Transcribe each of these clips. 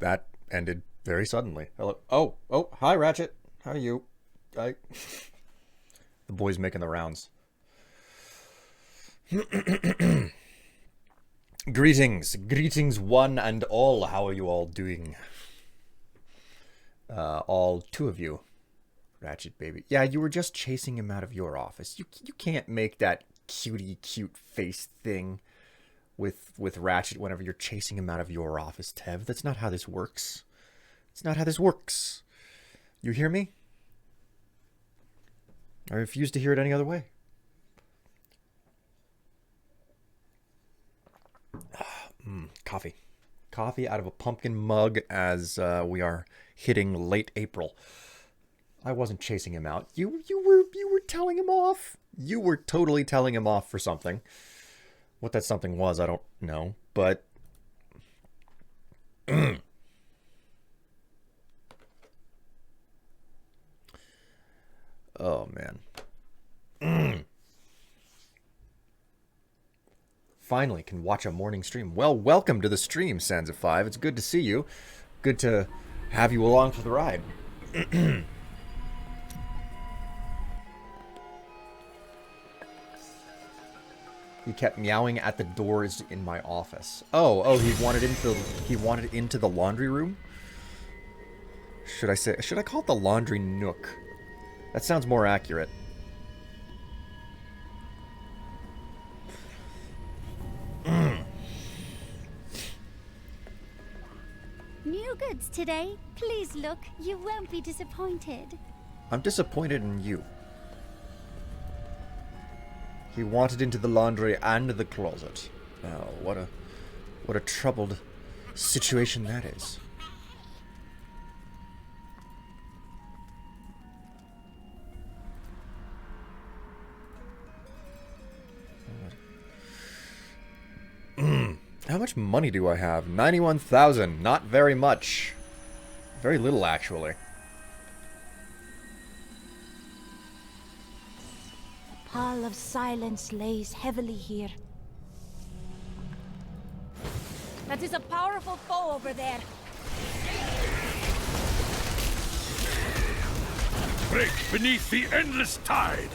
that ended very suddenly. Hello. Oh, hi, Ratchet. How are you? I. The boy's making the rounds. Greetings, one and all. How are you all doing? All two of you, Ratchet baby. Yeah, you were just chasing him out of your office. You can't make that cute face thing with Ratchet whenever you're chasing him out of your office, Tev. That's not how this works. It's not how this works. You hear me? I refuse to hear it any other way. Coffee. Coffee out of a pumpkin mug as we are hitting late April. I wasn't chasing him out. You were telling him off. You were totally telling him off for something. What that something was, I don't know, but oh man. Finally can watch a morning stream. Well, welcome to the stream, Sans05. It's good to see you. Good to have you along for the ride. He kept meowing at the doors in my office. Oh, he wanted into the laundry room? Should I call it the laundry nook? That sounds more accurate. New goods today. Please look. You won't be disappointed. I'm disappointed in you. He wanted into the laundry and the closet. Oh, what a troubled situation that is. How much money do I have? 91,000. Not very much. Very little, actually. A pall of silence lays heavily here. That is a powerful foe over there. Break beneath the endless tide.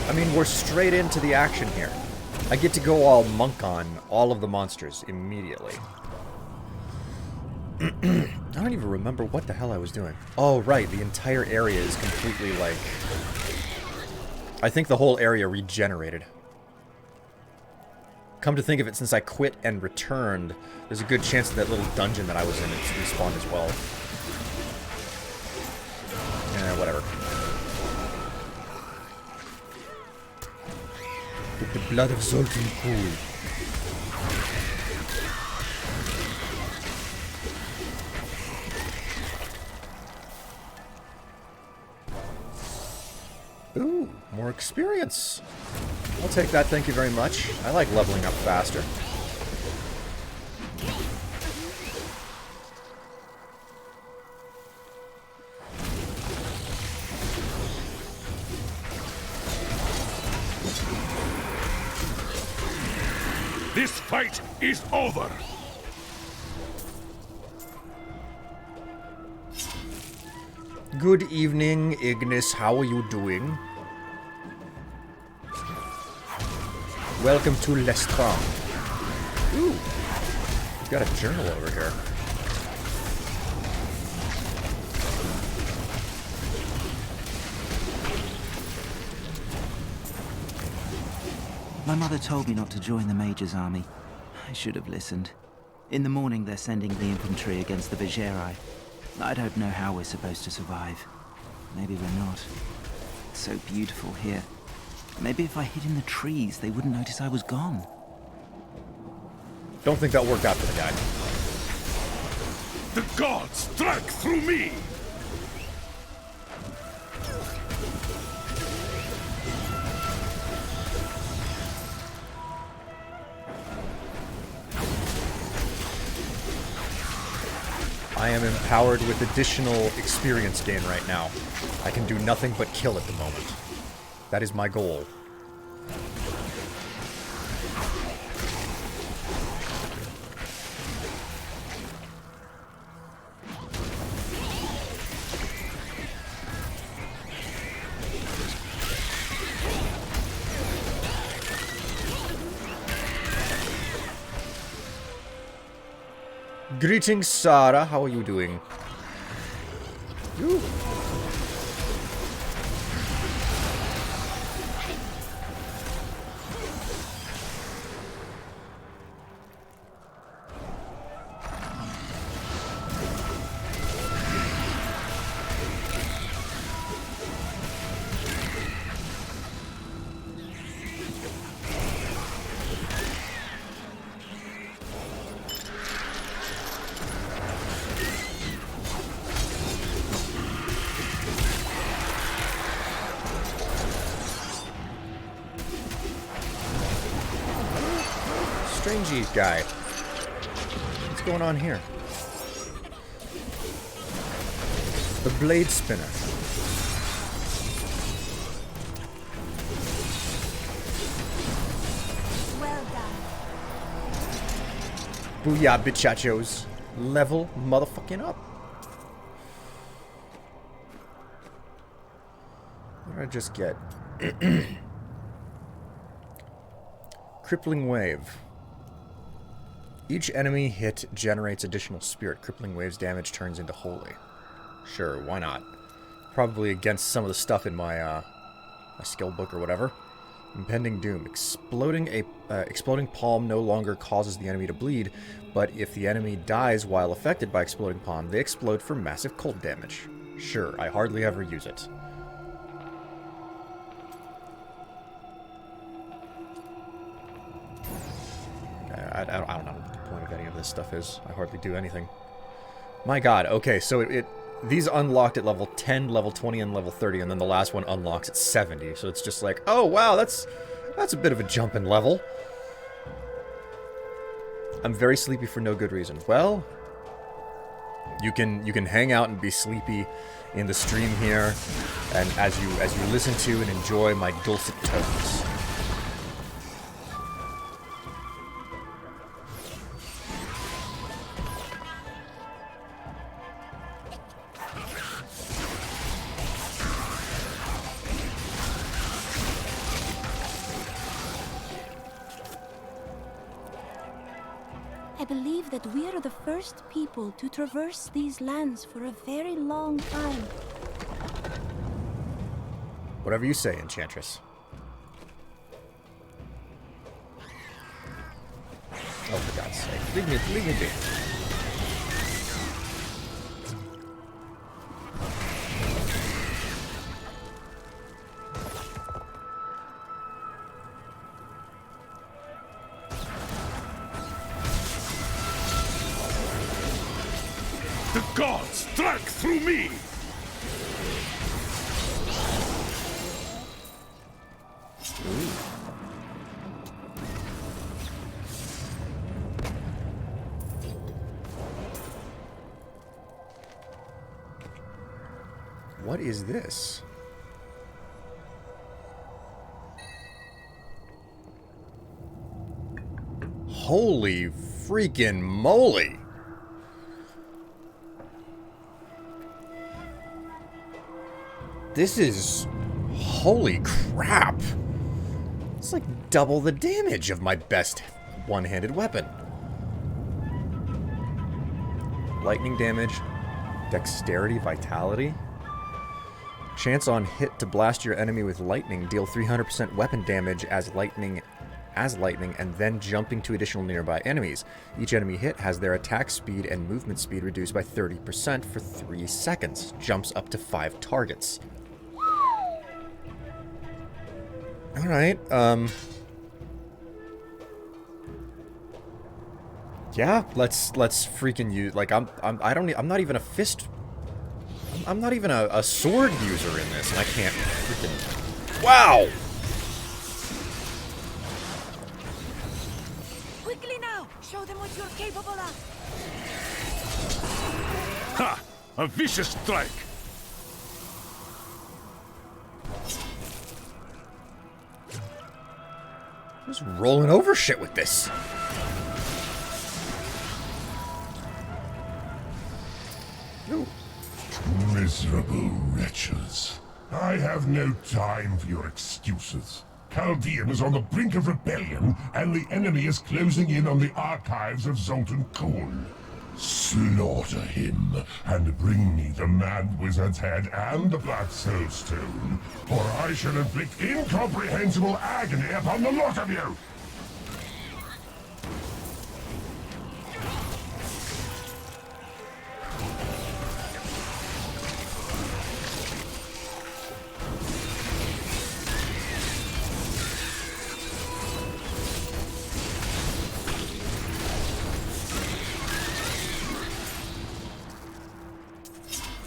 I mean, we're straight into the action here. I get to go all monk on all of the monsters immediately. I don't even remember what the hell I was doing. Oh, right, the entire area is completely, like... I think the whole area regenerated. Come to think of it, since I quit and returned, there's a good chance that little dungeon that I was in is respawned as well. Whatever. With the blood of Zoltan Pool. Ooh, more experience. I'll take that, thank you very much. I like leveling up faster. This fight is over. Good evening, Ignis. How are you doing? Welcome to Lestrange. Ooh, we've got a journal over here. My mother told me not to join the Major's army. I should have listened. In the morning, they're sending the infantry against the Vigeri. I don't know how we're supposed to survive. Maybe we're not. It's so beautiful here. Maybe if I hid in the trees, they wouldn't notice I was gone. Don't think that worked out for the guy. The gods struck through me. I am empowered with additional experience gain right now. I can do nothing but kill at the moment. That is my goal. Greetings, Sarah. How are you doing? Ooh. Strange guy. What's going on here? The blade spinner. Well done. Booyah, bitchachos. Level motherfucking up. What did I just get? Crippling wave. Each enemy hit generates additional spirit. Crippling wave's damage turns into holy. Sure, why not? Probably against some of the stuff in my my skill book or whatever. Impending doom. Exploding palm no longer causes the enemy to bleed, but if the enemy dies while affected by exploding palm, they explode for massive cold damage. Sure, I hardly ever use it. I don't know what the point of any of this stuff is. I hardly do anything. My god, okay, so these unlocked at level 10, level 20, and level 30, and then the last one unlocks at 70, so it's just like, oh wow, that's a bit of a jump in level. I'm very sleepy for no good reason. Well, you can hang out and be sleepy in the stream here, and as you listen to and enjoy my dulcet tones. I believe that we are the first people to traverse these lands for a very long time. Whatever you say, Enchantress. Oh, for God's sake. Leave me be. The gods strike through me! What is this? Holy freaking moly! This is... holy crap! It's like double the damage of my best one-handed weapon. Lightning damage, dexterity, vitality. Chance on hit to blast your enemy with lightning. Deal 300% weapon damage as lightning, and then jumping to additional nearby enemies. Each enemy hit has their attack speed and movement speed reduced by 30% for 3 seconds. Jumps up to 5 targets. Alright, yeah, let's freaking use, like, I'm not even a fist, I'm not even a sword user in this, and I can't freaking, wow! Quickly now! Show them what you're capable of! Ha! A vicious strike! Just rolling over shit with this. Ooh. Miserable wretches. I have no time for your excuses. Chaldean is on the brink of rebellion, and the enemy is closing in on the archives of Zoltan Kuhn. Slaughter him, and bring me the Mad Wizard's head and the Black Soul Stone, or I shall inflict incomprehensible agony upon the lot of you!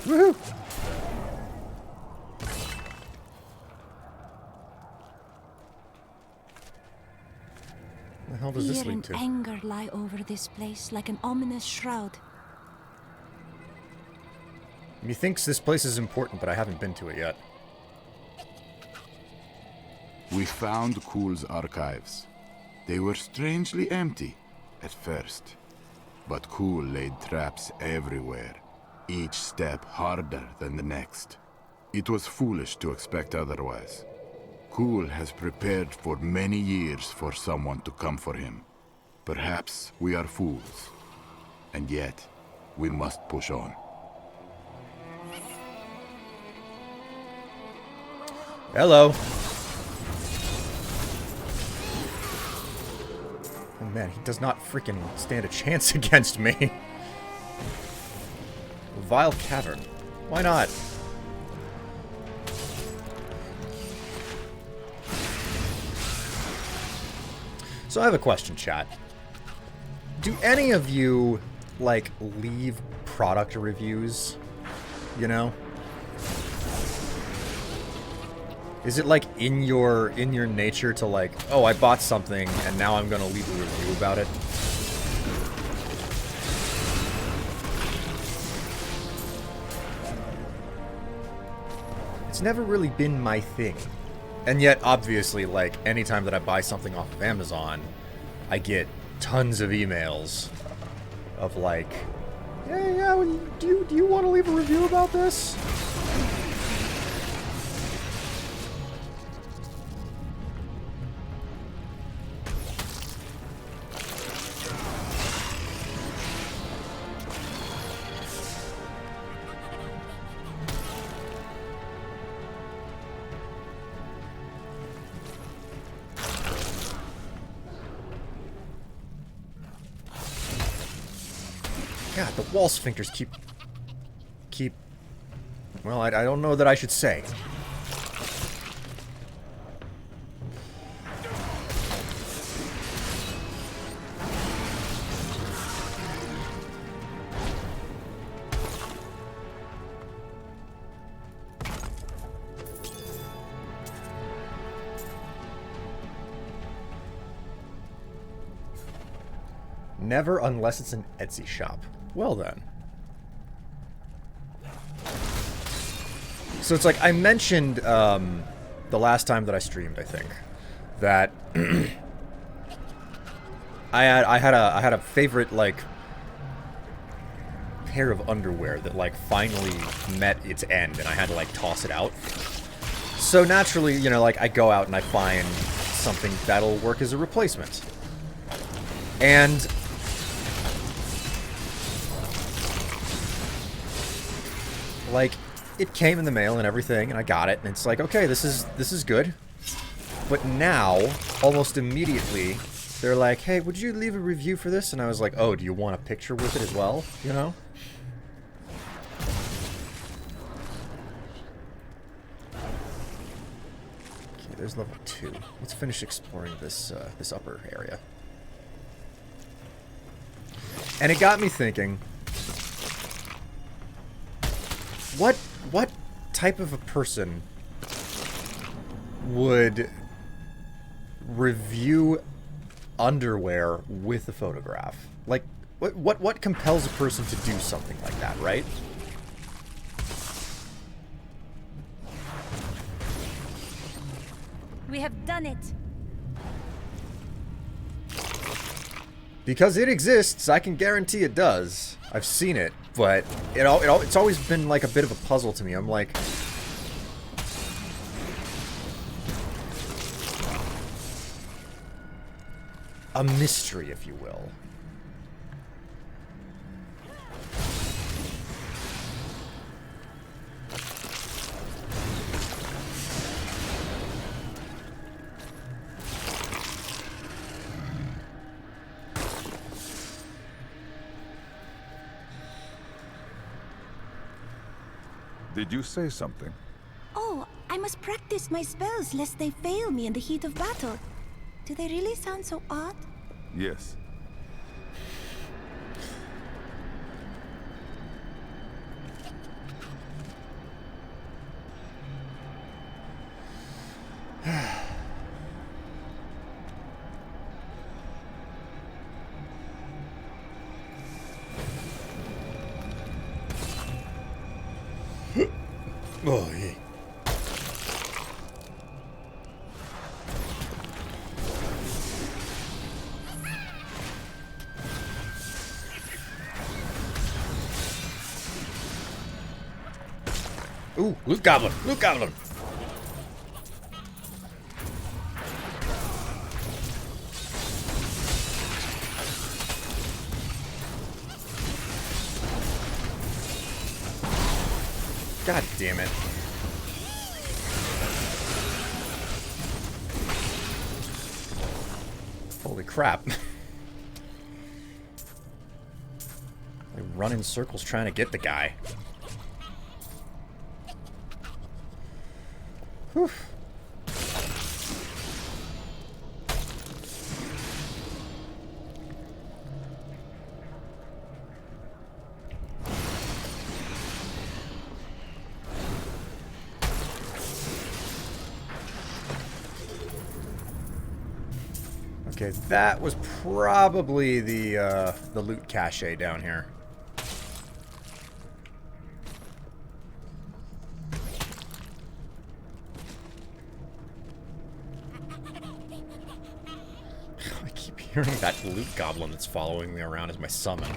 Woohoo! The hell does this Fear lead and to? anger lie over this place like an ominous shroud. Methinks this place is important, but I haven't been to it yet. We found Kuhl's archives. They were strangely empty at first, but Kuhl laid traps everywhere, each step harder than the next. It was foolish to expect otherwise. Kuhl has prepared for many years for someone to come for him. Perhaps we are fools, and yet we must push on. Hello. Oh man, he does not freaking stand a chance against me. Vile Cavern. Why not? So I have a question, chat. Do any of you, like, leave product reviews? You know? Is it like in your nature to like, oh, I bought something and now I'm gonna leave a review about it? It's never really been my thing. And yet, obviously, like, anytime that I buy something off of Amazon, I get tons of emails of like, yeah, do you want to leave a review about this? God, the wall sphincters keep... Well, I don't know that I should say. Never unless it's an Etsy shop. Well then. So it's like, I mentioned the last time that I streamed, I think, that I had a favorite, like, pair of underwear that, like, finally met its end, and I had to, like, toss it out. So naturally, you know, like, I go out and I find something that'll work as a replacement. And like, it came in the mail and everything, and I got it, and it's like, okay, this is good. But now, almost immediately, they're like, hey, would you leave a review for this? And I was like, oh, do you want a picture with it as well? You know? Okay, there's level 2. Let's finish exploring this this upper area. And it got me thinking, what type of a person would review underwear with a photograph? Like, what compels a person to do something like that, right? We have done it. Because it exists, I can guarantee it does. I've seen it, but it's always been like a bit of a puzzle to me. I'm like, a mystery, if you will. Did you say something? Oh, I must practice my spells lest they fail me in the heat of battle. Do they really sound so odd? Yes. Oh, yeah. Ooh, loot goblin! Loot goblin! God damn it. Holy crap. I run in circles trying to get the guy. Whew. Okay, that was probably the loot cache down here. I keep hearing that loot goblin that's following me around as my summon.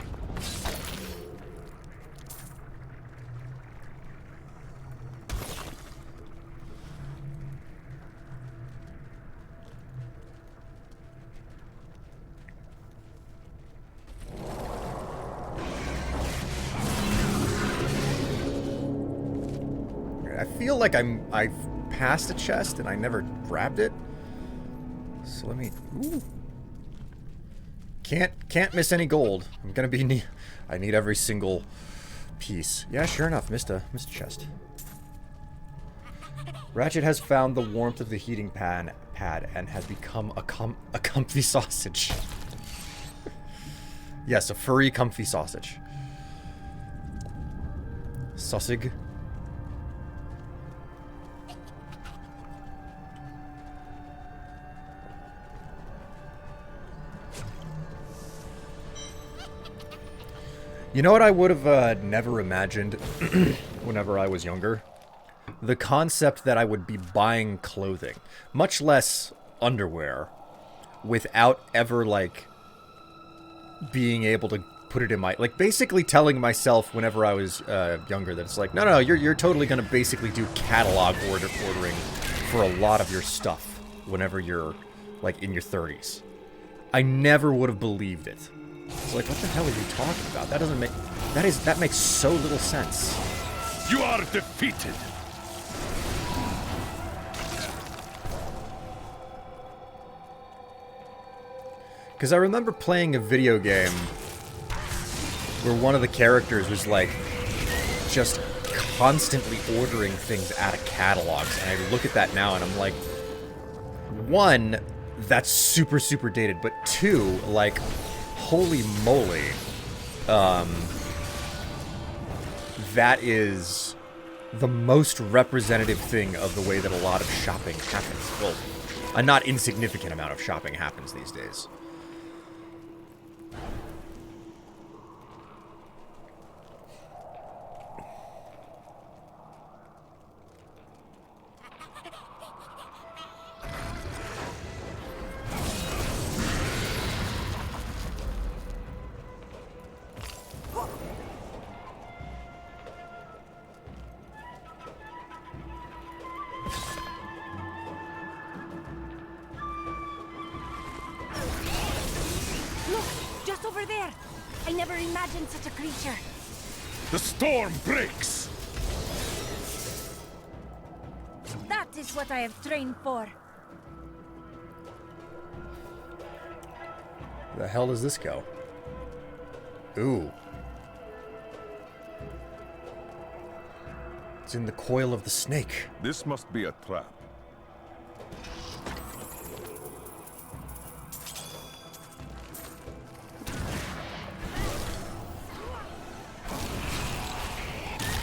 I feel like I've passed a chest and I never grabbed it. So let me. Ooh. Can't miss any gold. I'm gonna be. I need every single piece. Yeah, sure enough, missed a chest. Ratchet has found the warmth of the heating pad and has become a comfy sausage. Yes, a furry, comfy sausage. Sausage. You know what I would have never imagined whenever I was younger? The concept that I would be buying clothing, much less underwear, without ever, like, being able to put it in my... Like, basically telling myself whenever I was younger that it's like, no, you're totally going to basically do catalog ordering for a lot of your stuff whenever you're, like, in your 30s. I never would have believed it. It's like, what the hell are you talking about? That doesn't make... That makes so little sense. You are defeated! Because I remember playing a video game where one of the characters was, like, just constantly ordering things out of catalogs. And I look at that now and I'm like, one, that's super, super dated. But two, like... Holy moly. That is the most representative thing of the way that a lot of shopping happens. Well, a not insignificant amount of shopping happens these days. I never imagined such a creature. The storm breaks! That is what I have trained for. The hell does this go? Ooh. It's in the coil of the snake. This must be a trap.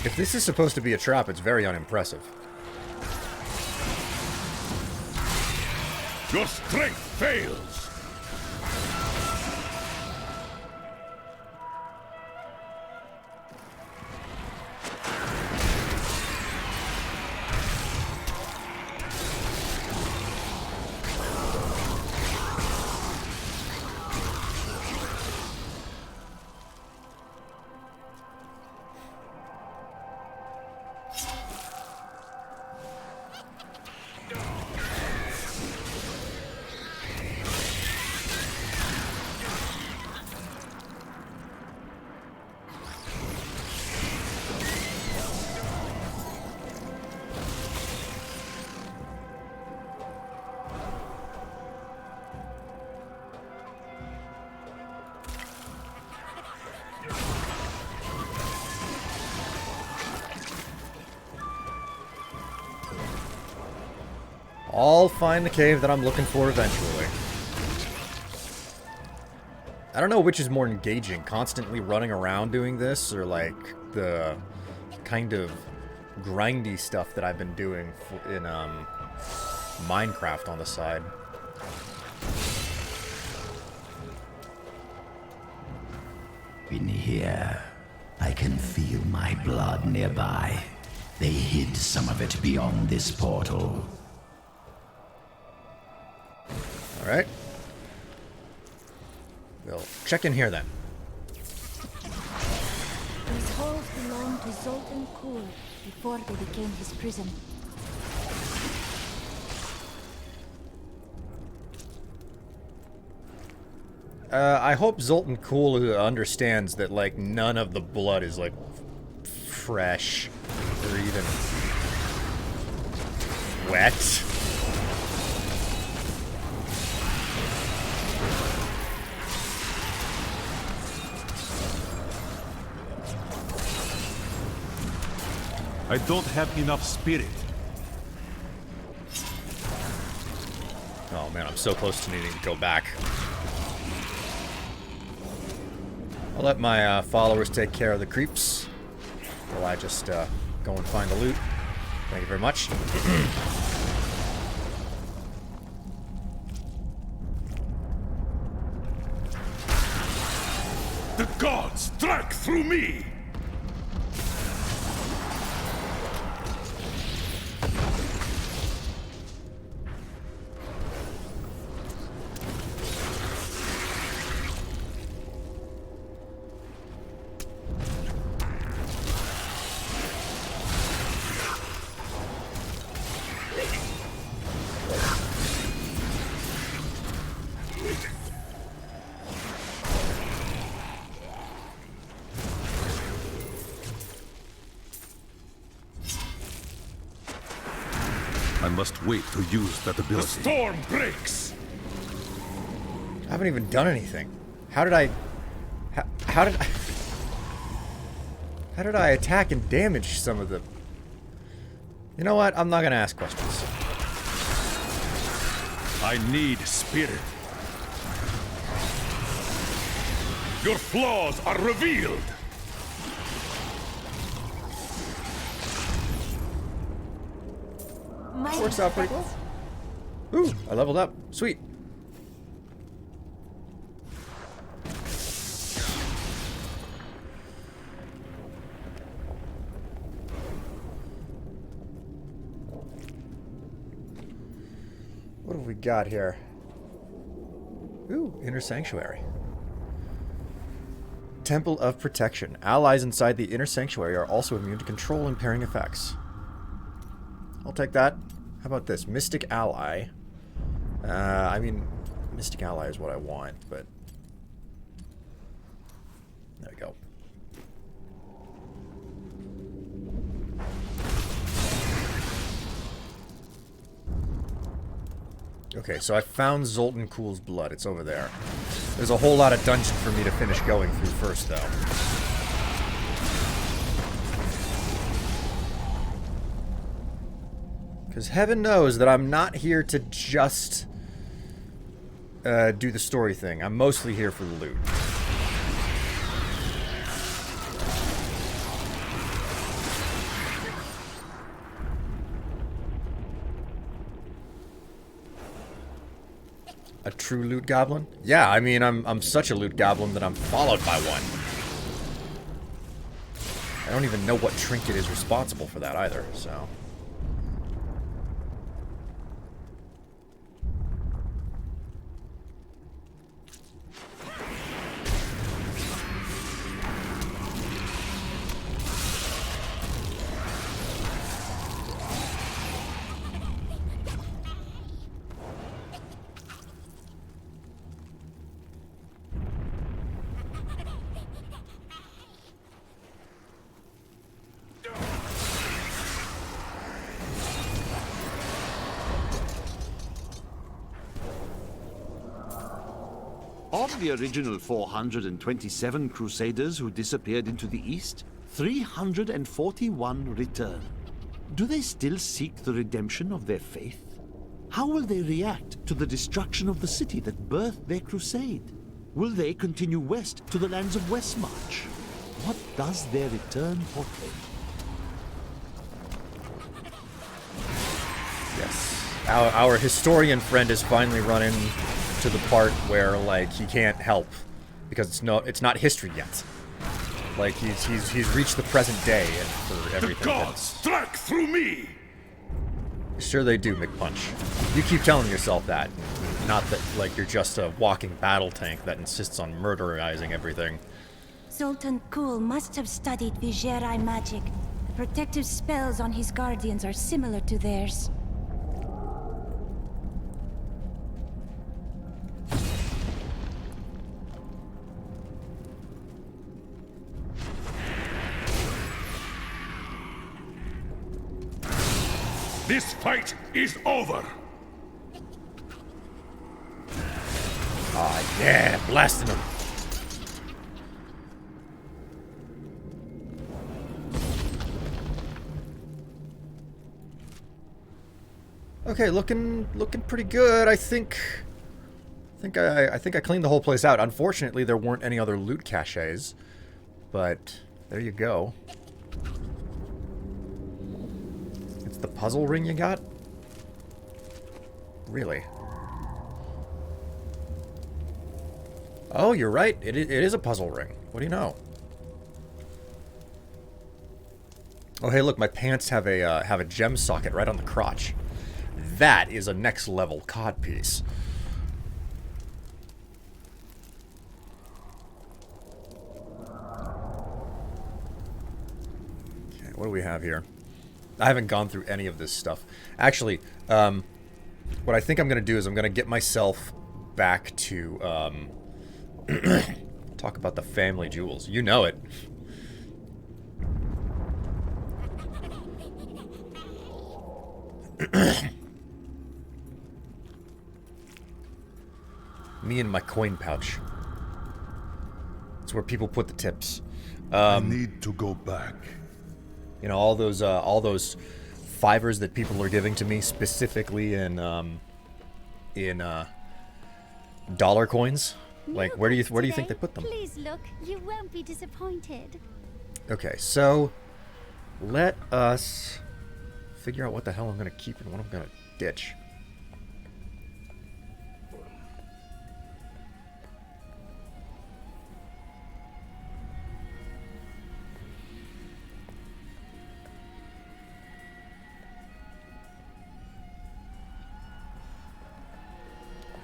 If this is supposed to be a trap, it's very unimpressive. Your strength fails! I'll find the cave that I'm looking for eventually. I don't know which is more engaging, constantly running around doing this, or like the kind of grindy stuff that I've been doing in Minecraft on the side. In here, I can feel my blood nearby. They hid some of it beyond this portal. Alright. We'll check in here then. These halls belonged to Zoltan Kuhl before they became his prison. I hope Zoltan Kuhl understands that, like, none of the blood is, like, fresh or even wet. I don't have enough spirit. Oh man, I'm so close to needing to go back. I'll let my followers take care of the creeps while I just go and find the loot. Thank you very much. The gods struck through me! I must wait to use that ability. The storm breaks! I haven't even done anything. How did I... How did I... How did I attack and damage some of the... You know what? I'm not gonna ask questions. I need spirit. Your flaws are revealed! Works out pretty well. Ooh, I leveled up. Sweet. What have we got here? Ooh, Inner Sanctuary. Temple of Protection. Allies inside the Inner Sanctuary are also immune to control impairing effects. I'll take that. How about this? Mystic Ally. I mean, Mystic Ally is what I want, but... Okay, so I found Zoltan Kuhl's blood. It's over there. There's a whole lot of dungeon for me to finish going through first, though. Because heaven knows that I'm not here to just do the story thing. I'm mostly here for the loot. A true loot goblin? Yeah, I mean, I'm such a loot goblin that I'm followed by one. I don't even know what trinket is responsible for that either, so... Of the original 427 Crusaders who disappeared into the East, 341 return. Do they still seek the redemption of their faith? How will they react to the destruction of the city that birthed their crusade? Will they continue west to the lands of Westmarch? What does their return portray? Yes. Our historian friend has finally run into the part where, like, he can't help because it's not history yet. Like, he's reached the present day and for everything. The gods struck through me. Sure they do, McPunch. You keep telling yourself that. Not that, like, you're just a walking battle tank that insists on murderizing everything. Zoltan Kuhl must have studied Vigerai magic. The protective spells on his guardians are similar to theirs. This fight is over. Ah, yeah, blasting them. Okay, looking pretty good. I think I cleaned the whole place out. Unfortunately, there weren't any other loot caches, but there you go. It's the puzzle ring you got? Really? Oh, you're right. It is a puzzle ring. What do you know? Oh, hey, look, my pants have a gem socket right on the crotch. That is a next level codpiece. Okay, what do we have here? I haven't gone through any of this stuff. Actually, what I think I'm going to do is I'm going to get myself back to, talk about the family jewels. You know it. Me and my coin pouch. It's where people put the tips. I need to go back. You know, all those fivers that people are giving to me, specifically in dollar coins. Like, where do you think they put them? Please look, you won't be disappointed. Okay, so let us figure out what the hell I'm gonna keep and what I'm gonna ditch.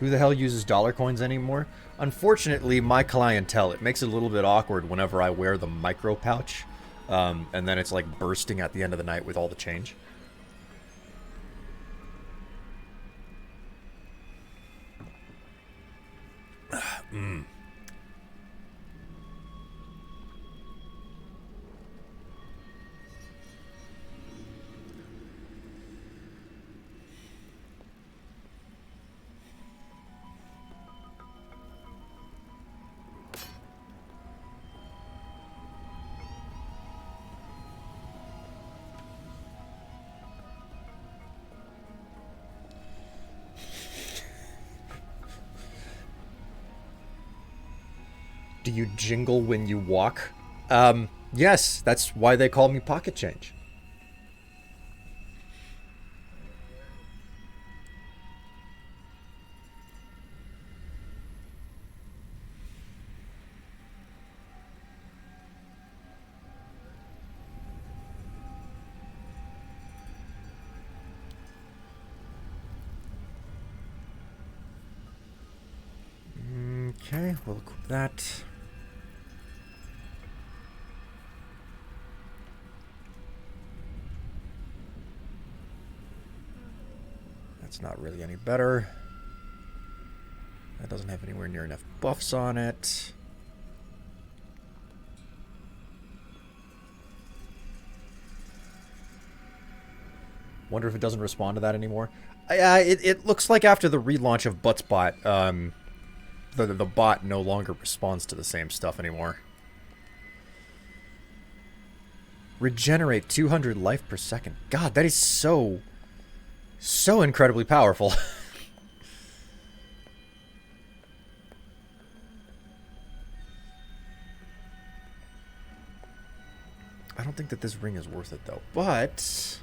Who the hell uses dollar coins anymore? Unfortunately, my clientele, it makes it a little bit awkward whenever I wear the micro pouch. And then it's like bursting at the end of the night with all the change. Do you jingle when you walk? Yes, that's why they call me Pocket Change. Okay, we'll equip that. That's not really any better. That doesn't have anywhere near enough buffs on it. Wonder if it doesn't respond to that anymore. It looks like after the relaunch of Buttspot, the bot no longer responds to the same stuff anymore. Regenerate 200 life per second. God, that is so incredibly powerful. I don't think that this ring is worth it though, but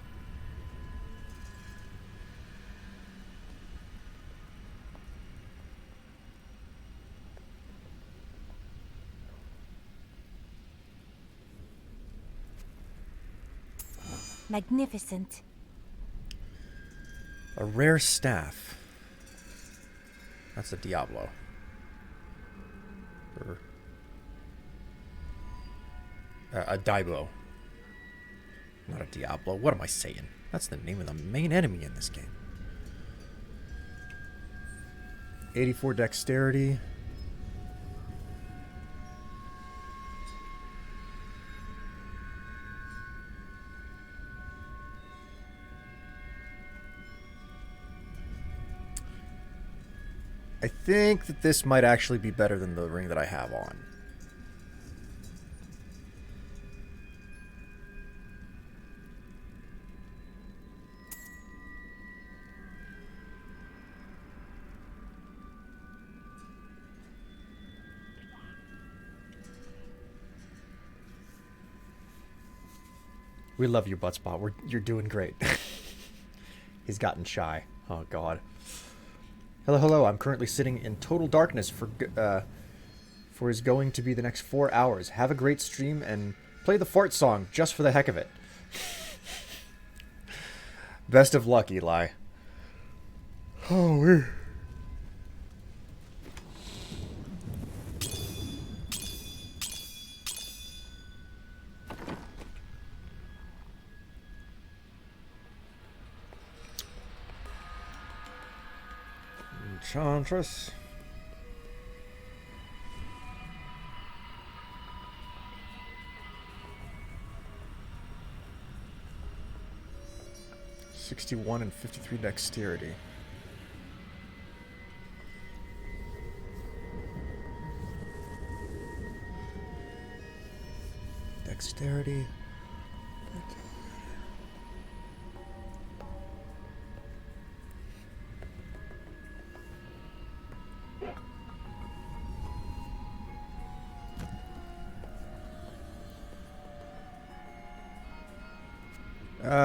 Magnificent. a rare staff. That's a Diablo. Or a Diablo. Not a Diablo. What am I saying? That's the name of the main enemy in this game. 84 dexterity. I think that this might actually be better than the ring that I have on. We love you, Buttspot. You're doing great. He's gotten shy. Oh, God. Hello, hello. I'm currently sitting in total darkness for is going to be the next 4 hours. Have a great stream and play the fart song just for the heck of it. Best of luck, Eli. Oh, Enchantress. (61 and 53 dexterity). Dexterity.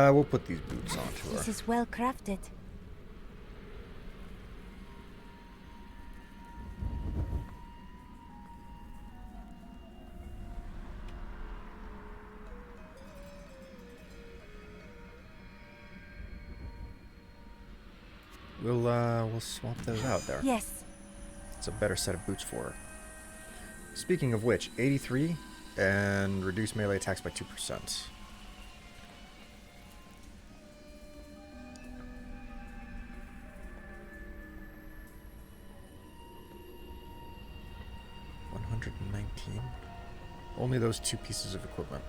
We'll put these boots onto her. This is well crafted. We'll swap those out there. Yes. It's a better set of boots for her. Speaking of which, 83 and reduce melee attacks by 2%. $119. Only those two pieces of equipment.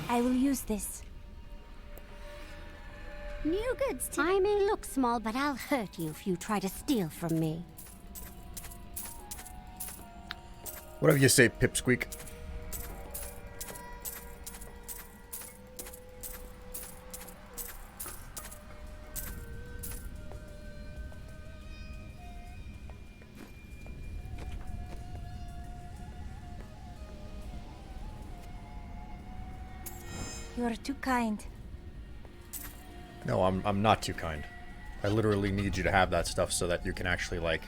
I will use this. New goods today. I may look small, but I'll hurt you if you try to steal from me. Whatever you say, Pipsqueak. You are too kind. No, I'm not too kind. I literally need you to have that stuff so that you can actually, like,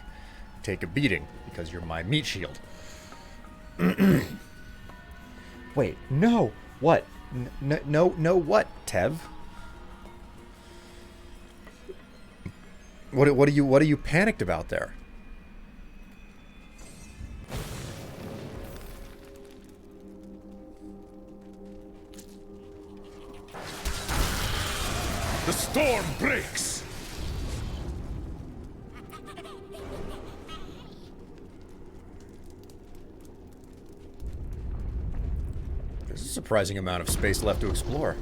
take a beating, because you're my meat shield. Wait, no! What? No, what, Tev? What are you panicked about there? The storm breaks! There's a surprising amount of space left to explore.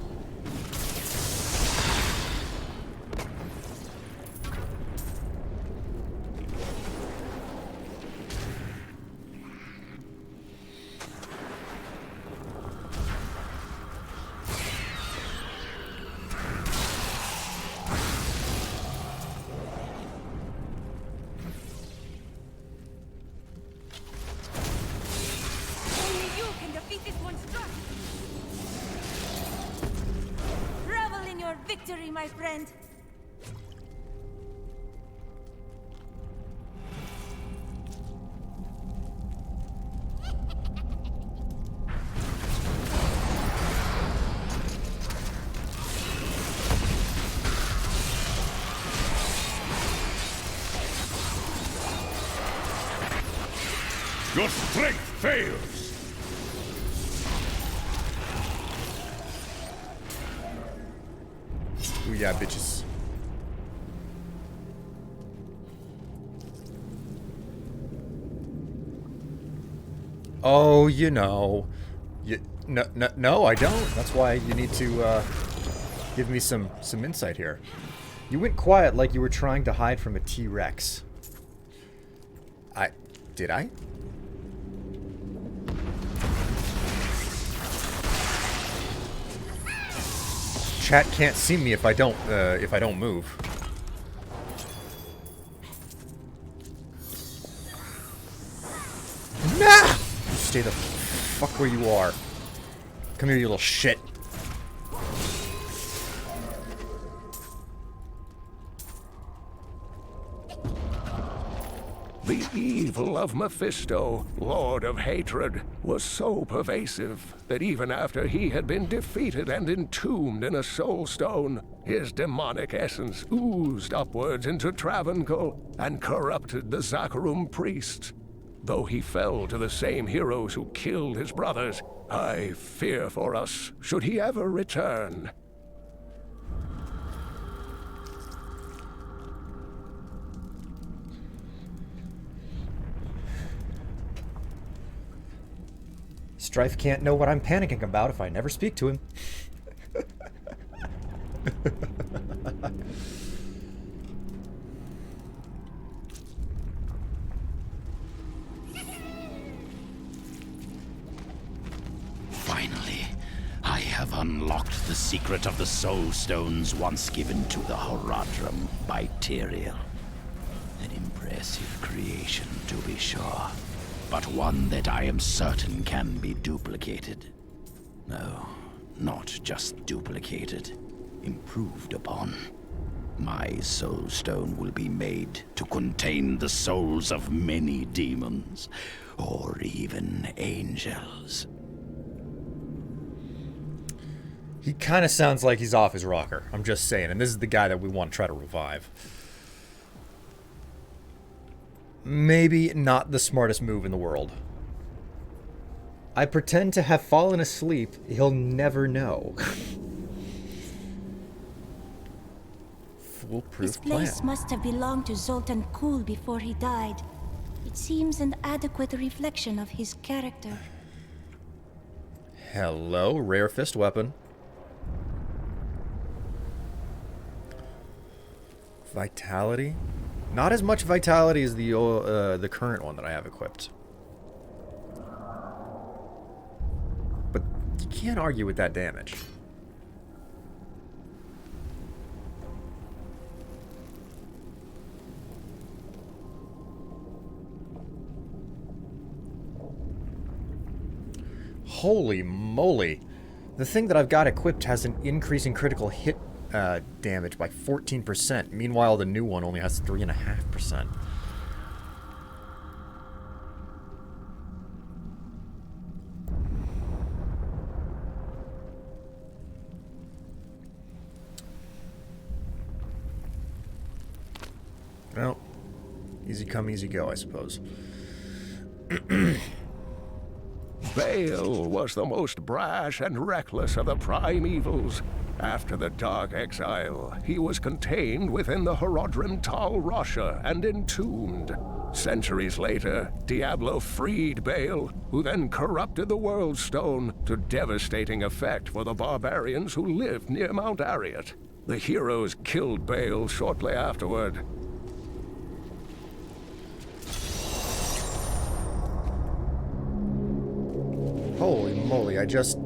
Only you can defeat this monstrosity. Revel in your victory, my friend. Your strength fails! Ooh yeah, bitches. Oh, you know. No, I don't. That's why you need to give me some insight here. You went quiet like you were trying to hide from a T-Rex. Did I? Chat can't see me if I don't move. Nah! You stay the fuck where you are. Come here, you little shit. The evil of Mephisto, Lord of Hatred, was so pervasive that even after he had been defeated and entombed in a soul stone, his demonic essence oozed upwards into Travancore and corrupted the Zakharum priests. Though he fell to the same heroes who killed his brothers, I fear for us should he ever return. Strife can't know what I'm panicking about if I never speak to him. Finally, I have unlocked the secret of the soul stones once given to the Horadrim by Tyrael. An impressive creation, to be sure, but one that I am certain can be duplicated. No, not just duplicated, improved upon. My soul stone will be made to contain the souls of many demons, or even angels. He kind of sounds like he's off his rocker. I'm just saying, and this is the guy that we want to try to revive. Maybe not the smartest move in the world. I pretend to have fallen asleep. He'll never know. Foolproof This place plan. must have belonged to Zoltan Kuhl before he died. It seems an adequate reflection of his character. Hello, rare fist weapon. Vitality? Not as much vitality as the current one that I have equipped. But you can't argue with that damage. Holy moly. The thing that I've got equipped has an increase in critical hit damage by 14%. Meanwhile, the new one only has 3.5%. Well, easy come, easy go, I suppose. Baal was the most brash and reckless of the primevals. After the Dark Exile, he was contained within the Horodrim Tal Rasha and entombed. Centuries later, Diablo freed Baal, who then corrupted the World Stone to devastating effect for the barbarians who lived near Mount Ariat. The heroes killed Baal shortly afterward. Holy moly, I just...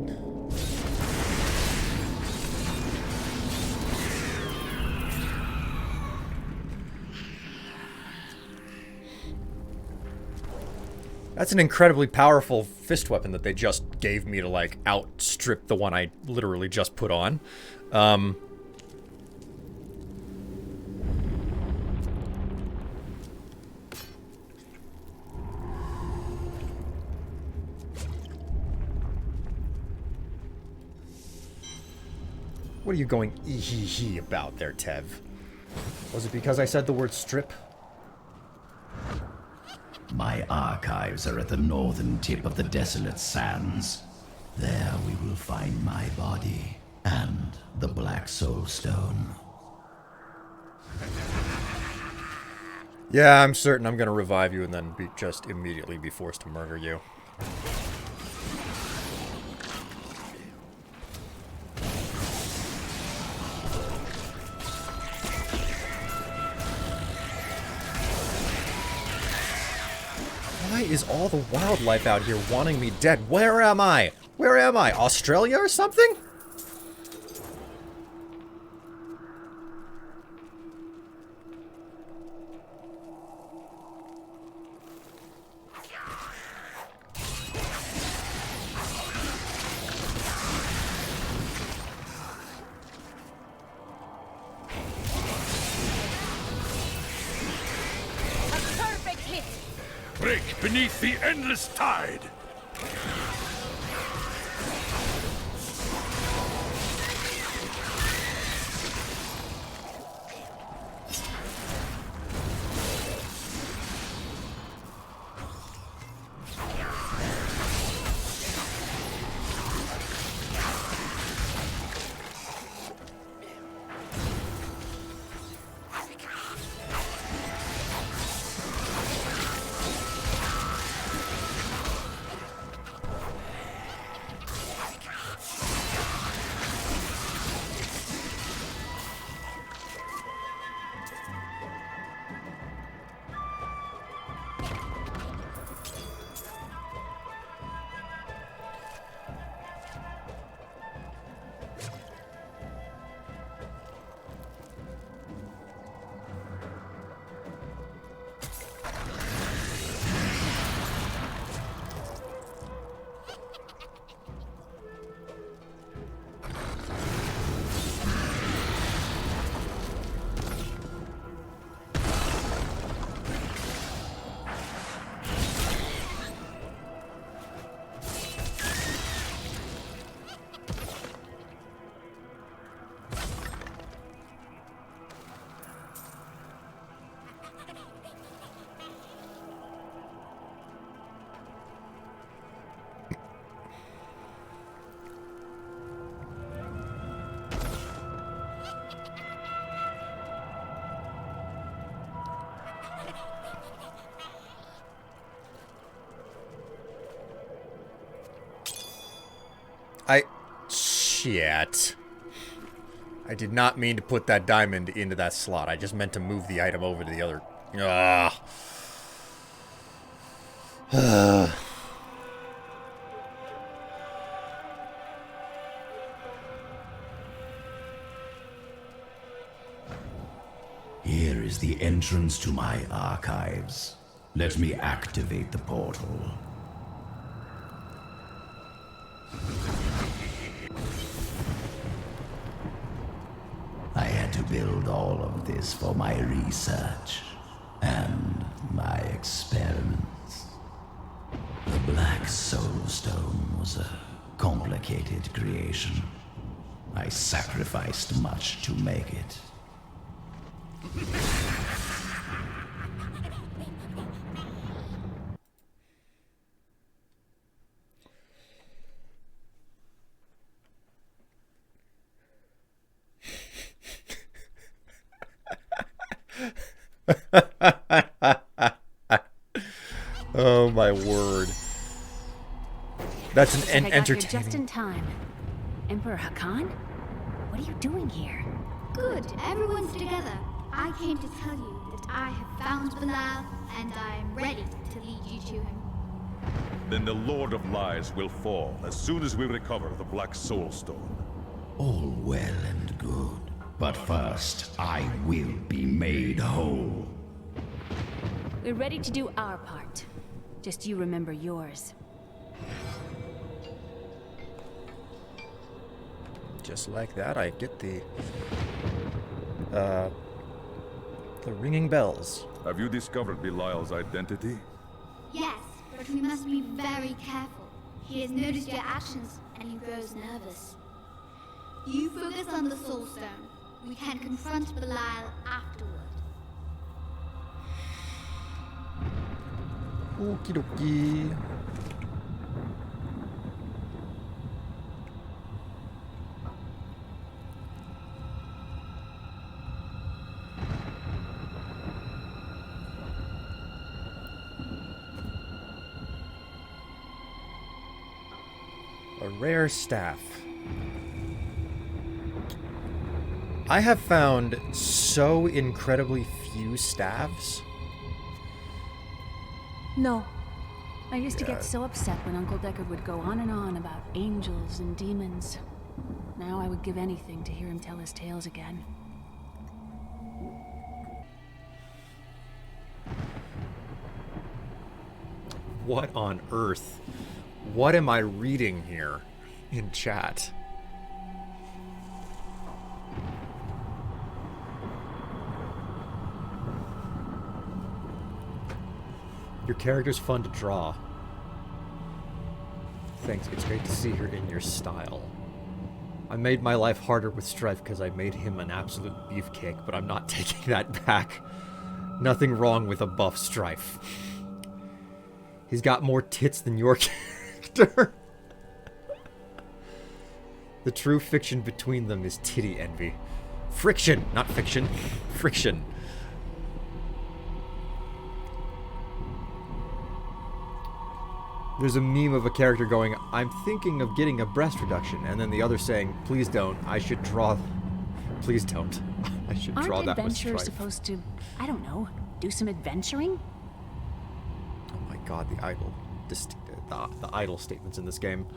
That's an incredibly powerful fist weapon that they just gave me to, like, outstrip the one I literally just put on. What are you going ee-hee-hee about there, Tev? Was it because I said the word strip? My archives are at the northern tip of the desolate sands. There we will find my body and the Black Soul Stone. Yeah, I'm certain I'm gonna revive you and then just immediately be forced to murder you. Why is all the wildlife out here wanting me dead? Where am I? Where am I? Australia or something? Break beneath the endless tide! Shit. I did not mean to put that diamond into that slot. I just meant to move the item over to the other. Here is the entrance to my archives. Let me activate the portal. build all of this for my research and my experiments. The Black Soulstone was a complicated creation. I sacrificed much to make it. Oh my word. That's an I got here entertaining. just in time. Emperor Hakan? What are you doing here? Good, everyone's together. I came to tell you that I have found Belial, and I am ready to lead you to him. Then the Lord of Lies will fall as soon as we recover the Black Soulstone. All well and good, but first I will be made whole. We're ready to do our part. Just you remember yours. Just like that, I get the ringing bells. Have you discovered Belial's identity? Yes, but we must be very careful. He has noticed your actions, and he grows nervous. You focus on the Soulstone. We can confront Belial afterward. Okie dokie. A rare staff. I have found so incredibly few staffs. No. I used to get so upset when Uncle Deckard would go on and on about angels and demons. Now I would give anything to hear him tell his tales again. What on earth? What am I reading here in chat? Your character's fun to draw. Thanks, it's great to see her in your style. I made my life harder with Strife because I made him an absolute beefcake, but I'm not taking that back. Nothing wrong with a buff Strife. He's got more tits than your character. The true fiction between them is titty envy. Friction, not fiction. Friction. There's a meme of a character going, I'm thinking of getting a breast reduction, and then the other saying, please don't, I should draw... Please don't. I should draw that with Aren't Strife. adventurers supposed to, I don't know, do some adventuring? Oh my god, the idle statements in this game.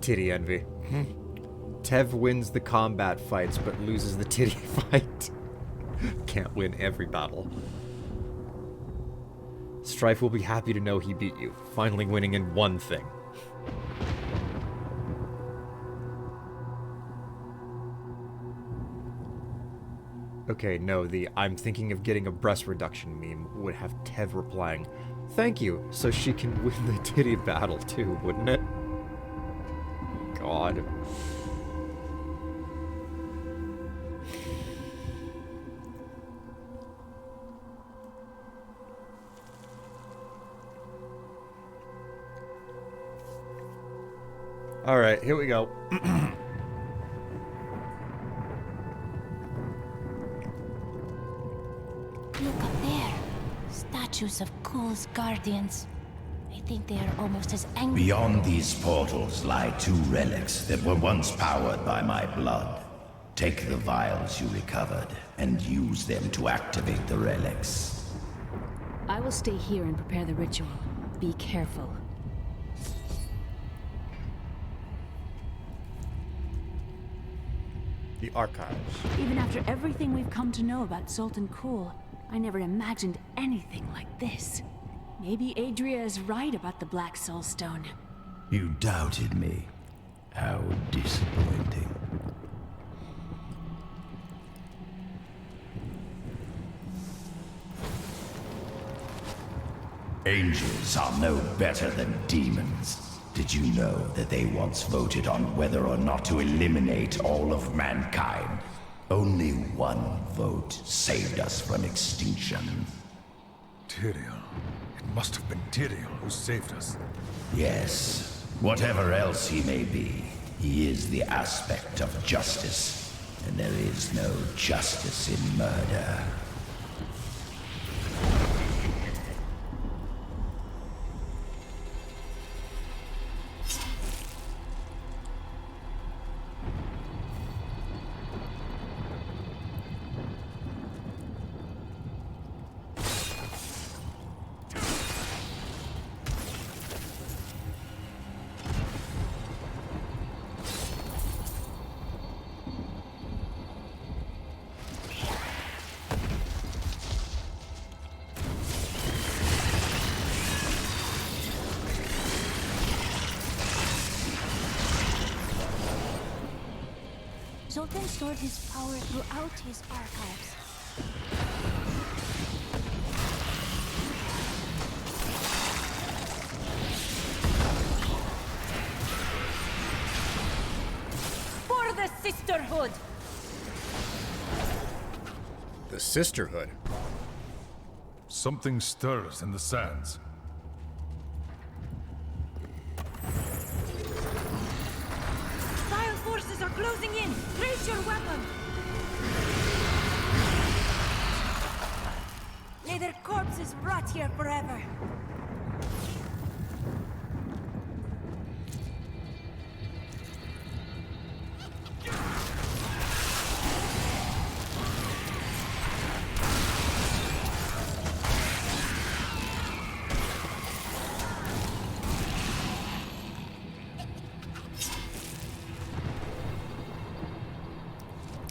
Titty envy. Tev wins the combat fights, but loses the titty fight. Can't win every battle. Strife will be happy to know he beat you, finally winning in one thing. Okay, no, the I'm thinking of getting a breast reduction meme would have Tev replying, thank you, so she can win the titty battle too, wouldn't it? God. Alright, here we go. Look up there. Statues of Kul's guardians. I think they are almost as angry. Beyond these portals lie two relics that were once powered by my blood. Take the vials you recovered and use them to activate the relics. I will stay here and prepare the ritual. Be careful. The archives. Even after everything we've come to know about Sultan Kul, I never imagined anything like this. Maybe Adria is right about the Black Soulstone. You doubted me. How disappointing. Angels are no better than demons. Did you know that they once voted on whether or not to eliminate all of mankind? Only one vote saved us from extinction. Tyrael. It must have been Tyrael who saved us. Yes. Whatever else he may be, he is the aspect of justice. And there is no justice in murder. Zoltan stored his power throughout his archives. For the Sisterhood! The Sisterhood? Something stirs in the sands. Vile forces are closing in! Raise your weapon! May their corpses rot here forever!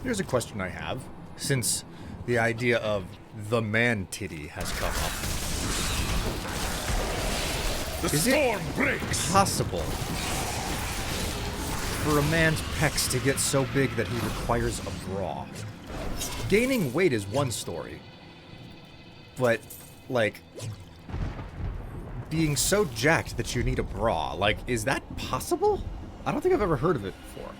Here's a question I have, since the idea of the man titty has come up. The storm breaks! Possible for a man's pecs to get so big that he requires a bra? Gaining weight is one story, but, like, being so jacked that you need a bra, like, is that possible? I don't think I've ever heard of it before.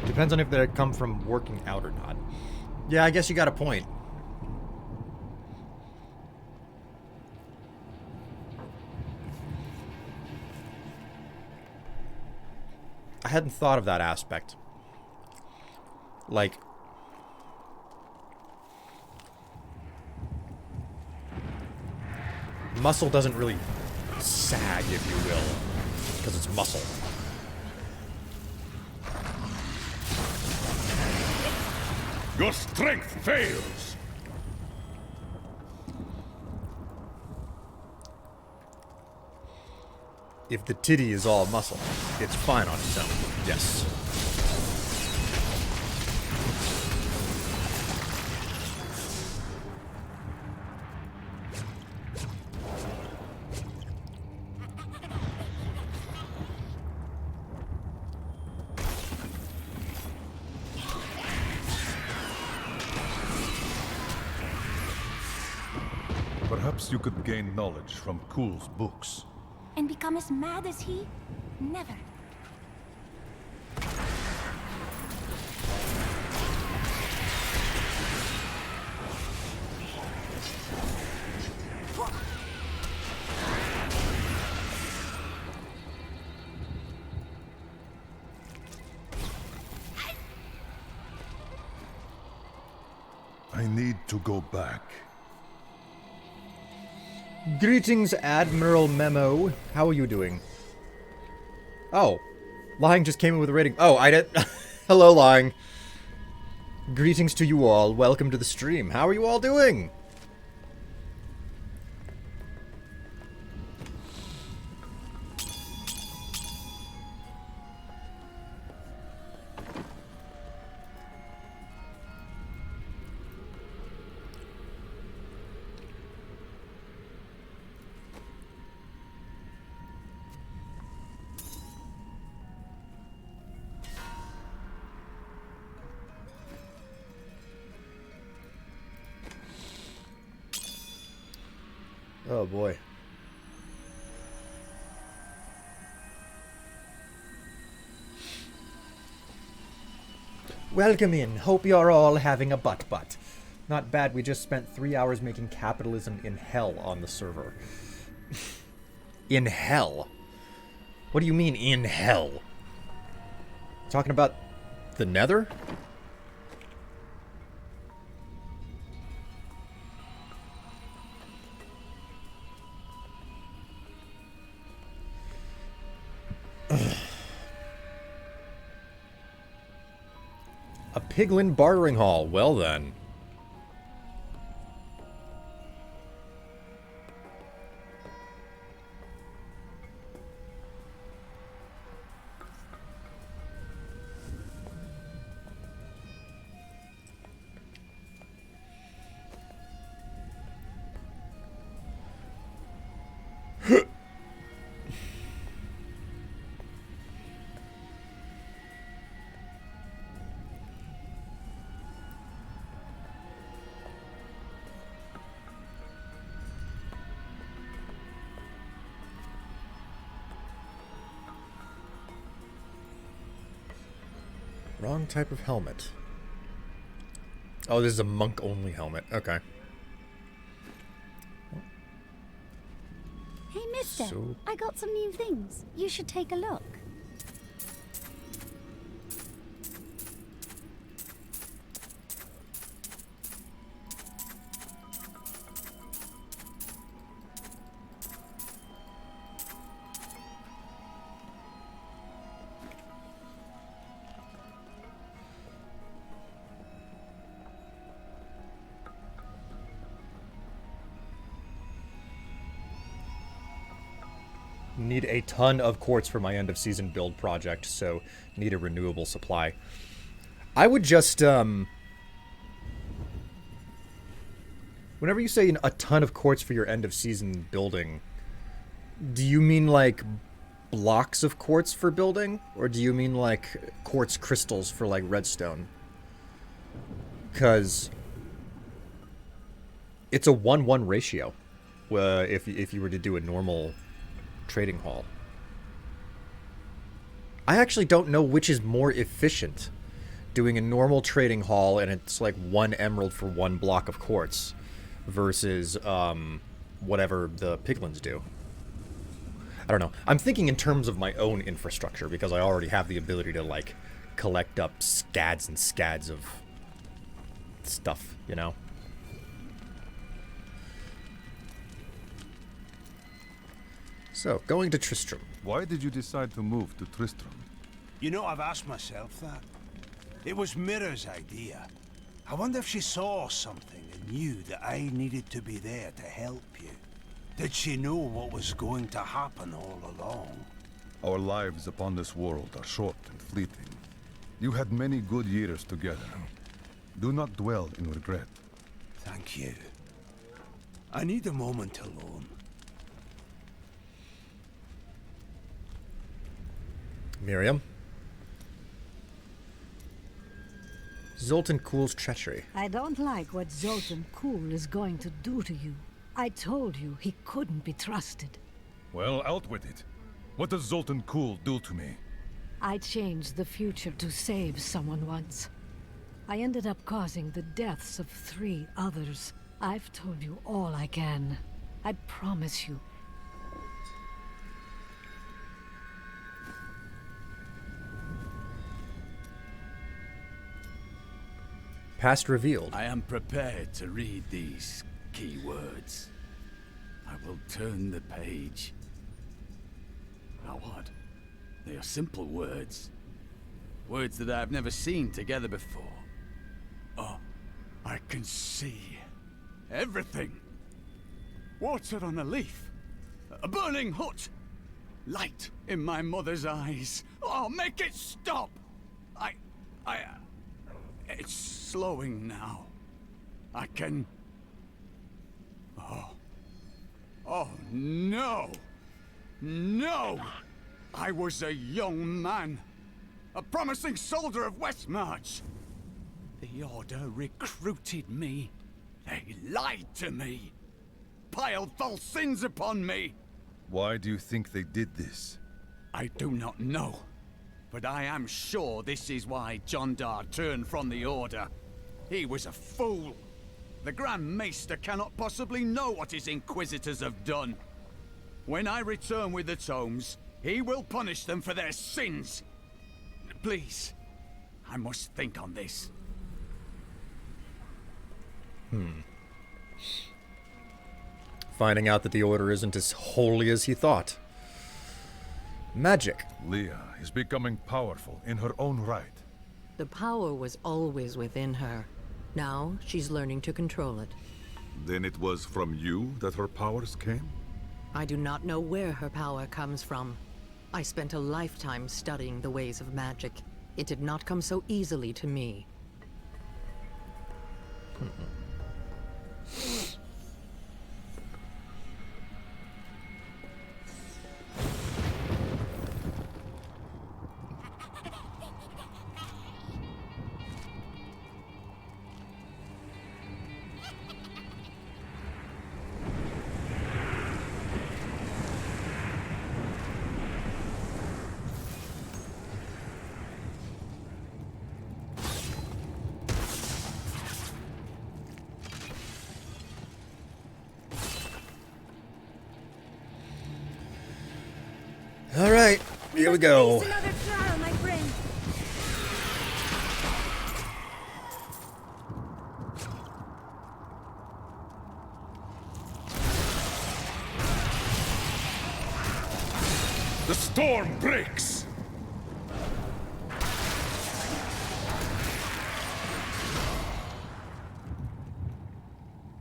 Depends on if they come from working out or not. Yeah, I guess you got a point. I hadn't thought of that aspect. Like, muscle doesn't really sag, if you will, because it's muscle. Your strength fails! If the titty is all muscle, it's fine on its own. Yes. Perhaps you could gain knowledge from Kul's books. And become as mad as he? Never. I need to go back. Greetings, Admiral Memo. How are you doing? Oh, Lying just came in with a rating. Oh, I did. Hello, Lying. Greetings to you all. Welcome to the stream. How are you all doing? Oh boy. Welcome in. Hope you're all having a butt. Not bad, we just spent 3 hours making capitalism in hell on the server. In hell? What do you mean, in hell? Talking about the Nether? A piglin bartering hall. Well then. Wrong type of helmet. Oh, this is a monk-only helmet. Okay. Hey, mister. So- I got some new things. You should take a look. Need a ton of quartz for my end of season build project, so need a renewable supply. I would just, whenever you say a ton of quartz for your end of season building, do you mean like blocks of quartz for building? Or do you mean like quartz crystals for like redstone? Because it's a 1-1 ratio if you were to do a normal trading hall. I actually don't know which is more efficient, doing a normal trading hall and it's like 1 emerald for 1 block of quartz versus whatever the piglins do. I don't know. I'm thinking in terms of my own infrastructure because I already have the ability to like collect up scads and scads of stuff, you know? So, going to Tristram. Why did you decide to move to Tristram? You know, I've asked myself that. It was Mira's idea. I wonder if she saw something and knew that I needed to be there to help you. Did she know what was going to happen all along? Our lives upon this world are short and fleeting. You had many good years together. Do not dwell in regret. Thank you. I need a moment alone. Miriam. Zoltan Kuhl's treachery. I don't like what Zoltan Kuhl is going to do to you. I told you he couldn't be trusted. Well, out with it. What does Zoltan Kuhl do to me? I changed the future to save someone once. I ended up causing the deaths of 3 others. I've told you all I can. I promise you. Past revealed. I am prepared to read these key words. I will turn the page. Now what? They are simple words. Words that I have never seen together before. Oh, I can see everything. Water on a leaf. A burning hut. Light in my mother's eyes. Oh, make it stop! It's slowing now. I can... Oh, no! No! I was a young man. A promising soldier of Westmarch. The Order recruited me. They lied to me. Piled false sins upon me. Why do you think they did this? I do not know. But I am sure this is why John Dar turned from the Order. He was a fool. The Grand Maester cannot possibly know what his Inquisitors have done. When I return with the tomes, he will punish them for their sins. Please, I must think on this. Finding out that the Order isn't as holy as he thought. Magic. Leah is becoming powerful in her own right. The power was always within her. Now she's learning to control it. Then it was from you that her powers came? I do not know where her power comes from. I spent a lifetime studying the ways of magic. It did not come so easily to me. All right, here we go. Face another trial, my friend. The storm breaks!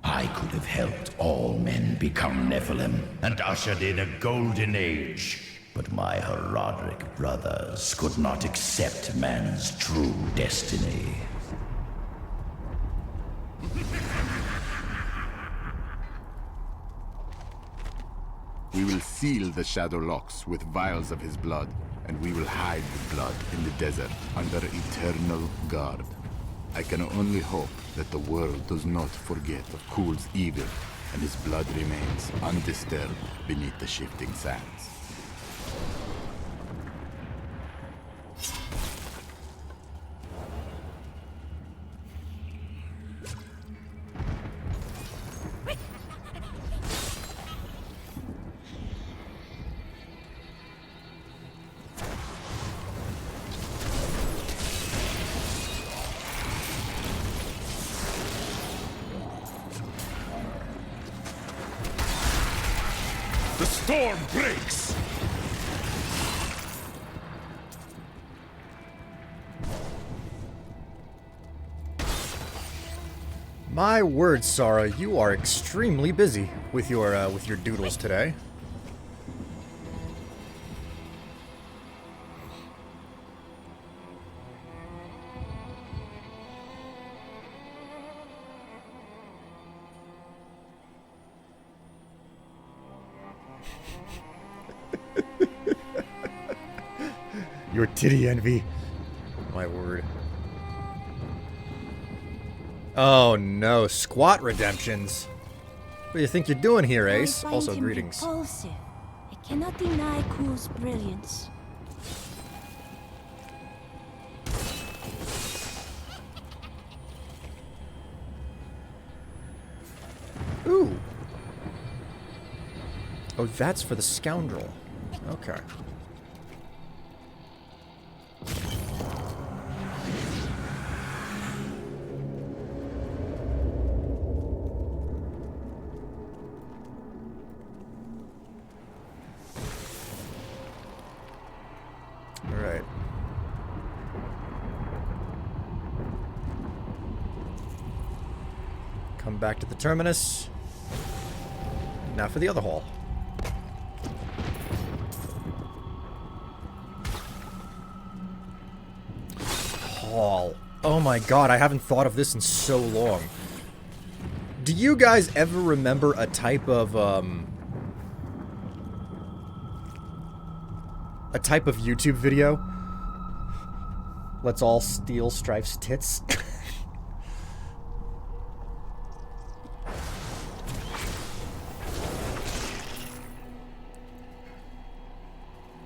I could have helped all men become Nephilim and ushered in a golden age. But my Horadric brothers could not accept man's true destiny. We will seal the Shadow Locks with vials of his blood, and we will hide the blood in the desert under eternal guard. I can only hope that the world does not forget of Kul's evil, and his blood remains undisturbed beneath the shifting sands. The storm breaks! My word, Sara, you are extremely busy with your doodles today. Your titty envy. My word. Oh no, squat redemptions. What do you think you're doing here, Ace? I find Also, him greetings. repulsive. I cannot deny Kul's brilliance. Ooh. Oh, that's for the scoundrel. Okay. Come back to the terminus. Now for the other hall. Hall. Oh my god, I haven't thought of this in so long. Do you guys ever remember a type of YouTube video? Let's all steal Strife's tits.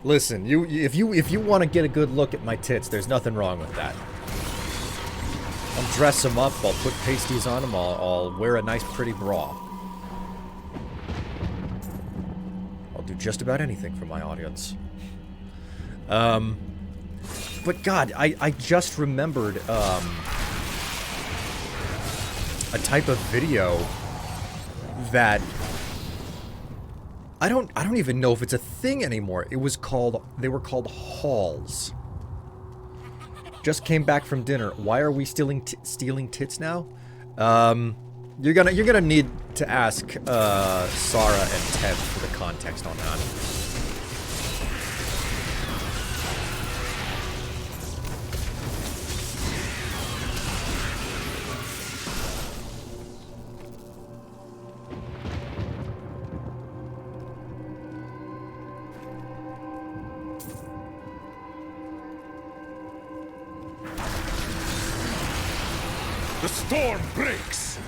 Listen, if you want to get a good look at my tits, there's nothing wrong with that. I'll dress them up, I'll put pasties on them, I'll wear a nice pretty bra. I'll do just about anything for my audience. But God, I just remembered a type of video that I don't even know if it's a thing anymore. They were called halls. Just came back from dinner. Why are we stealing tits now? You're gonna need to ask Sarah and Ted for the context on that. The storm breaks!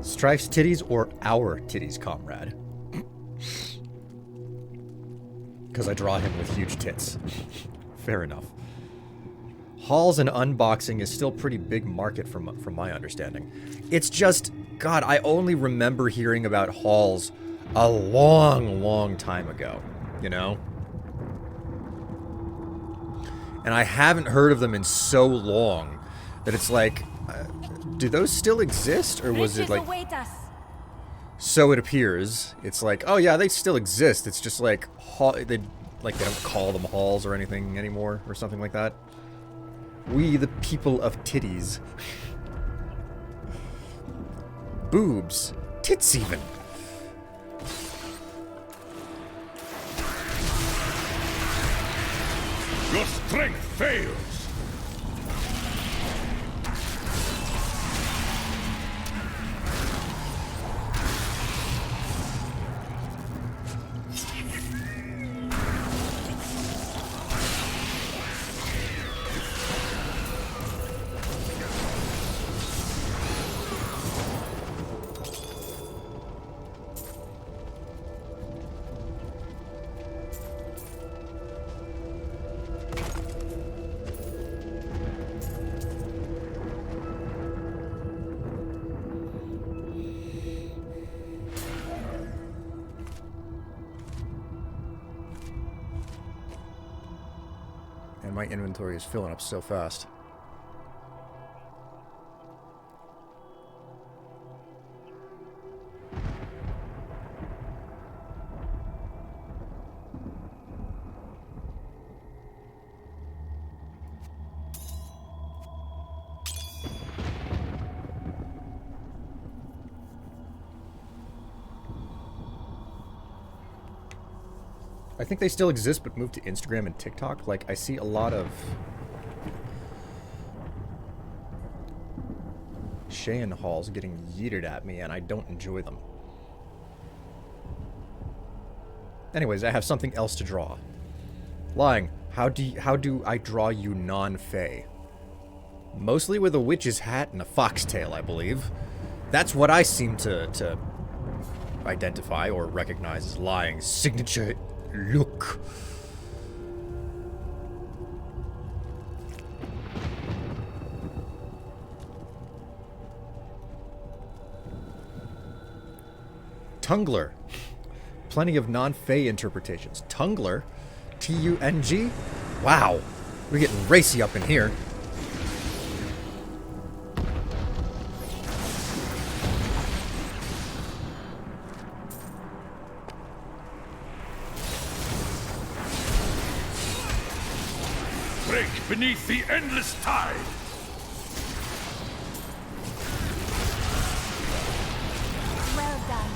Strife's titties or our titties, comrade? Because I draw him with huge tits. Fair enough. Halls and unboxing is still pretty big market from my understanding. It's just, God, I only remember hearing about halls a long, long time ago, you know? And I haven't heard of them in so long that it's like, do those still exist? Or was it like... So it appears. It's like, oh yeah, they still exist. It's just like, they don't call them halls or anything anymore, or something like that. We, the people of titties. Boobs. Tits even. Your strength fails! And my inventory is filling up so fast. I think they still exist, but moved to Instagram and TikTok. Like, I see a lot of Cheyenne halls getting yeeted at me, and I don't enjoy them. Anyways, I have something else to draw. Lying. How do I draw you non-fey? Mostly with a witch's hat and a foxtail, I believe. That's what I seem to identify or recognize as Lying's signature look. Tungler. plenty of non-Fey interpretations. Tungler? T-U-N-G? Wow. We're getting racy up in here. Break beneath the endless tide! Well done.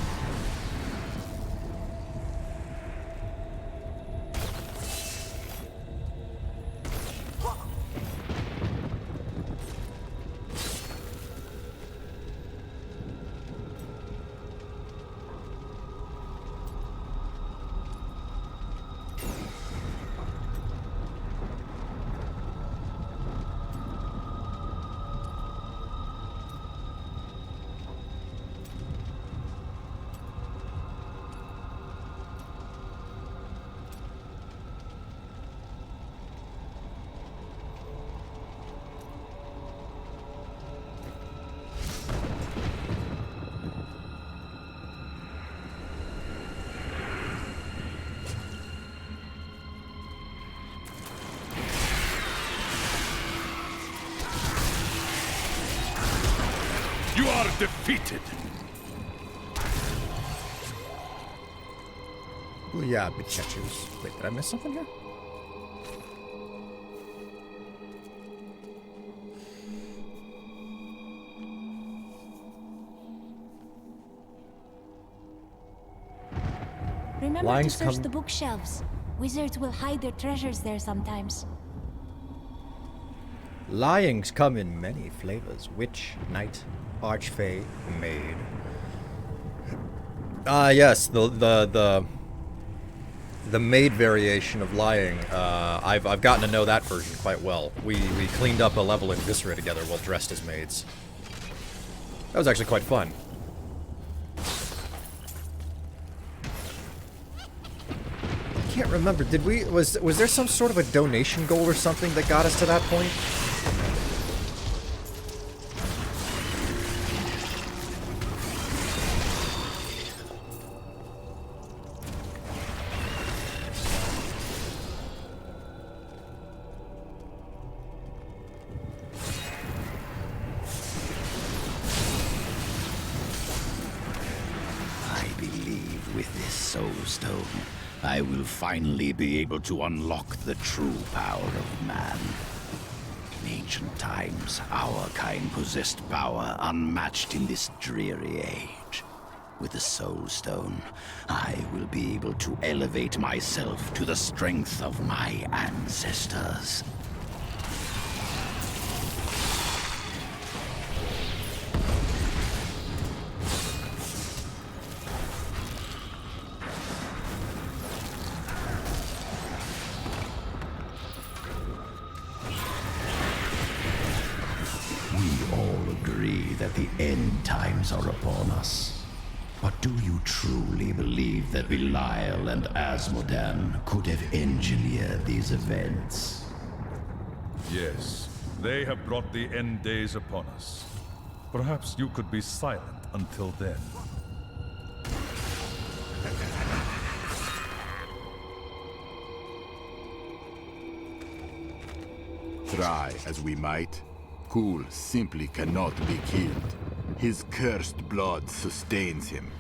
You are defeated! Well, yeah, bitchachus. Wait, did I miss something here? Remember Lines to search come- the bookshelves. Wizards will hide their treasures there sometimes. Lyings come in many flavors. Witch, knight, archfey, maid. Yes, the maid variation of lying. I've gotten to know that version quite well. We cleaned up a level in Viscera together while dressed as maids. That was actually quite fun. I can't remember. Did we was there some sort of a donation goal or something that got us to that point? I believe with this soul stone, I will finally be able to unlock the true power of man. In ancient times, our kind possessed power unmatched in this dreary age. With the soul stone, I will be able to elevate myself to the strength of my ancestors. We all agree that the end times are upon us. But do you truly believe that Belial and Asmodan could have engineered these events? Yes, they have brought the end days upon us. Perhaps you could be silent until then. Try as we might, Kul simply cannot be killed. His cursed blood sustains him.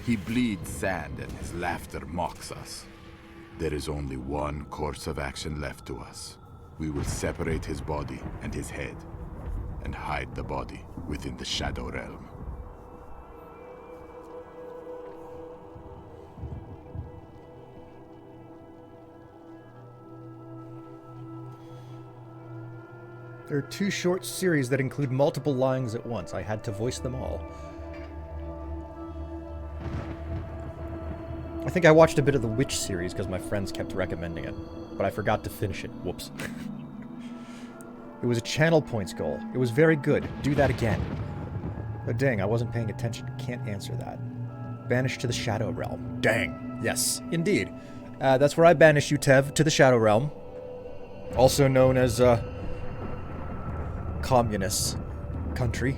He bleeds sand and his laughter mocks us. There is only one course of action left to us. We will separate his body and his head, and hide the body within the Shadow Realm. There are 2 short series that include multiple lyings at once. I had to voice them all. I think I watched a bit of the Witch series because my friends kept recommending it, but I forgot to finish it. Whoops. It was a channel points goal. It was very good. Do that again. Oh, dang, I wasn't paying attention. Can't answer that. Banished to the Shadow Realm. Dang. Yes, indeed. That's where I banish you, Tev, to the Shadow Realm. Also known as, communist country.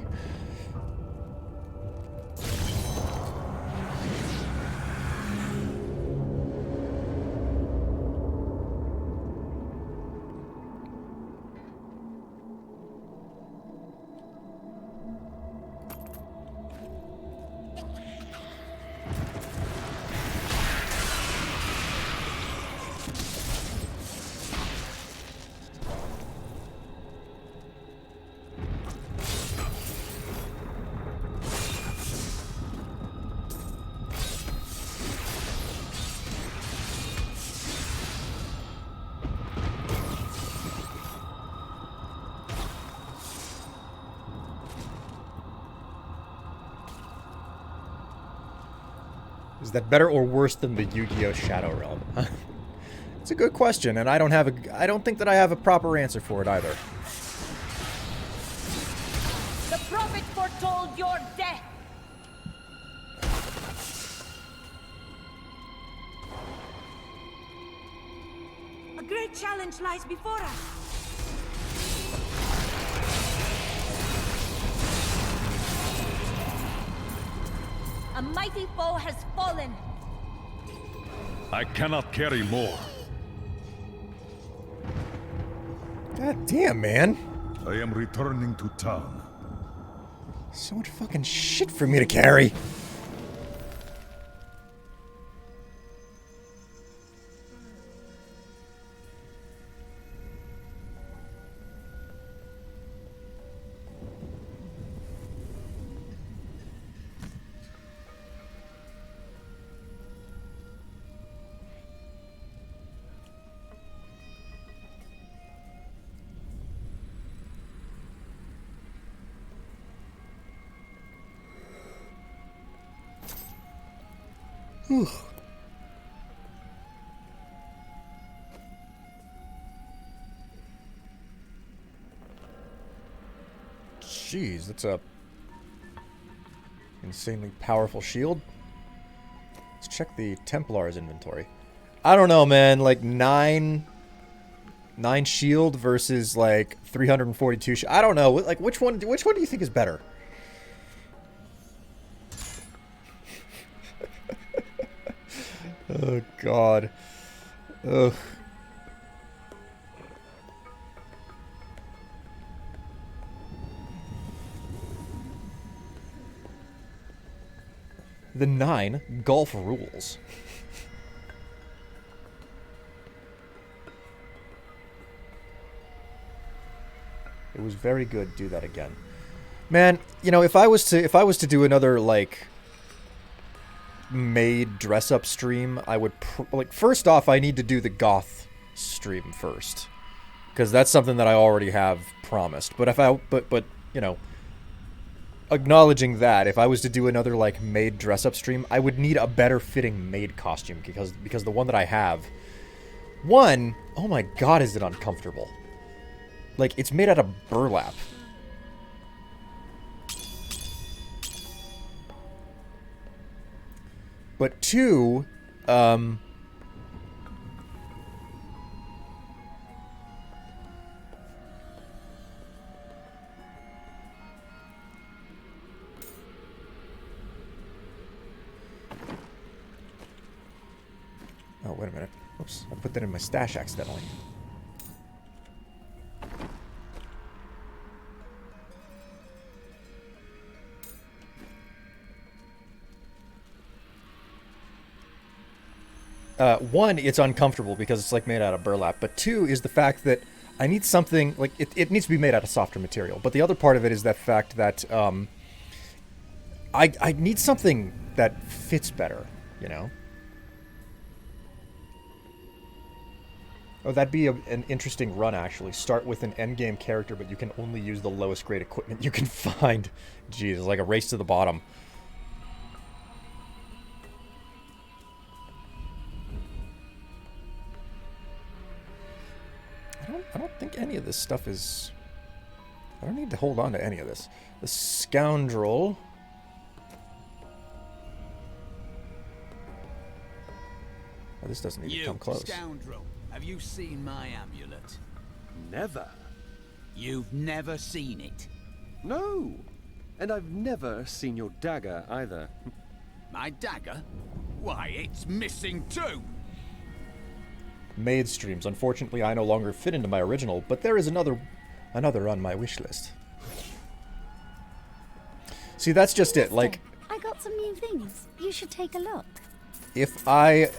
Is that better or worse than the Yu-Gi-Oh! Shadow Realm? It's a good question, and I don't think that I have a proper answer for it either. The prophet foretold your death. A great challenge lies before us. A mighty foe has fallen. I cannot carry more. God damn, man. I am returning to town. So much fucking shit for me to carry. Whew. Jeez, that's a insanely powerful shield. Let's check the Templar's inventory. I don't know, man. Like 9 shield versus like 342. I don't know. Like which one do you think is better? Oh God. Ugh. The 9 golf rules. It was very good. Do that again, man. You know, if I was to do another like maid dress up stream, I would like first off I need to do the goth stream first, because that's something that I already have promised. But if but you know, acknowledging that if I was to do another like maid dress up stream, I would need a better fitting maid costume, because the one that I have, oh my God, is it uncomfortable. Like, it's made out of burlap. But 2, oh, wait a minute. Oops, I put that in my stash accidentally. One, it's uncomfortable because it's like made out of burlap. But 2 is the fact that I need something, like, it needs to be made out of softer material. But the other part of it is that fact that I need something that fits better, you know? Oh, that'd be an interesting run, actually. Start with an endgame character, but you can only use the lowest grade equipment you can find. Jeez, it's like a race to the bottom. I don't think any of this stuff is... I don't need to hold on to any of this. The scoundrel... Oh, this doesn't even come close. Scoundrel, have you seen my amulet? Never. You've never seen it? No. And I've never seen your dagger either. My dagger? Why, it's missing too! Maid streams. Unfortunately, I no longer fit into my original, but there is another on my wish list. See, that's just it. Like, I got some new things. You should take a look. if I...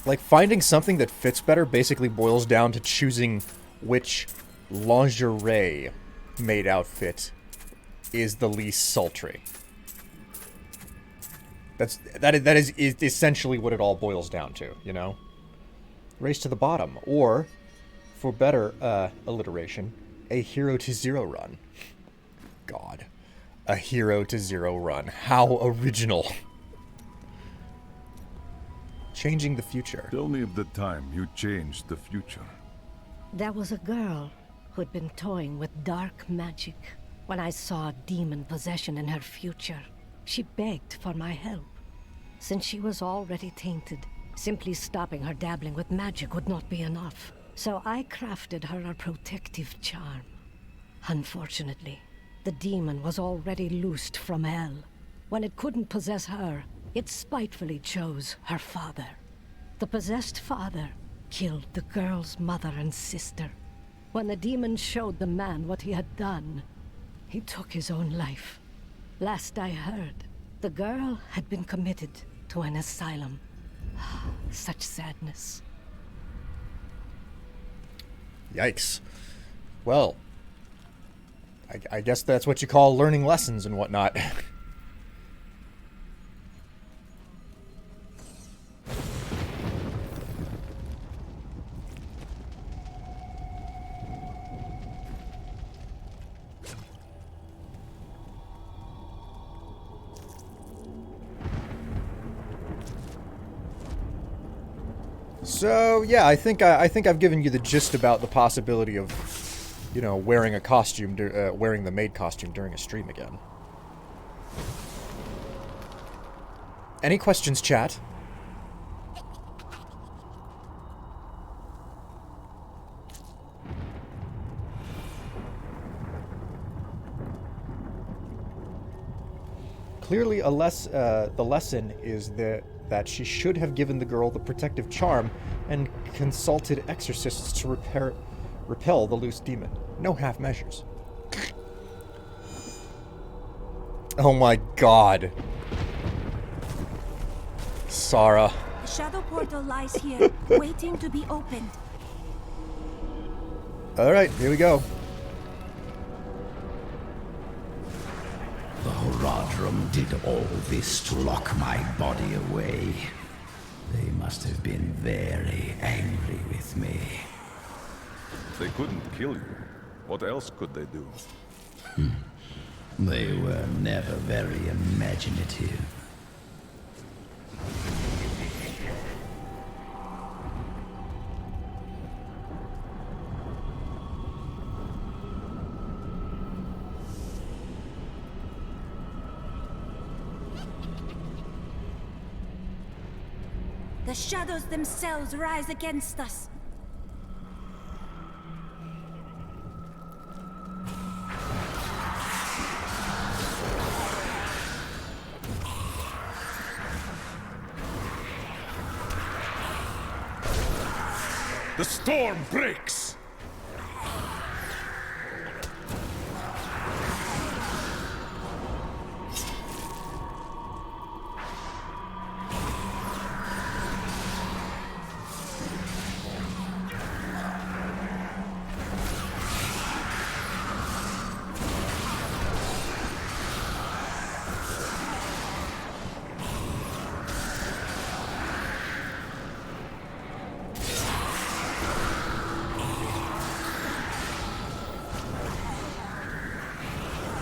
like, finding something that fits better basically boils down to choosing which lingerie maid outfit is the least sultry. That is essentially what it all boils down to, you know? Race to the bottom, or, for better alliteration, a hero to zero run. God. A hero to zero run. How original. Changing the future. Tell me of the time you changed the future. There was a girl who'd been toying with dark magic. When I saw demon possession in her future, she begged for my help. Since she was already tainted, simply stopping her dabbling with magic would not be enough. So I crafted her a protective charm. Unfortunately, the demon was already loosed from hell. When it couldn't possess her, it spitefully chose her father. The possessed father killed the girl's mother and sister. When the demon showed the man what he had done, he took his own life. Last I heard, the girl had been committed to an asylum. Such sadness. Yikes. Well, I guess that's what you call learning lessons and whatnot. So yeah, I think I've given you the gist about the possibility of, you know, wearing a costume, wearing the maid costume during a stream again. Any questions, chat? Clearly, the lesson is that she should have given the girl the protective charm and consulted exorcists to repel the loose demon. No half measures. Oh my god. Sarah. The shadow portal lies here, waiting to be opened. Alright, here we go. The Horadrim did all this to lock my body away. They must have been very angry with me. They couldn't kill you. What else could they do? They were never very imaginative. The shadows themselves rise against us. The storm breaks!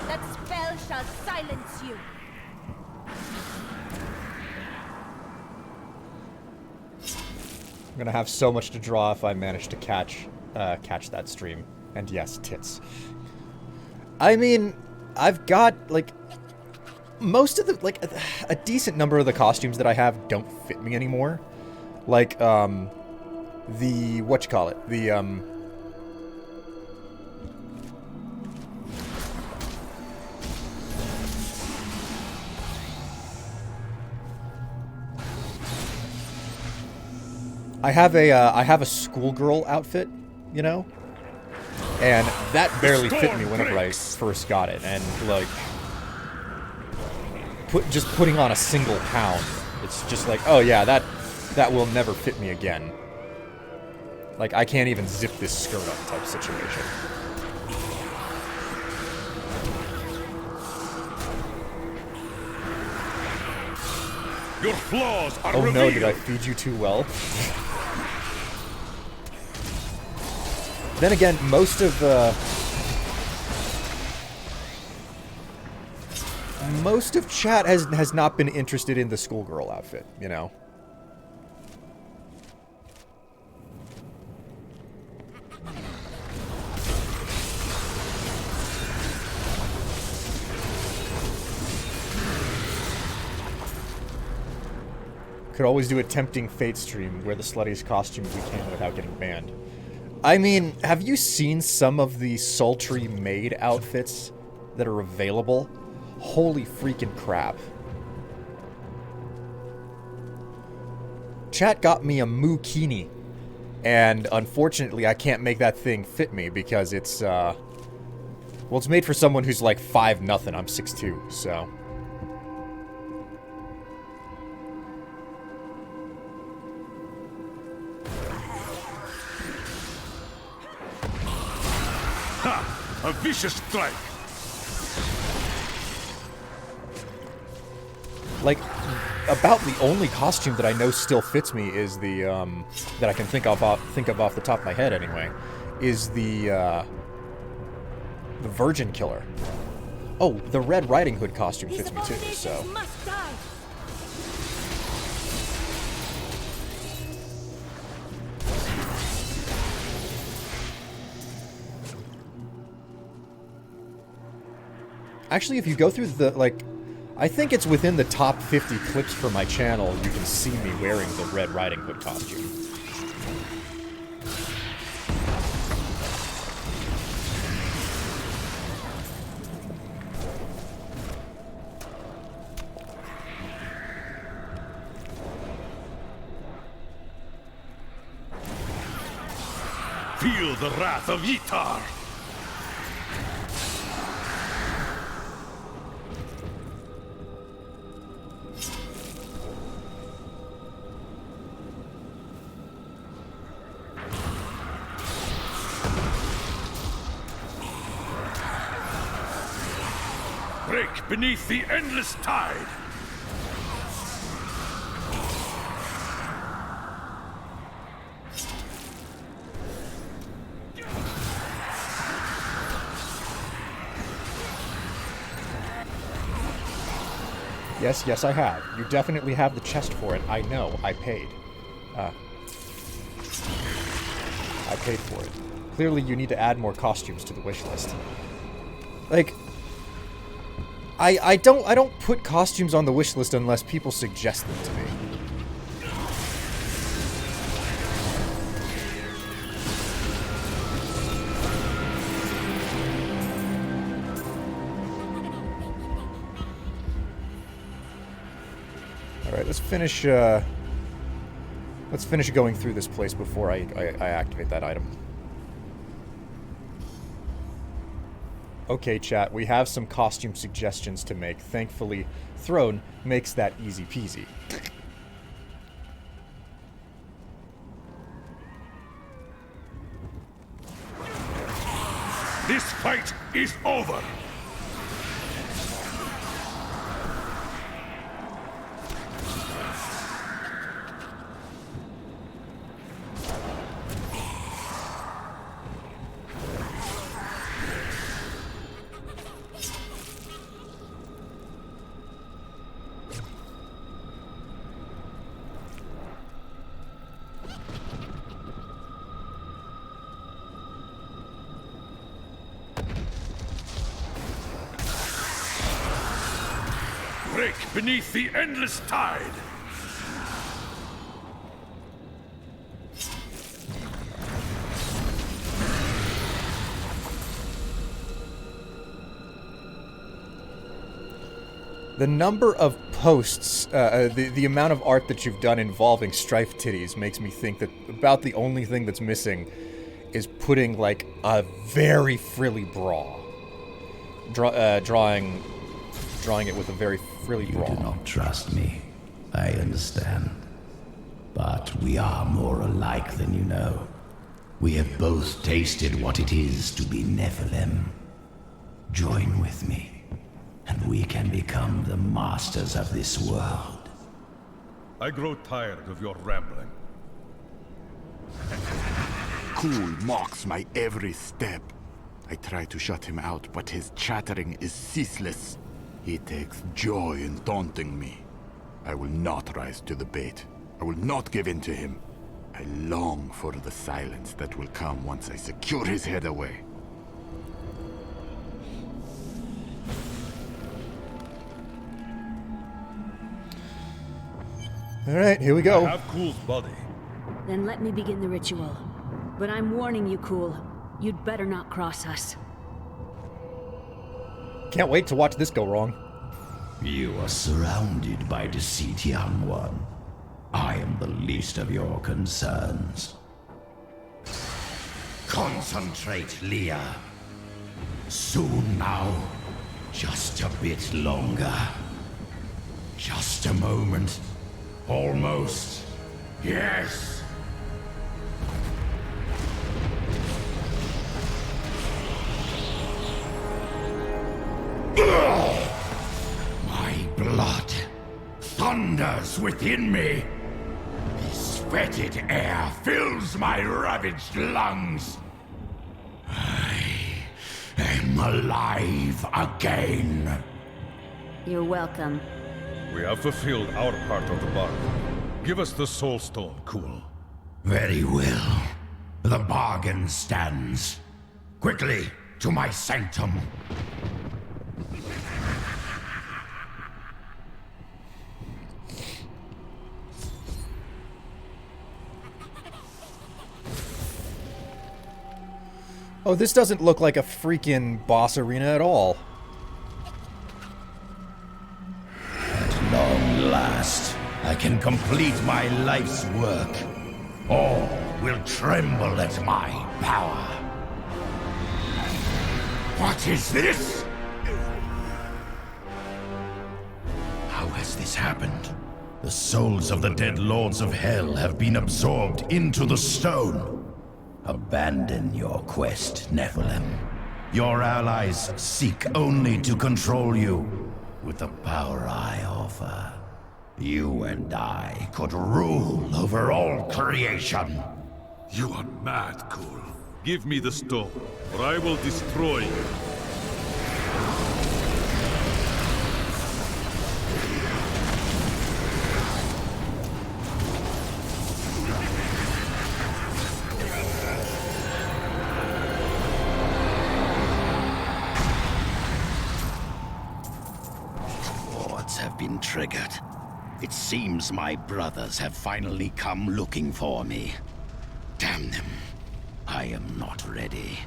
That spell shall silence you. I'm gonna have so much to draw if I manage to catch that stream. And yes, tits. I mean, I've got, like, most of the, like, a decent number of the costumes that I have don't fit me anymore. Like, whatchamacallit, I have a schoolgirl outfit, you know? And that barely fit me whenever I first got it, and, like, just putting on a single pound, it's just like, oh yeah, that will never fit me again. Like, I can't even zip this skirt up type situation. Your flaws are revealed. No, did I feed you too well? Then again, most of chat has not been interested in the schoolgirl outfit, you know? Could always do a tempting fate stream, wear the sluttiest costumes we can without getting banned. I mean, have you seen some of the sultry maid outfits that are available? Holy freaking crap. Chat got me a mookini, and unfortunately I can't make that thing fit me because it's, well, it's made for someone who's like 5'0". I'm 6'2", so... Ha! A vicious strike! Like, about the only costume that I know still fits me is the, that I can think of off the top of my head anyway, is the Virgin Killer. Oh, the Red Riding Hood costume fits me too, so... Actually, if you go through the, like... I think it's within the top 50 clips for my channel, you can see me wearing the Red Riding Hood costume. Feel the wrath of Ytar! Break beneath the endless tide! Yes, yes, I have. You definitely have the chest for it. I know. I paid. I paid for it. Clearly, you need to add more costumes to the wish list. Like, I don't put costumes on the wish list unless people suggest them to me. Alright, let's finish going through this place before I activate that item. Okay, chat, we have some costume suggestions to make. Thankfully, Throne makes that easy peasy. This fight is over! Break beneath the endless tide! The number of posts, the amount of art that you've done involving Strife titties makes me think that about the only thing that's missing is putting, like, a very frilly bra. Drawing it with a very frilly bra. You do not trust me. I understand. But we are more alike than you know. We have both tasted what it is to be Nephilim. Join with me, and we can become the masters of this world. I grow tired of your rambling. Cool mocks my every step. I try to shut him out, but his chattering is ceaseless. He takes joy in taunting me. I will not rise to the bait. I will not give in to him. I long for the silence that will come once I secure his head away. Alright, here we go. I have Cool's body. Then let me begin the ritual. But I'm warning you, Cool. You'd better not cross us. Can't wait to watch this go wrong. You are surrounded by deceit, young one. I am the least of your concerns. Concentrate, Leah. Soon now. Just a bit longer. Just a moment. Almost. Yes. My blood thunders within me. This fetid air fills my ravaged lungs. I am alive again. You're welcome. We have fulfilled our part of the bargain. Give us the Soul Stone, Cool. Very well. The bargain stands. Quickly, to my sanctum. Oh, this doesn't look like a freaking boss arena at all. At long last, I can complete my life's work. All will tremble at my power. What is this? How has this happened? The souls of the dead lords of hell have been absorbed into the stone. Abandon your quest, Nephilim. Your allies seek only to control you. With the power I offer, you and I could rule over all creation. You are mad, Cool. Give me the stone, or I will destroy you. Have been triggered. It seems my brothers have finally come looking for me. Damn them. I am not ready.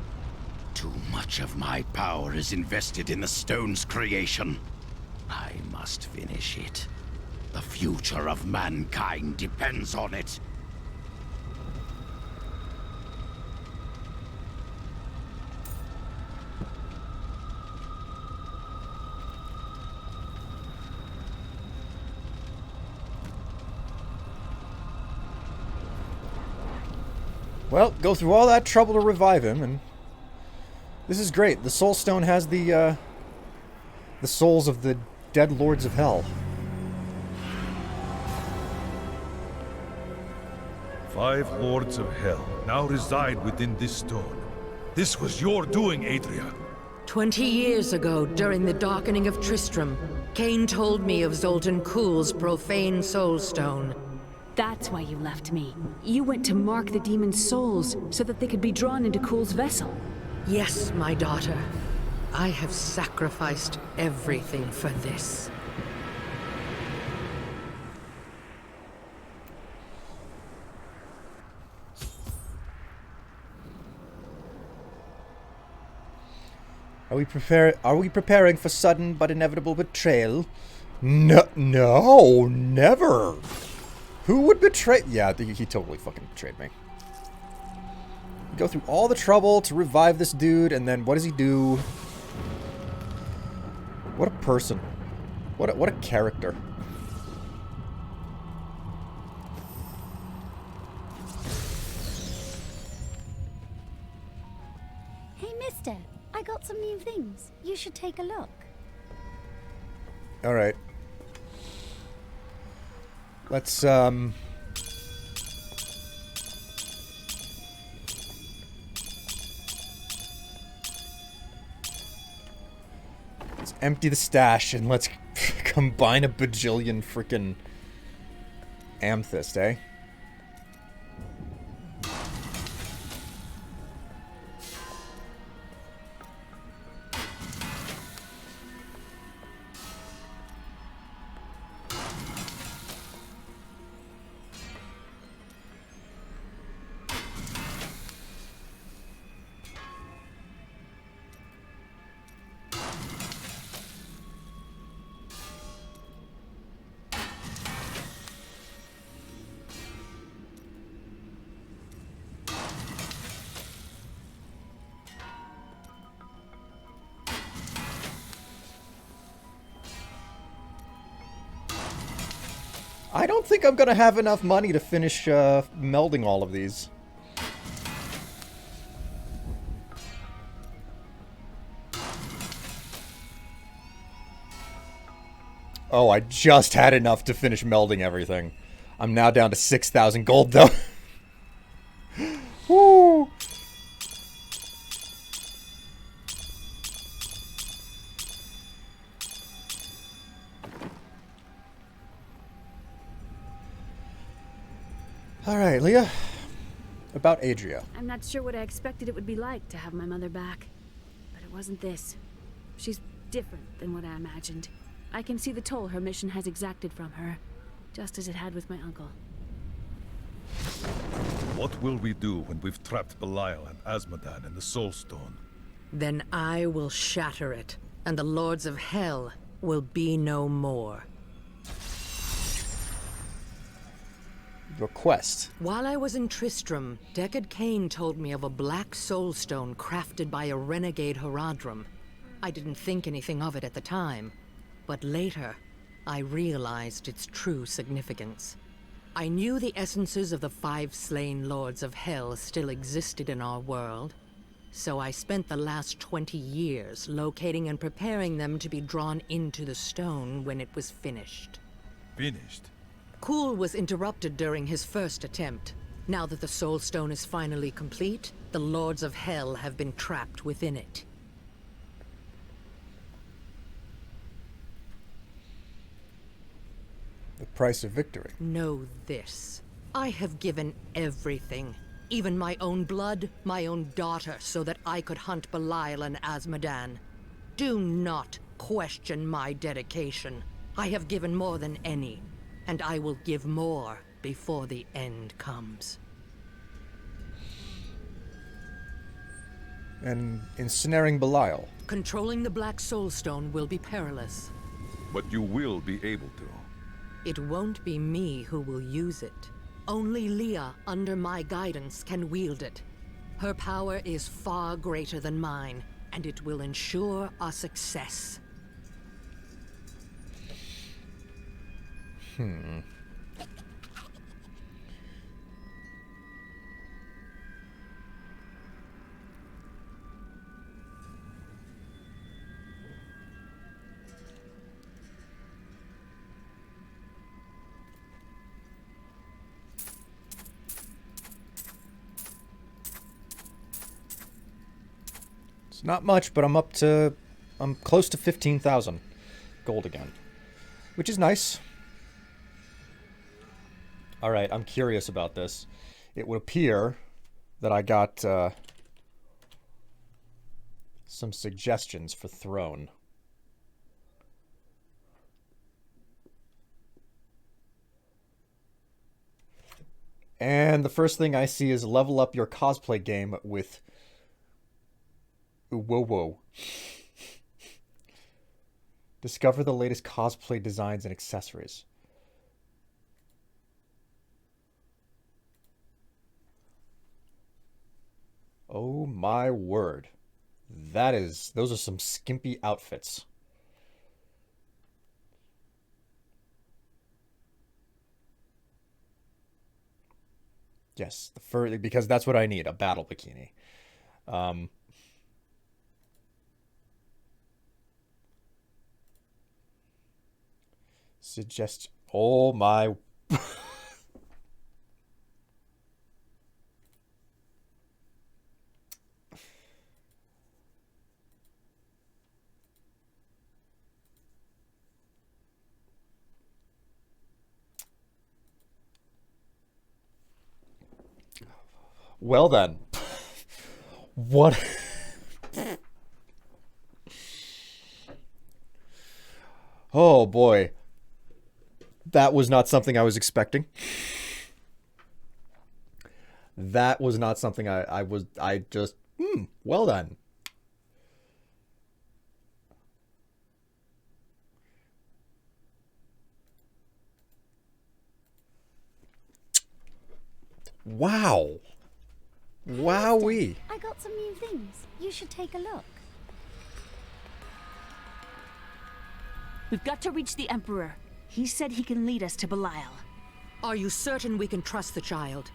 Too much of my power is invested in the stone's creation. I must finish it. The future of mankind depends on it. Well, go through all that trouble to revive him, and this is great. The Soul Stone has the souls of the dead lords of hell. 5 lords of hell now reside within this stone. This was your doing, Adria. 20 years ago, during the darkening of Tristram, Cain told me of Zoltan Kuhl's profane soul stone. That's why you left me. You went to mark the demon's souls so that they could be drawn into Kuhl's vessel. Yes, my daughter. I have sacrificed everything for this. Are we preparing for sudden but inevitable betrayal? No, never. Who would betray? Yeah, he totally fucking betrayed me. Go through all the trouble to revive this dude, and then what does he do? What a person. What a character. Hey, mister, I got some new things. You should take a look. All right. Let's empty the stash and let's combine a bajillion freaking amethyst, eh? I don't think I'm gonna have enough money to finish melding all of these. Oh, I just had enough to finish melding everything. I'm now down to 6,000 gold, though. Woo! Alright, Leah. About Adria. I'm not sure what I expected it would be like to have my mother back. But it wasn't this. She's different than what I imagined. I can see the toll her mission has exacted from her, just as it had with my uncle. What will we do when we've trapped Belial and Azmodan in the Soul Stone? Then I will shatter it, and the Lords of Hell will be no more. Your quest. While I was in Tristram, Deckard Cain told me of a black soul stone crafted by a renegade Horadrim. I didn't think anything of it at the time, but later, I realized its true significance. I knew the essences of the 5 slain Lords of Hell still existed in our world, so I spent the last 20 years locating and preparing them to be drawn into the stone when it was finished. Finished? Kuhl was interrupted during his first attempt. Now that the Soul Stone is finally complete, the Lords of Hell have been trapped within it. The price of victory. Know this. I have given everything. Even my own blood, my own daughter, so that I could hunt Belial and Azmodan. Do not question my dedication. I have given more than any, and I will give more before the end comes. And ensnaring Belial. Controlling the Black Soul Stone will be perilous. But you will be able to. It won't be me who will use it. Only Leah, under my guidance, can wield it. Her power is far greater than mine, and it will ensure our success. It's not much, but I'm close to 15,000 gold again, which is nice. All right, I'm curious about this. It would appear that I got some suggestions for Throne. And the first thing I see is level up your cosplay game with Whoa. Discover the latest cosplay designs and accessories. Oh my word. Those are some skimpy outfits. Yes, because that's what I need, a battle bikini. Oh my. Well then. What? Oh boy. That was not something I was expecting. That was not something well done. Wow. Wowee. I got some new things. You should take a look. We've got to reach the Emperor. He said he can lead us to Belial. Are you certain we can trust the child?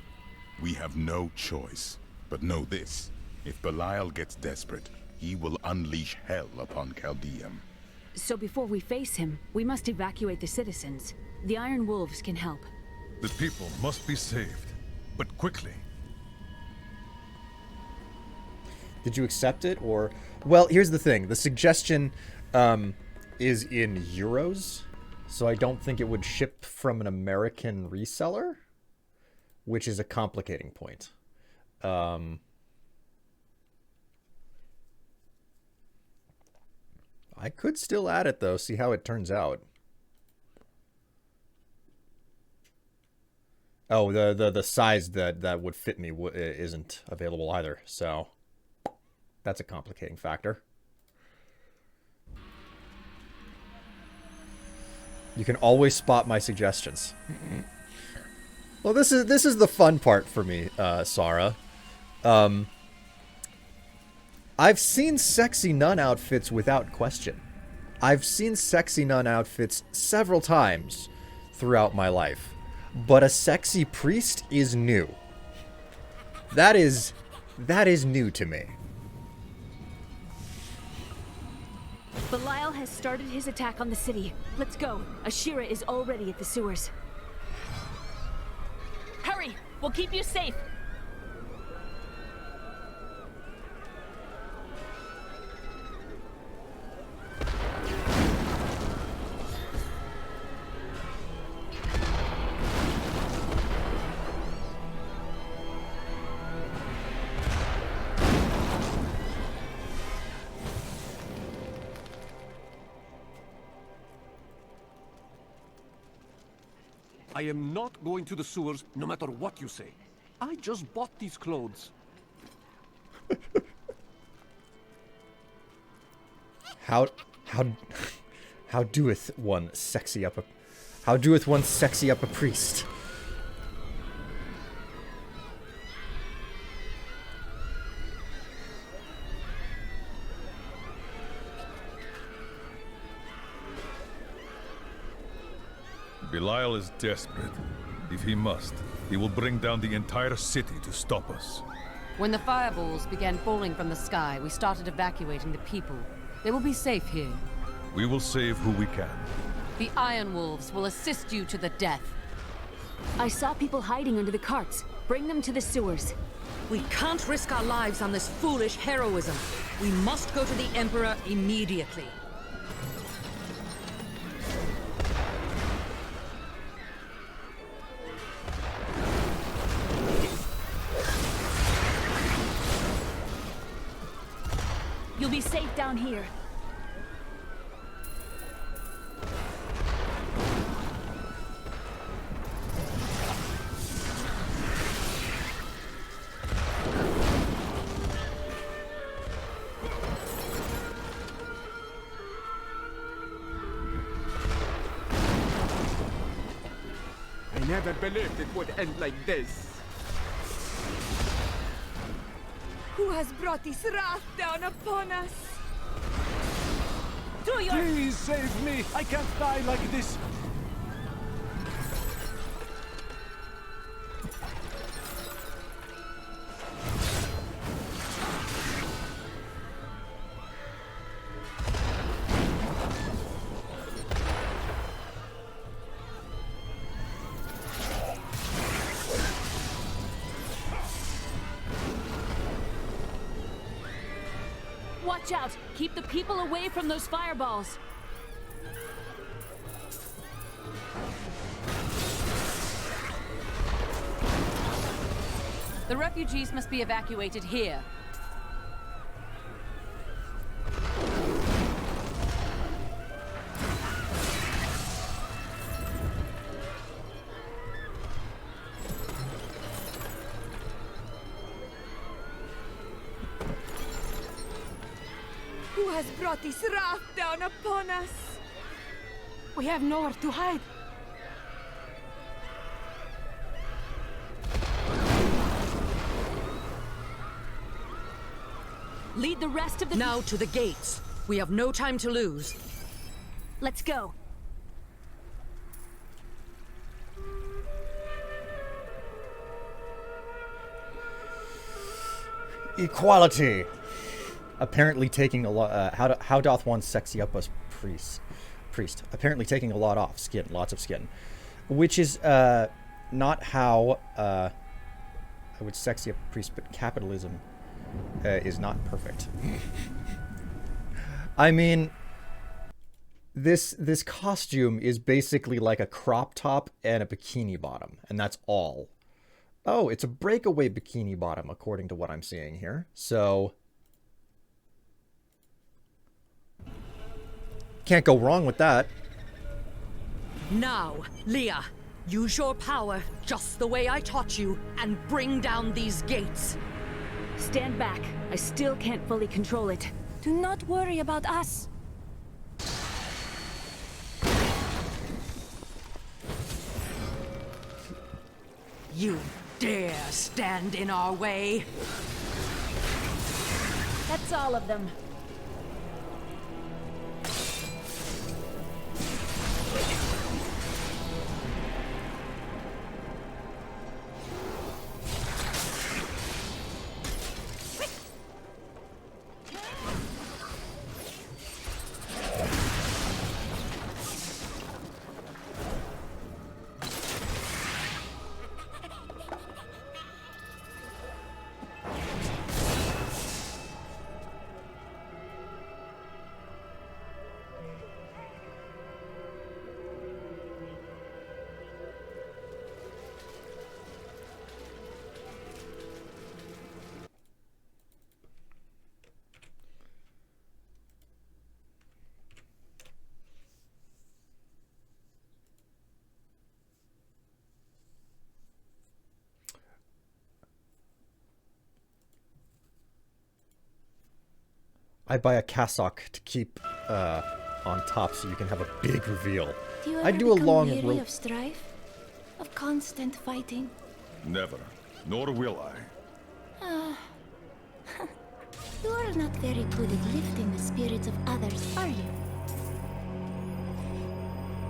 We have no choice. But know this. If Belial gets desperate, he will unleash hell upon Chaldeum. So before we face him, we must evacuate the citizens. The Iron Wolves can help. The people must be saved, but quickly. Did you accept it, or... Well, here's the thing. The suggestion is in euros, so I don't think it would ship from an American reseller, which is a complicating point. I could still add it, though, see how it turns out. Oh, the size that would fit me isn't available either, so that's a complicating factor. You can always spot my suggestions. Well, this is the fun part for me, Sarah. I've seen sexy nun outfits without question. I've seen sexy nun outfits several times throughout my life. But a sexy priest is new. That is new to me. Belial has started his attack on the city. Let's go. Ashira is already at the sewers. Hurry! We'll keep you safe! I am not going to the sewers, no matter what you say. I just bought these clothes. How doeth one sexy up a priest? Belial is desperate. If he must, he will bring down the entire city to stop us. When the fireballs began falling from the sky, we started evacuating the people. They will be safe here. We will save who we can. The Iron Wolves will assist you to the death. I saw people hiding under the carts. Bring them to the sewers. We can't risk our lives on this foolish heroism. We must go to the Emperor immediately. You'll be safe down here. I never believed it would end like this. Who has brought this wrath down upon us? Please save me! I can't die like this! Watch out! Keep the people away from those fireballs! The refugees must be evacuated here. Who has brought this wrath down upon us? We have nowhere to hide. Lead the rest of the... Now to the gates. We have no time to lose. Let's go. Equality. Apparently taking a lot. How doth one sexy up us priest? Apparently taking a lot off skin, lots of skin, which is not how I would sexy up a priest, but capitalism is not perfect. I mean, this costume is basically like a crop top and a bikini bottom, and that's all. Oh, it's a breakaway bikini bottom, according to what I'm seeing here. So can't go wrong with that. Now, Leah, use your power just the way I taught you and bring down these gates. Stand back. I still can't fully control it. Do not worry about us. You dare stand in our way? That's all of them. I buy a cassock to keep on top so you can have a big reveal. Do you ever I do a become long weary rope. of strife? Of constant fighting? Never. Nor will I. You are not very good at lifting the spirits of others, are you?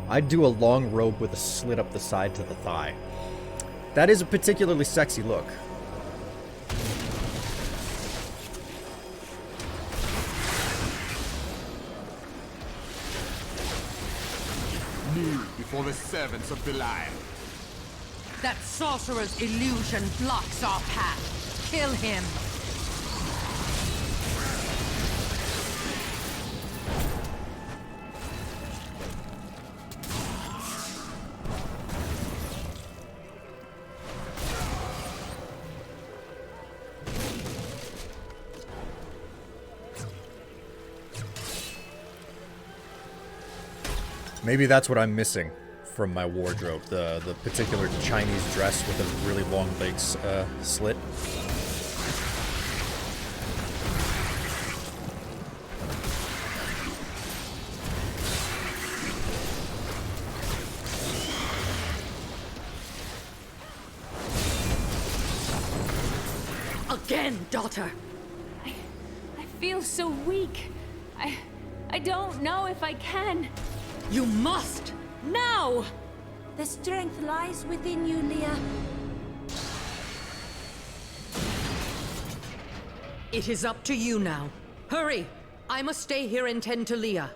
I'd do a long robe with a slit up the side to the thigh. That is a particularly sexy look. Kneel before the servants of Belial. That sorcerer's illusion blocks our path. Kill him. Maybe that's what I'm missing from my wardrobe, the particular Chinese dress with a really long legs slit. Again, daughter. I feel so weak. I don't know if I can. You must! Now! The strength lies within you, Leah. It is up to you now. Hurry! I must stay here and tend to Leah.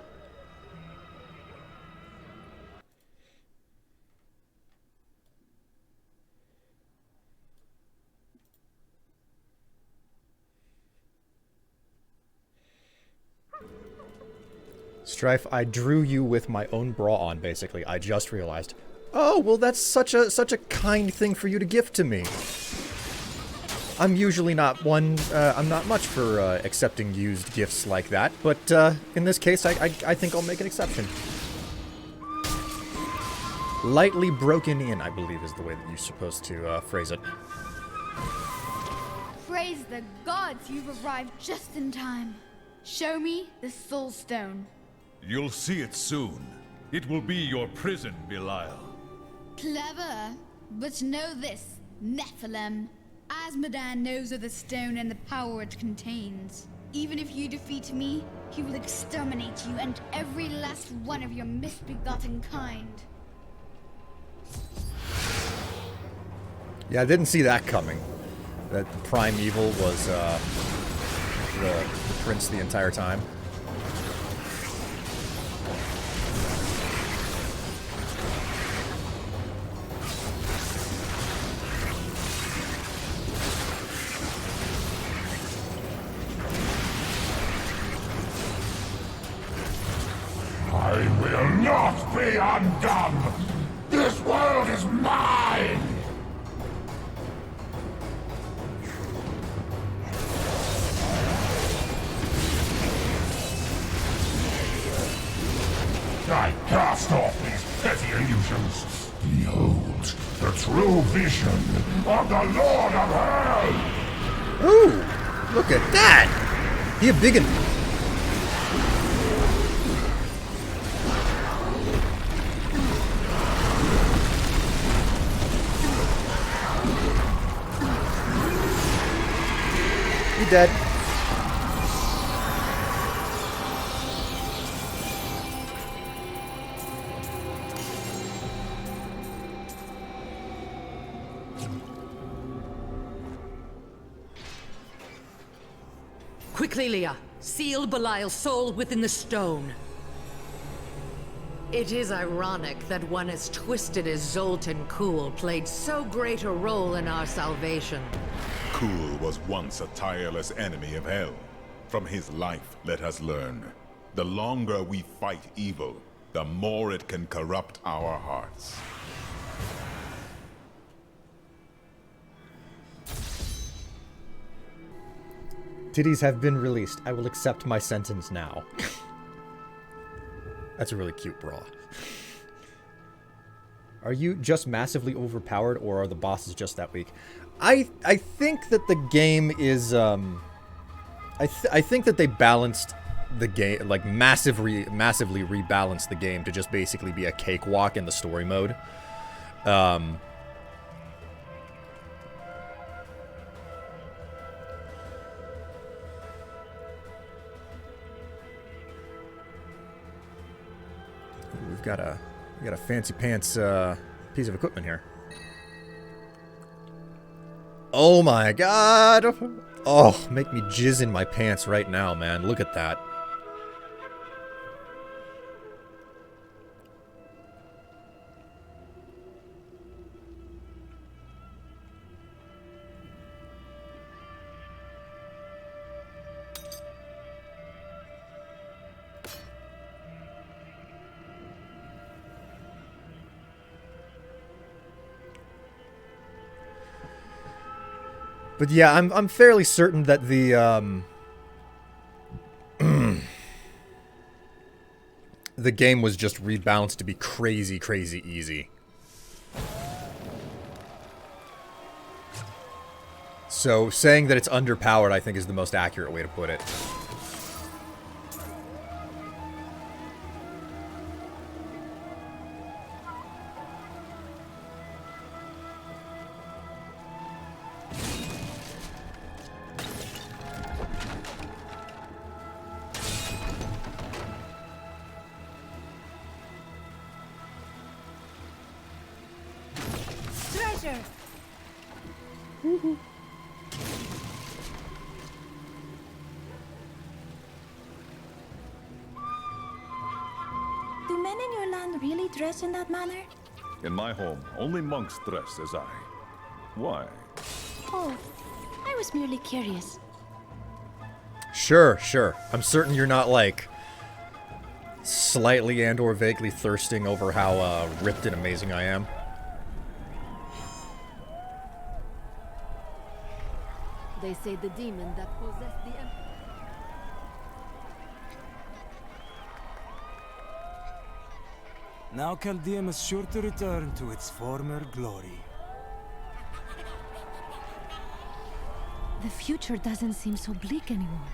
Strife, I drew you with my own bra on, basically. I just realized. Oh, well, that's such a kind thing for you to gift to me. I'm usually not one, I'm not much for accepting used gifts like that, but in this case, I think I'll make an exception. Lightly broken in, I believe, is the way that you're supposed to phrase it. Praise the gods, you've arrived just in time. Show me the Soul Stone. You'll see it soon. It will be your prison, Belial. Clever. But know this, Nephilim. Azmodan knows of the stone and the power it contains. Even if you defeat me, he will exterminate you and every last one of your misbegotten kind. Yeah, I didn't see that coming. That the primeval was the prince the entire time. I will not be undone! This world is mine! I cast off these petty illusions. Behold, the true vision of the Lord of Hell! Ooh! Look at that! He a biggin'. He dead. Quickly, Leah. Seal Belial's soul within the stone. It is ironic that one as twisted as Zoltan Kuhl played so great a role in our salvation. Kuhl was once a tireless enemy of hell. From his life, let us learn. The longer we fight evil, the more it can corrupt our hearts. Titties have been released. I will accept my sentence now. That's a really cute bra. Are you just massively overpowered, or are the bosses just that weak? I think that the game is I think that they balanced the game, like massively rebalanced the game to just basically be a cakewalk in the story mode. We've got a fancy pants piece of equipment here. Oh my god! Oh, make me jizz in my pants right now, man. Look at that. But yeah, I'm fairly certain that the the game was just rebalanced to be crazy easy. So saying that it's underpowered, I think, is the most accurate way to put it. Treasure! Do men in your land really dress in that manner? In my home, only monks dress as I. Why? Oh, I was merely curious. Sure. I'm certain you're not, like, slightly and or vaguely thirsting over how ripped and amazing I am. They say the demon that possessed the Emperor. Now Chaldeum is sure to return to its former glory. The future doesn't seem so bleak anymore,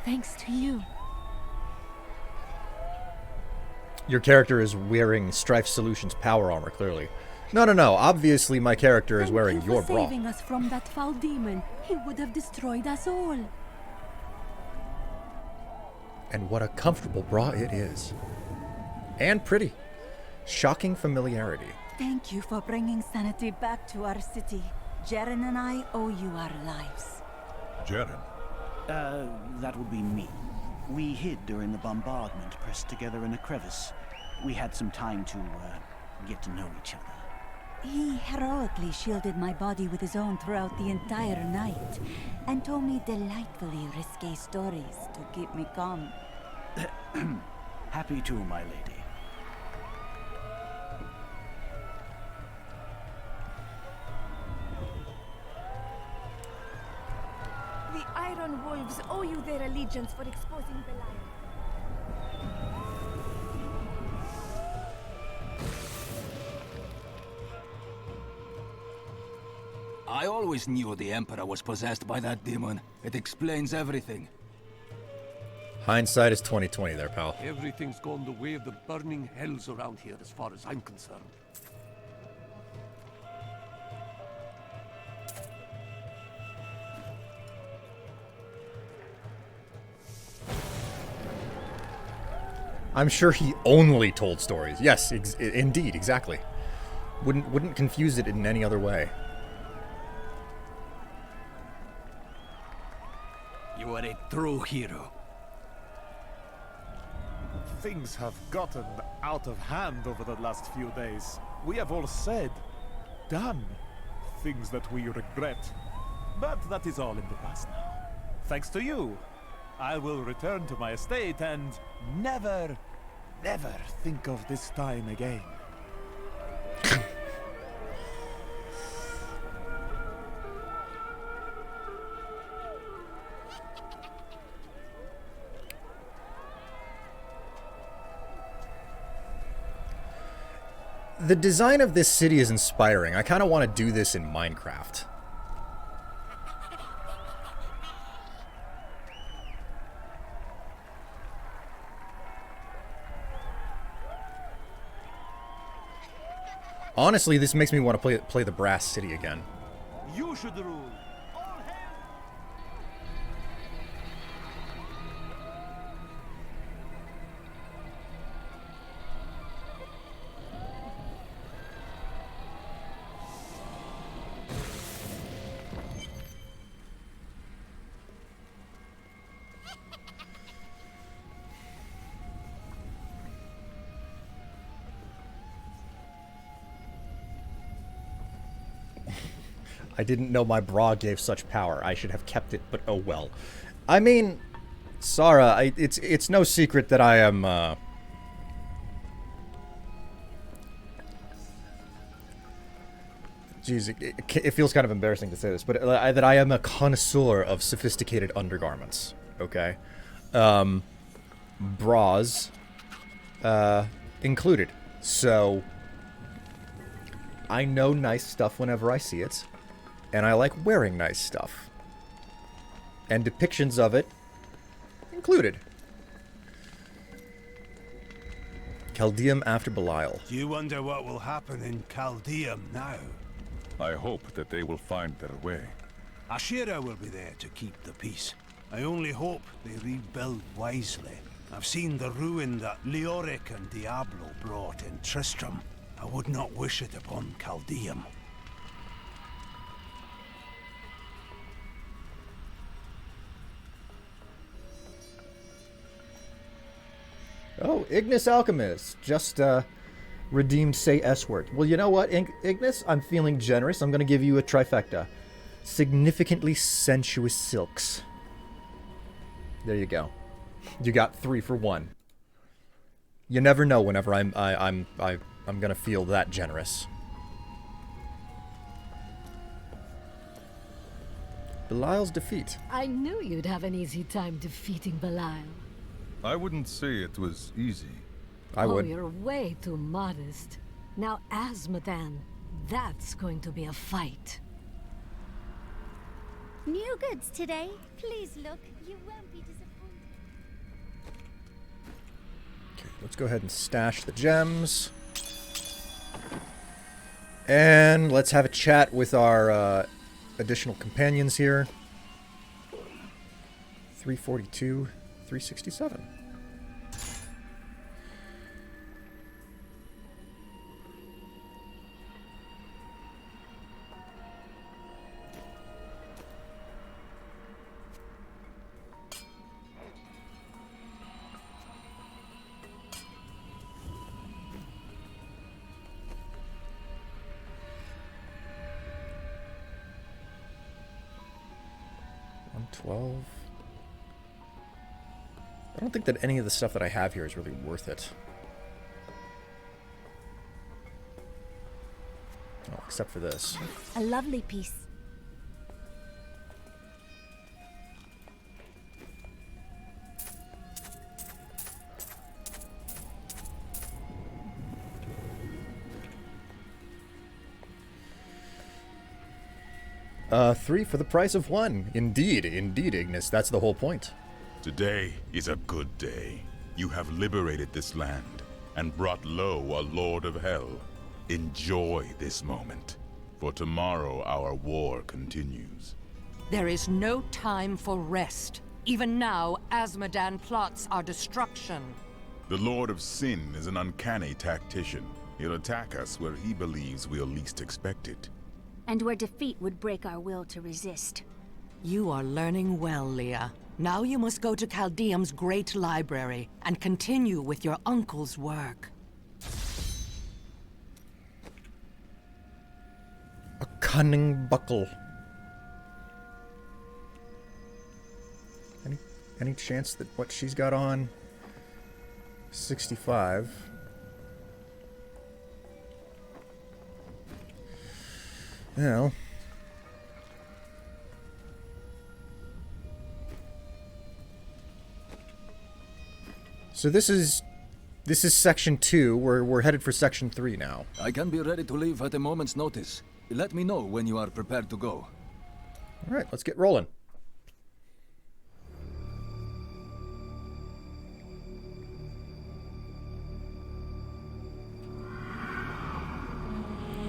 thanks to you. Your character is wearing Strife Solutions power armor, clearly. No. Obviously, my character is wearing your bra. Saving us from that foul demon. He would have destroyed us all. And what a comfortable bra it is. And pretty. Shocking familiarity. Thank you for bringing sanity back to our city. Jaren and I owe you our lives. Jaren? That would be me. We hid during the bombardment, pressed together in a crevice. We had some time to, get to know each other. He heroically shielded my body with his own throughout the entire night, and told me delightfully risque stories to keep me calm. Happy to, my lady. The Iron Wolves owe you their allegiance for exposing Belial. I always knew the Emperor was possessed by that demon. It explains everything. Hindsight is 20/20 there, pal. Everything's gone the way of the burning hells around here as far as I'm concerned. I'm sure he only told stories. Yes, indeed, exactly. Wouldn't confuse it in any other way. You are a true hero. Things have gotten out of hand over the last few days. We have all said, done, things that we regret. But that is all in the past now. Thanks to you, I will return to my estate and never, never think of this time again. The design of this city is inspiring. I kind of want to do this in Minecraft. Honestly, this makes me want to play the Brass City again. You should rule. I didn't know my bra gave such power. I should have kept it, but oh well. I mean, Sarah, it's no secret that I am, Jeez, it feels kind of embarrassing to say this, but that I am a connoisseur of sophisticated undergarments, okay? Bras, included. So, I know nice stuff whenever I see it. And I like wearing nice stuff. And depictions of it included. Chaldeum after Belial. Do you wonder what will happen in Chaldeum now? I hope that they will find their way. Ashira will be there to keep the peace. I only hope they rebuild wisely. I've seen the ruin that Leoric and Diablo brought in Tristram. I would not wish it upon Chaldeum. Oh, Ignis Alchemist. Just, redeemed say S word. Well, you know what, Ignis? I'm feeling generous. I'm going to give you a trifecta. Significantly sensuous silks. There you go. You got 3 for 1. You never know whenever I'm going to feel that generous. Belial's defeat. I knew you'd have an easy time defeating Belial. I wouldn't say it was easy. I would. Oh, you're way too modest. Now, Azmodan, that's going to be a fight. New goods today. Please look. You won't be disappointed. Okay, let's go ahead and stash the gems. And let's have a chat with our additional companions here. 342, 367. 12. I don't think that any of the stuff that I have here is really worth it. Oh, except for this. A lovely piece. Three for the price of one. Indeed, indeed, Ignis. That's the whole point. Today is a good day. You have liberated this land and brought low a Lord of Hell. Enjoy this moment, for tomorrow our war continues. There is no time for rest. Even now, Azmodan plots our destruction. The Lord of Sin is an uncanny tactician. He'll attack us where he believes we'll least expect it. And where defeat would break our will to resist. You are learning well, Leah. Now you must go to Caldeum's great library and continue with your uncle's work. A cunning buckle. Any chance that what she's got on 65? Well, so this is section 2. We're headed for section 3 now. I can be ready to leave at a moment's notice. Let me know when you are prepared to go. All right, let's get rolling.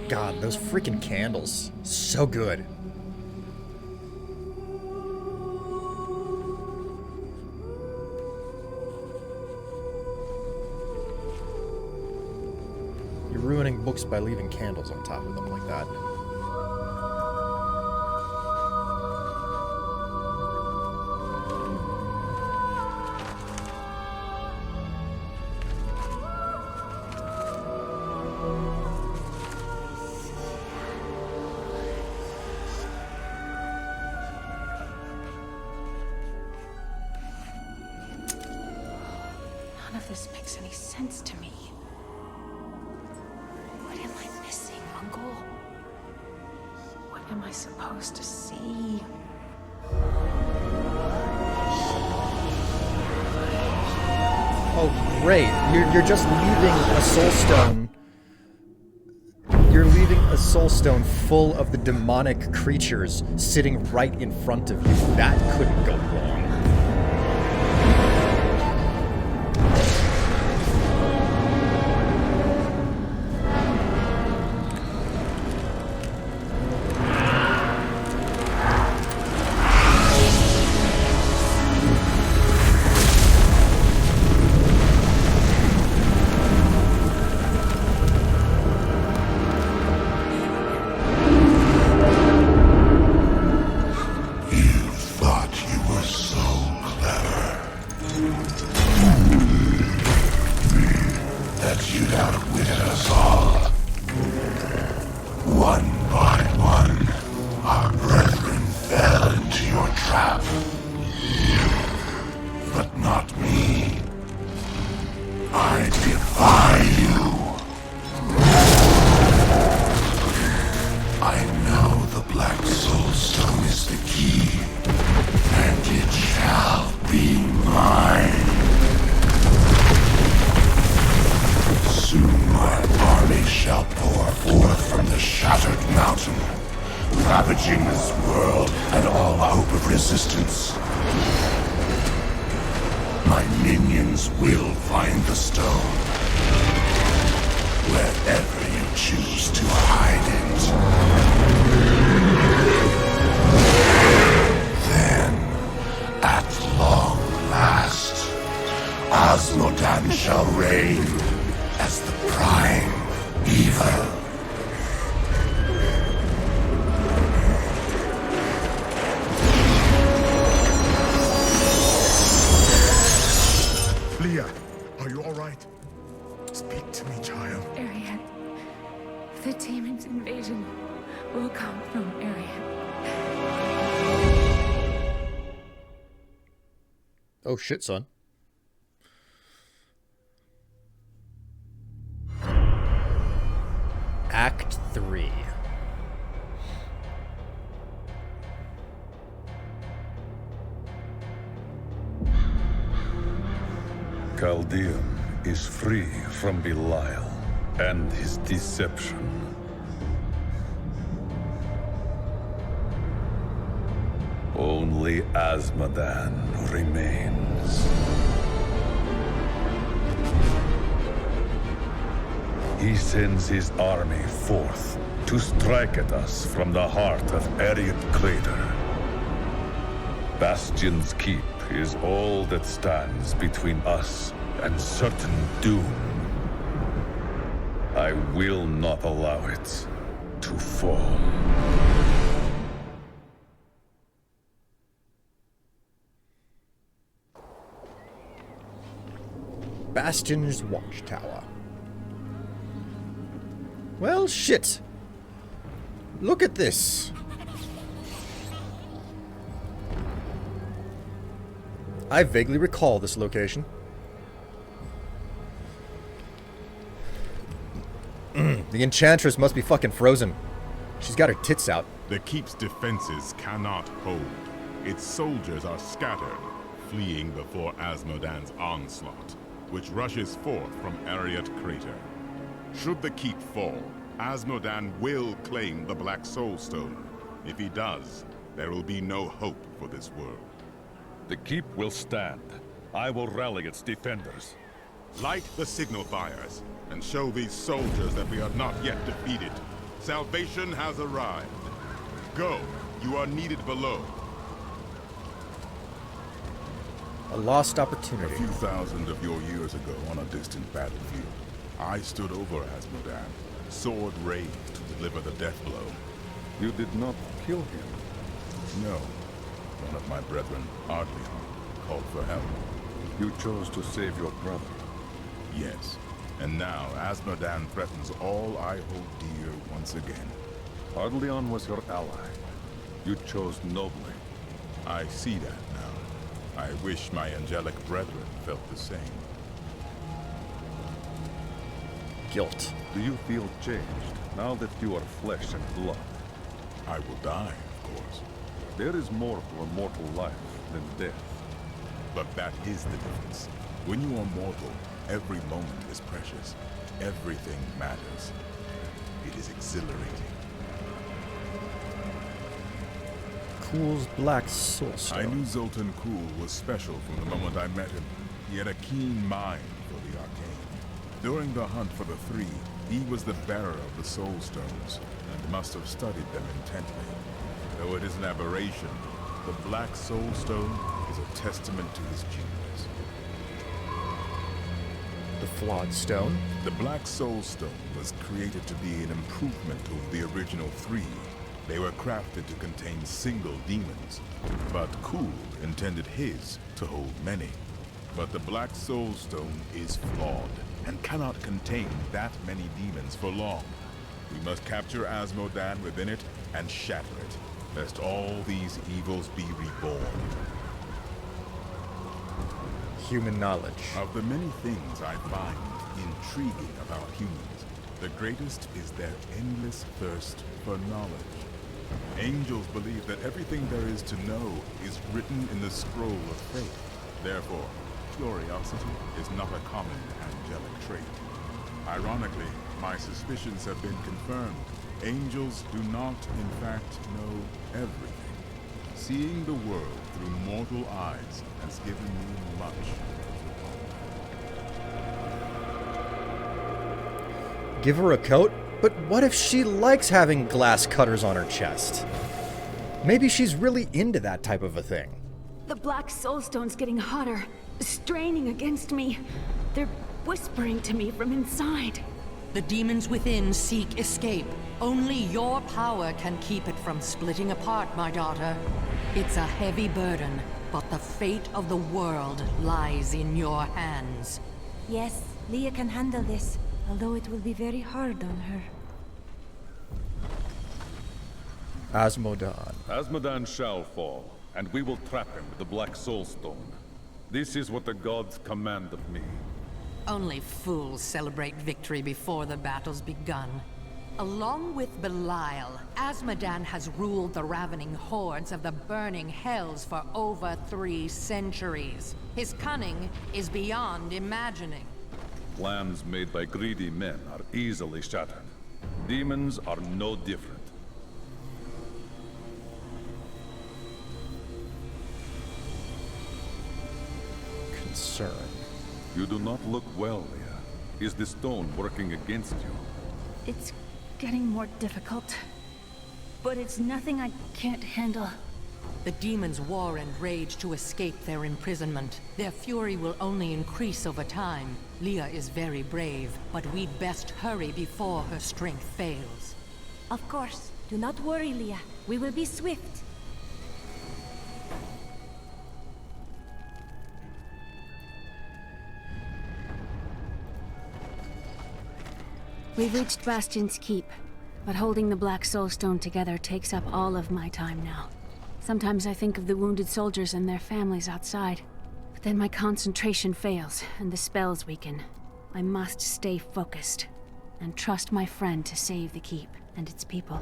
God, those freaking candles. So good. You're ruining books by leaving candles on top of them like that. None of this makes any sense to me. What am I missing, Uncle? What am I supposed to see? Oh, great. You're just leaving a soul stone. You're leaving a soul stone full of the demonic creatures sitting right in front of you. That couldn't go wrong. Oh shit, son. Act 3. Chaldean is free from Belial and his deception. Only Azmodan remains. He sends his army forth to strike at us from the heart of Ariat Crater. Bastion's Keep is all that stands between us and certain doom. I will not allow it to fall. Bastion's Watchtower. Well, shit. Look at this. I vaguely recall this location. The Enchantress must be fucking frozen. She's got her tits out. The Keep's defenses cannot hold. Its soldiers are scattered, fleeing before Azmodan's onslaught, which rushes forth from Ariat Crater. Should the Keep fall, Azmodan will claim the Black Soul Stone. If he does, there will be no hope for this world. The Keep will stand. I will rally its defenders. Light the signal fires, and show these soldiers that we are not yet defeated. Salvation has arrived. Go, you are needed below. A lost opportunity. A few thousand of your years ago on a distant battlefield, I stood over Azmodan, sword raised to deliver the death blow. You did not kill him? No. One of my brethren, Ardleon, called for help. You chose to save your brother? Yes. And now Azmodan threatens all I hold dear once again. Ardleon was your ally. You chose nobly. I see that now. I wish my angelic brethren felt the same. Guilt. Do you feel changed now that you are flesh and blood? I will die, of course. There is more to a mortal life than death. But that is the difference. When you are mortal, every moment is precious. Everything matters. It is exhilarating. Kuhl's Black Soul Stone. I knew Zoltan Kuhl was special from the moment I met him. He had a keen mind for the arcane. During the hunt for the Three, he was the bearer of the Soul Stones, and must have studied them intently. Though it is an aberration, the Black Soul Stone is a testament to his genius. The Flawed Stone? The Black Soul Stone was created to be an improvement over the original Three. They were crafted to contain single demons, but Kuhl intended his to hold many. But the Black Soul Stone is flawed, and cannot contain that many demons for long. We must capture Azmodan within it and shatter it, lest all these evils be reborn. Human knowledge. Of the many things I find intriguing about humans, the greatest is their endless thirst for knowledge. Angels believe that everything there is to know is written in the scroll of fate. Therefore, curiosity is not a common angelic trait. Ironically, my suspicions have been confirmed. Angels do not, in fact, know everything. Seeing the world through mortal eyes has given me much. Give her a coat? But what if she likes having glass cutters on her chest? Maybe she's really into that type of a thing. The Black Soulstone's getting hotter, straining against me. They're whispering to me from inside. The demons within seek escape. Only your power can keep it from splitting apart, my daughter. It's a heavy burden, but the fate of the world lies in your hands. Yes, Leah can handle this, although it will be very hard on her. Azmodan. Azmodan shall fall, and we will trap him with the Black Soul Stone. This is what the gods command of me. Only fools celebrate victory before the battle's begun. Along with Belial, Azmodan has ruled the ravening hordes of the burning hells for over 3 centuries. His cunning is beyond imagining. Plans made by greedy men are easily shattered. Demons are no different. Concern. You do not look well, Leah. Is the stone working against you? It's getting more difficult. But it's nothing I can't handle. The demons war and rage to escape their imprisonment. Their fury will only increase over time. Leah is very brave, but we'd best hurry before her strength fails. Of course. Do not worry, Leah. We will be swift. We've reached Bastion's keep, but holding the Black Soulstone together takes up all of my time now. Sometimes I think of the wounded soldiers and their families outside, but then my concentration fails and the spells weaken. I must stay focused and trust my friend to save the keep and its people.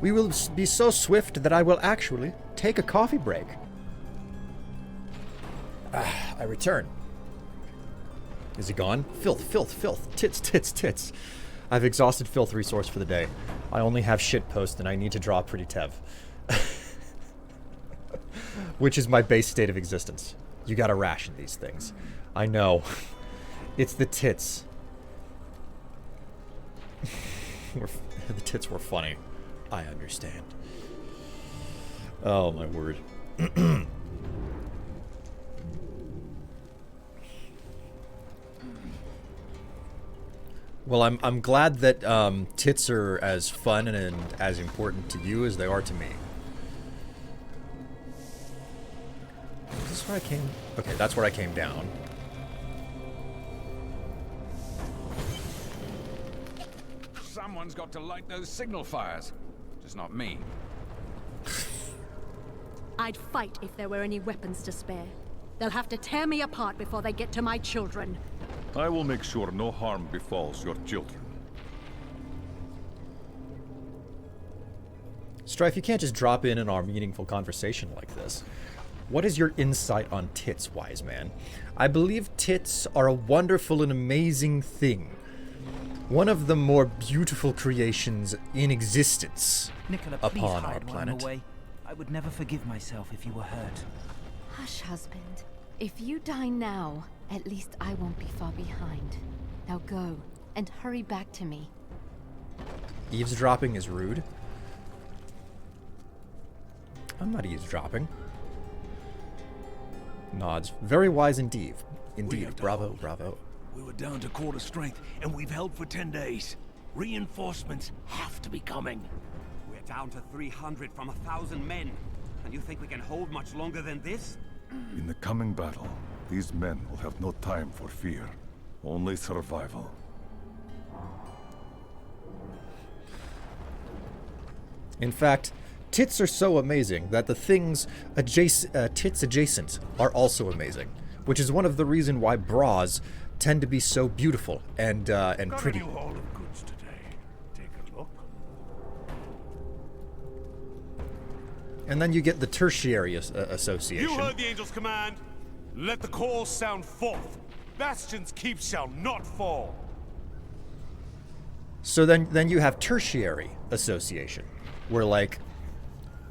We will be so swift that I will actually take a coffee break. I return. Is it gone? Filth, filth, filth. Tits, tits, tits. I've exhausted filth resource for the day. I only have shit post and I need to draw Pretty Tev. Which is my base state of existence. You gotta ration these things. I know. It's the tits. The tits were funny. I understand. Oh my word. Well, I'm glad that tits are as fun and as important to you as they are to me. Is this where I came? Okay, that's where I came down. Someone's got to light those signal fires. Just not me. I'd fight if there were any weapons to spare. They'll have to tear me apart before they get to my children. I will make sure no harm befalls your children. Strife, you can't just drop in our meaningful conversation like this. What is your insight on tits, wise man? I believe tits are a wonderful and amazing thing. One of the more beautiful creations in existence Nicola, please upon our hide while I'm planet. away. I would never forgive myself if you were hurt. Hush, husband. If you die now, at least I won't be far behind. Now go, and hurry back to me. Eavesdropping is rude. I'm not eavesdropping. Nods. Very wise indeed. Indeed. Bravo, bravo. We were down to quarter strength, and we've held for 10 days. Reinforcements have to be coming. We're down to 300 from 1,000 men. And you think we can hold much longer than this? In the coming battle, these men will have no time for fear. Only survival. In fact, tits are so amazing that the things tits adjacent are also amazing, which is one of the reasons why bras tend to be so beautiful and pretty. Got a new haul of goods today. Take a look. And then you get the tertiary association. You heard the angel's command. Let the call sound forth. Bastion's keep shall not fall. So then you have tertiary association, where like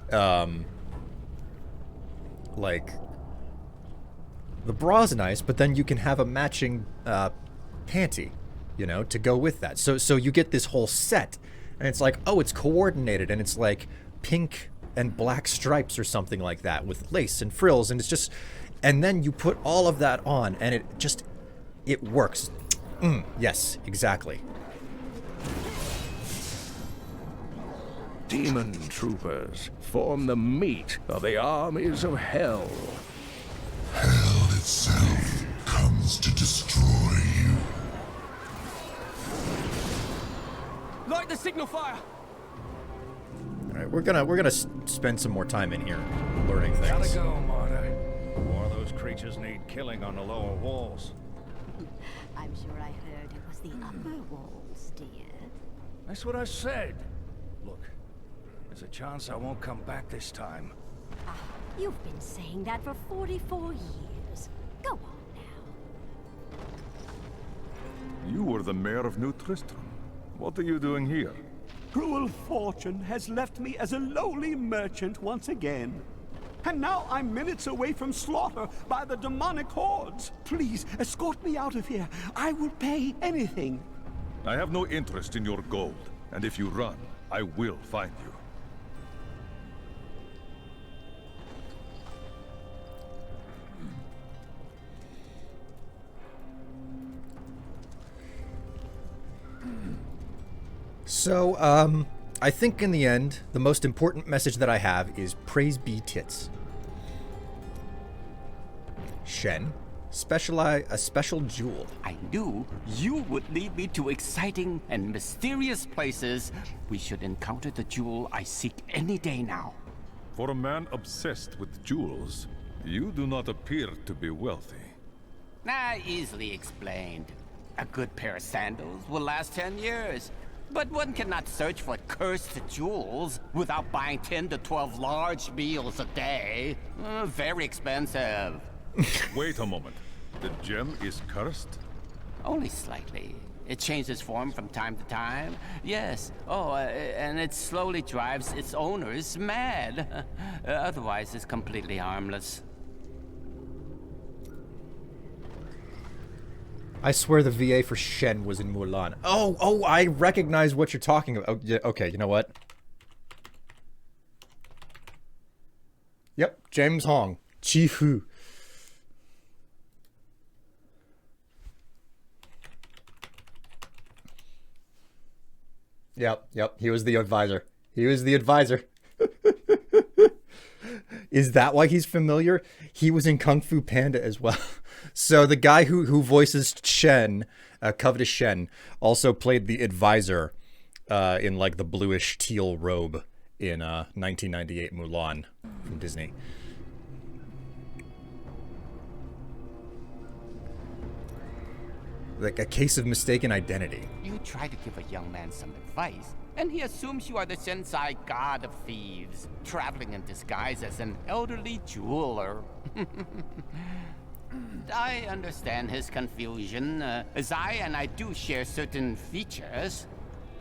the bra's nice, but then you can have a matching panty, you know, to go with that. So you get this whole set, and it's like, oh, it's coordinated, and it's like pink and black stripes or something like that with lace and frills, and it's just, and then you put all of that on, and it works. Yes, exactly. Demon troopers form the meat of the armies of hell. Hell itself comes to destroy you. Light the signal fire! All right, we're gonna spend some more time in here learning things. Gotta go, Martyr. More of those creatures need killing on the lower walls. I'm sure I heard it was the upper walls, dear. That's what I said. Look, there's a chance I won't come back this time. Ah, you've been saying that for 44 years. Go on now. You were the mayor of New Tristram. What are you doing here? Cruel fortune has left me as a lowly merchant once again. And now I'm minutes away from slaughter by the demonic hordes. Please, escort me out of here. I will pay anything. I have no interest in your gold, and if you run, I will find you. So, I think in the end, the most important message that I have is praise be tits. Shen, a special jewel. I knew you would lead me to exciting and mysterious places. We should encounter the jewel I seek any day now. For a man obsessed with jewels, you do not appear to be wealthy. Easily explained. A good pair of sandals will last 10 years. But one cannot search for cursed jewels without buying 10 to 12 large meals a day. Very expensive. Wait a moment. The gem is cursed? Only slightly. It changes form from time to time. Yes. And it slowly drives its owners mad. Otherwise, it's completely harmless. I swear the VA for Shen was in Mulan. Oh, I recognize what you're talking about. Oh, yeah, okay, you know what? Yep, James Hong. Chi Hu. Yep, he was the advisor. Is that why he's familiar? He was in Kung Fu Panda as well. So the guy who voices Shen, Covetous Shen, also played the advisor in like the bluish teal robe in 1998 Mulan from Disney. Like a case of mistaken identity. You try to give a young man some advice, and he assumes you are the Shensai god of thieves, traveling in disguise as an elderly jeweler. I understand his confusion, as I do share certain features.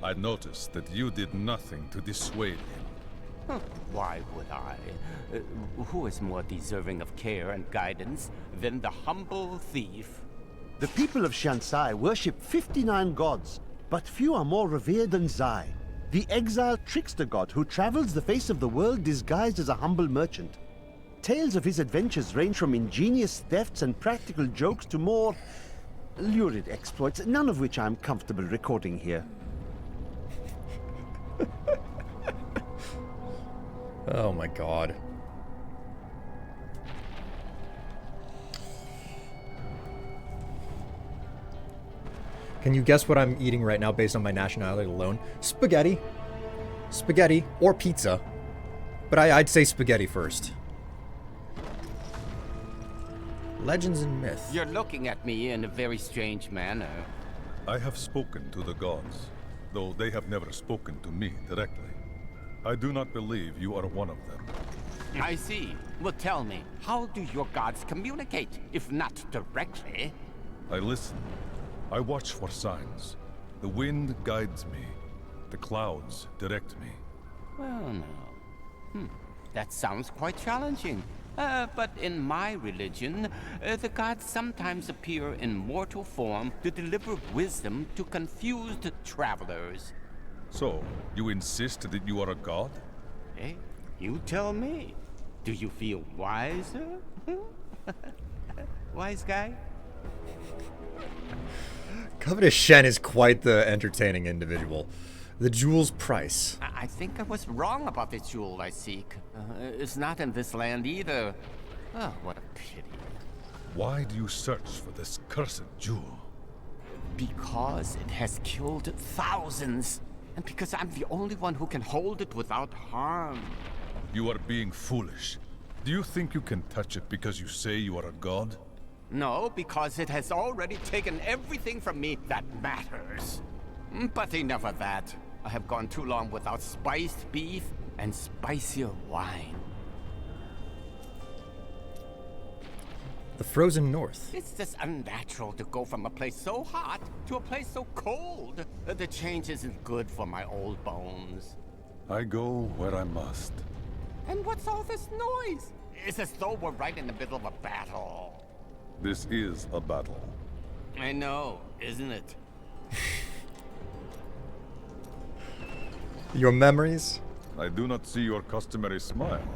I noticed that you did nothing to dissuade him. Why would I? Who is more deserving of care and guidance than the humble thief? The people of Shansai worship 59 gods, but few are more revered than Zai, the exiled trickster god who travels the face of the world disguised as a humble merchant. Tales of his adventures range from ingenious thefts and practical jokes to more lurid exploits, none of which I'm comfortable recording here. Oh my god. Can you guess what I'm eating right now based on my nationality alone? Spaghetti. Spaghetti or pizza. But I'd say spaghetti first. Legends and myth. You're looking at me in a very strange manner. I have spoken to the gods, though they have never spoken to me directly. I do not believe you are one of them. I see. Well, tell me, how do your gods communicate, if not directly? I listen. I watch for signs. The wind guides me. The clouds direct me. Well, no. That sounds quite challenging. But in my religion, the gods sometimes appear in mortal form to deliver wisdom to confused travelers. So, you insist that you are a god? Hey, you tell me. Do you feel wiser? Wise guy? Covetous Shen is quite the entertaining individual. The jewel's price. I think I was wrong about the jewel I seek. It's not in this land either. Oh, what a pity. Why do you search for this cursed jewel? Because it has killed thousands. And because I'm the only one who can hold it without harm. You are being foolish. Do you think you can touch it because you say you are a god? No, because it has already taken everything from me that matters. But enough of that. I have gone too long without spiced beef and spicier wine. The frozen north. It's just unnatural to go from a place so hot to a place so cold. The change isn't good for my old bones. I go where I must. And what's all this noise? It's as though we're right in the middle of a battle. This is a battle. I know, isn't it? Your memories? I do not see your customary smile.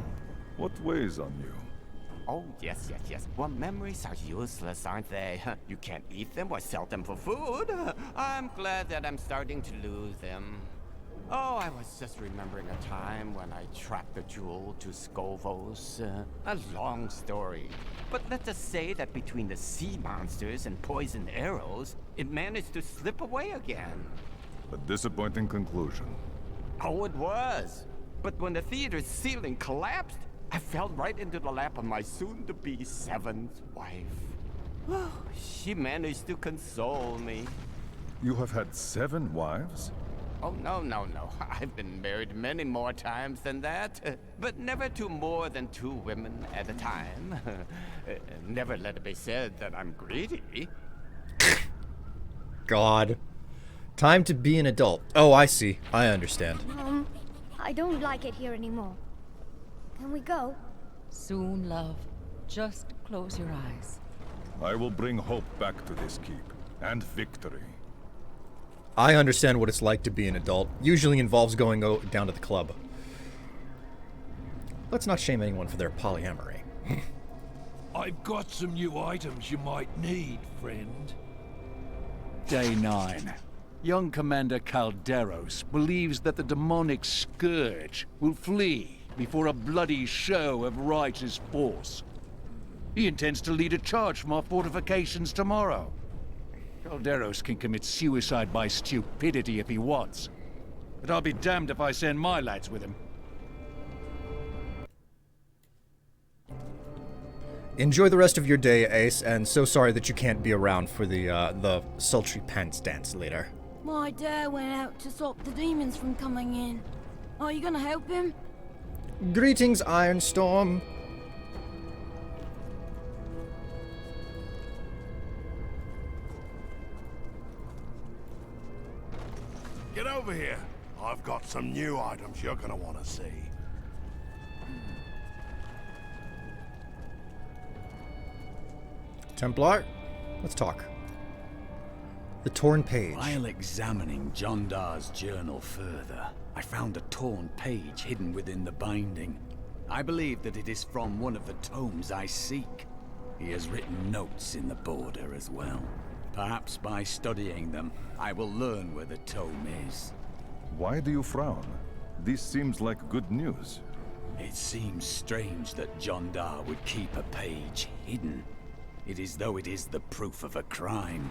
What weighs on you? Oh, yes. Well, memories are useless, aren't they? You can't eat them or sell them for food. I'm glad that I'm starting to lose them. Oh, I was just remembering a time when I tracked the jewel to Skovos. A long story. But let's just say that between the sea monsters and poisoned arrows, it managed to slip away again. A disappointing conclusion. Oh, it was. But when the theater's ceiling collapsed, I fell right into the lap of my soon-to-be seventh wife. She managed to console me. You have had 7 wives? Oh, no. I've been married many more times than that. But never to more than 2 women at a time. Never let it be said that I'm greedy. God. Time to be an adult. Oh, I see. I understand. I don't like it here anymore. Can we go? Soon, love. Just close your eyes. I will bring hope back to this keep, and victory. I understand what it's like to be an adult. Usually involves going down to the club. Let's not shame anyone for their polyamory. I've got some new items you might need, friend. Day 9. Young Commander Calderos believes that the demonic scourge will flee before a bloody show of righteous force. He intends to lead a charge from our fortifications tomorrow. Calderos can commit suicide by stupidity if he wants, but I'll be damned if I send my lads with him. Enjoy the rest of your day, Ace, and so sorry that you can't be around for the sultry pants dance later. My dad went out to stop the demons from coming in. Are you gonna help him? Greetings, Ironstorm. Get over here. I've got some new items you're gonna want to see. Templar, let's talk. The torn page. While examining Jondar's journal further, I found a torn page hidden within the binding. I believe that it is from one of the tomes I seek. He has written notes in the border as well. Perhaps by studying them, I will learn where the tome is. Why do you frown? This seems like good news. It seems strange that Jondar would keep a page hidden. It is though it is the proof of a crime.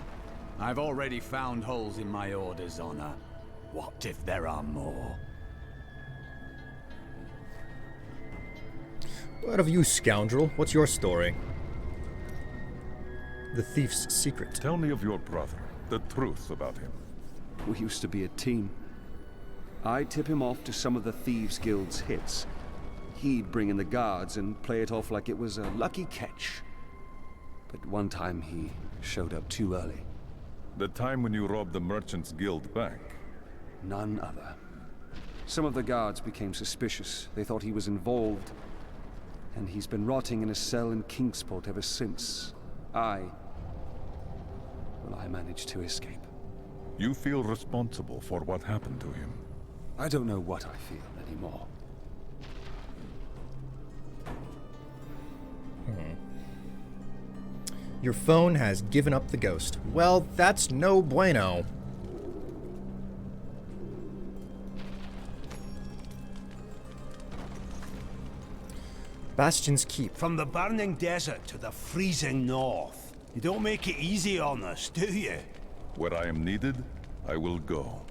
I've already found holes in my order's honor. What if there are more? What of you, scoundrel? What's your story? The thief's secret. Tell me of your brother, the truth about him. We used to be a team. I'd tip him off to some of the Thieves Guild's hits. He'd bring in the guards and play it off like it was a lucky catch. But one time he showed up too early. The time when you robbed the Merchants Guild bank? None other. Some of the guards became suspicious. They thought he was involved. And he's been rotting in a cell in Kingsport ever since. I managed to escape. You feel responsible for what happened to him? I don't know what I feel anymore. Your phone has given up the ghost. Well, that's no bueno. Bastion's Keep. From the burning desert to the freezing north. You don't make it easy on us, do you? Where I am needed, I will go.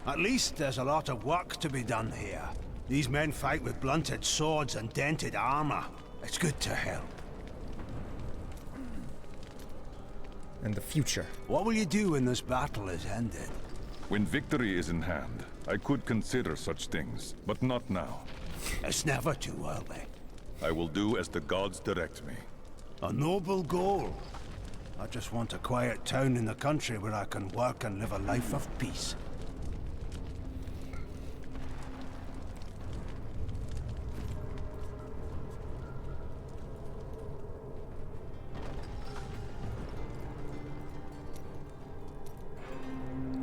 At least there's a lot of work to be done here. These men fight with blunted swords and dented armor. It's good to help. And the future. What will you do when this battle is ended? When victory is in hand, I could consider such things, but not now. It's never too early. I will do as the gods direct me. A noble goal. I just want a quiet town in the country where I can work and live a life of peace.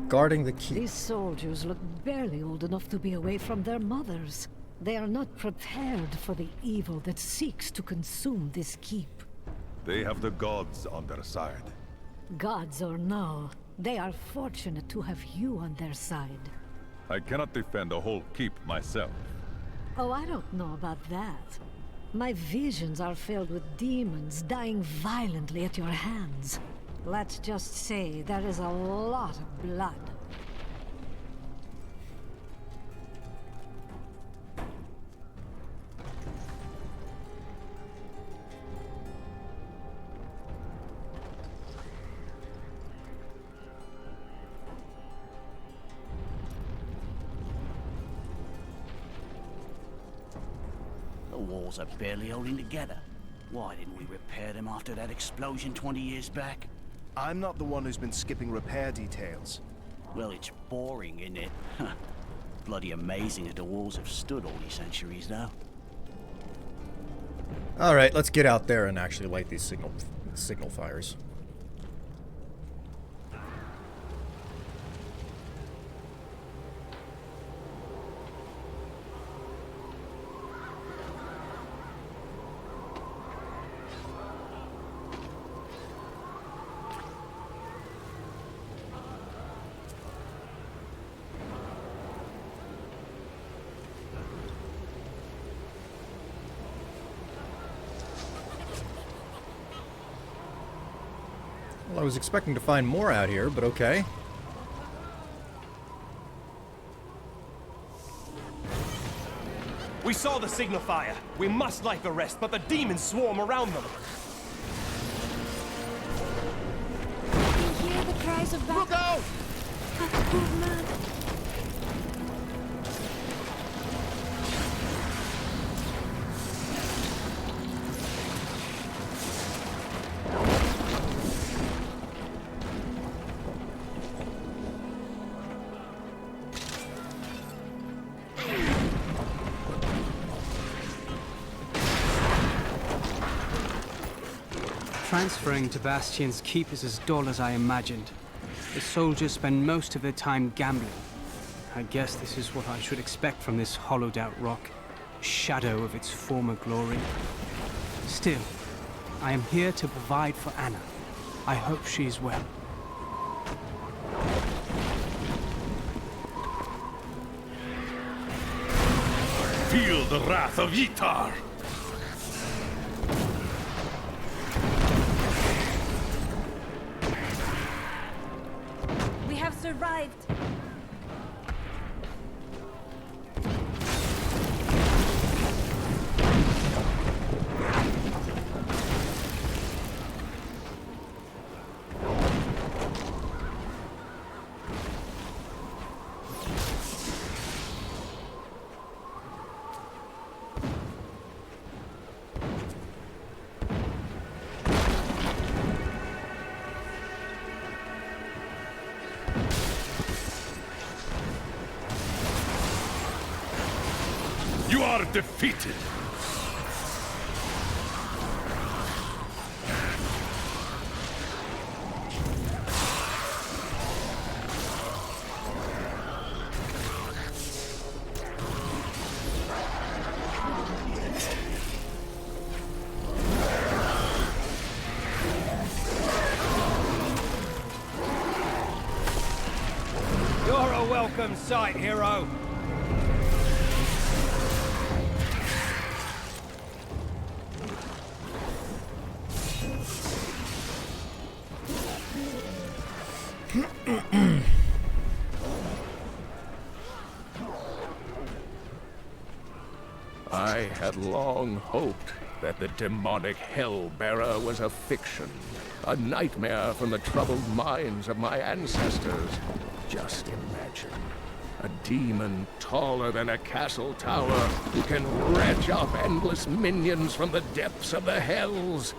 Guarding the keep. These soldiers look barely old enough to be away from their mothers. They are not prepared for the evil that seeks to consume this keep. They have the gods on their side. Gods or no, they are fortunate to have you on their side. I cannot defend a whole keep myself. Oh, I don't know about that. My visions are filled with demons dying violently at your hands. Let's just say there is a lot of blood. The walls are barely holding together. Why didn't we repair them after that explosion 20 years back? I'm not the one who's been skipping repair details. Well, it's boring, isn't it? Bloody amazing that the walls have stood all these centuries, though. All right, let's get out there and actually light these signal fires. Well, I was expecting to find more out here, but okay. We saw the signal fire. We must light the rest, but the demons swarm around them. You hear the cries of battle. Look out! Movement. Transferring to Bastion's keep is as dull as I imagined. The soldiers spend most of their time gambling. I guess this is what I should expect from this hollowed-out rock, shadow of its former glory. Still, I am here to provide for Anna. I hope she is well. Feel the wrath of Yitar! We have survived. You are defeated! You're a welcome sight, hero! I had long hoped that the demonic Hell-bearer was a fiction, a nightmare from the troubled minds of my ancestors. Just imagine. A demon taller than a castle tower who can retch up endless minions from the depths of the hells.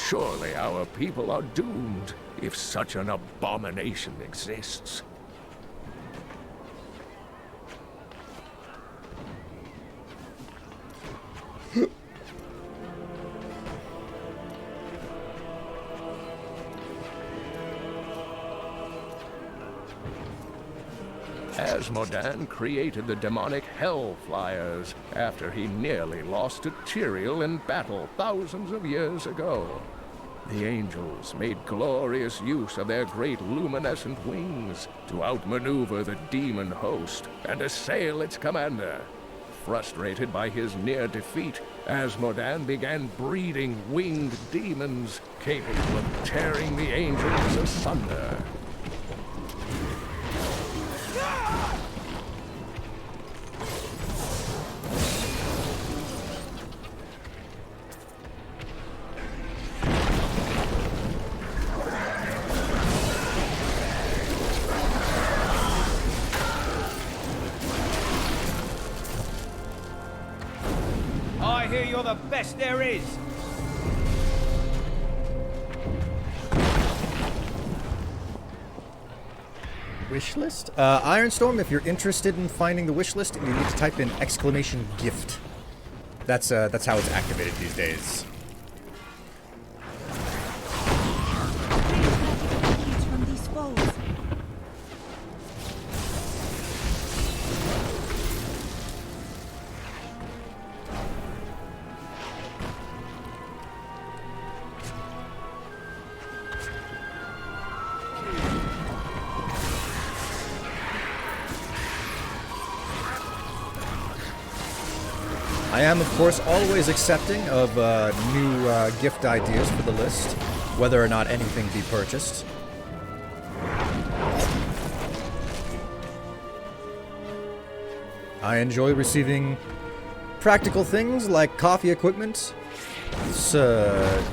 Surely our people are doomed if such an abomination exists. Asmodan created the demonic Hellflyers after he nearly lost to Tyrael in battle thousands of years ago. The angels made glorious use of their great luminescent wings to outmaneuver the demon host and assail its commander. Frustrated by his near defeat, Asmodan began breeding winged demons capable of tearing the angels asunder. I hear you're the best there is. Wish list? Ironstorm, if you're interested in finding the wish list, you need to type in !gift. That's how it's activated these days. From these foes. I am, of course, always accepting of new gift ideas for the list, whether or not anything be purchased. I enjoy receiving practical things like coffee equipment,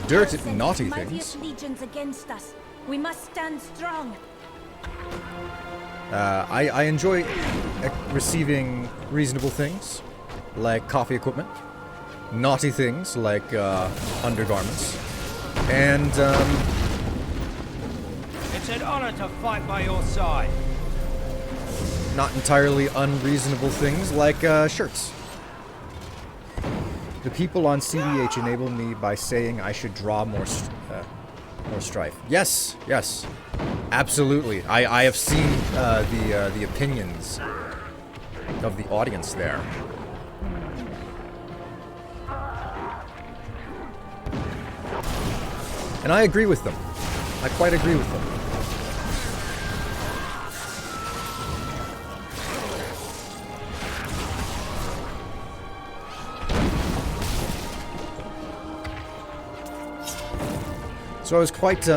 dirty, naughty things. Legions against us. We must stand strong. I enjoy receiving reasonable things, like coffee equipment, naughty things like undergarments, and It's an honor to fight by your side. not entirely unreasonable things like shirts. The people on CDH enable me by saying I should draw more strife. Yes, yes, absolutely. I have seen the opinions of the audience there. And I agree with them. I quite agree with them. So I was quite,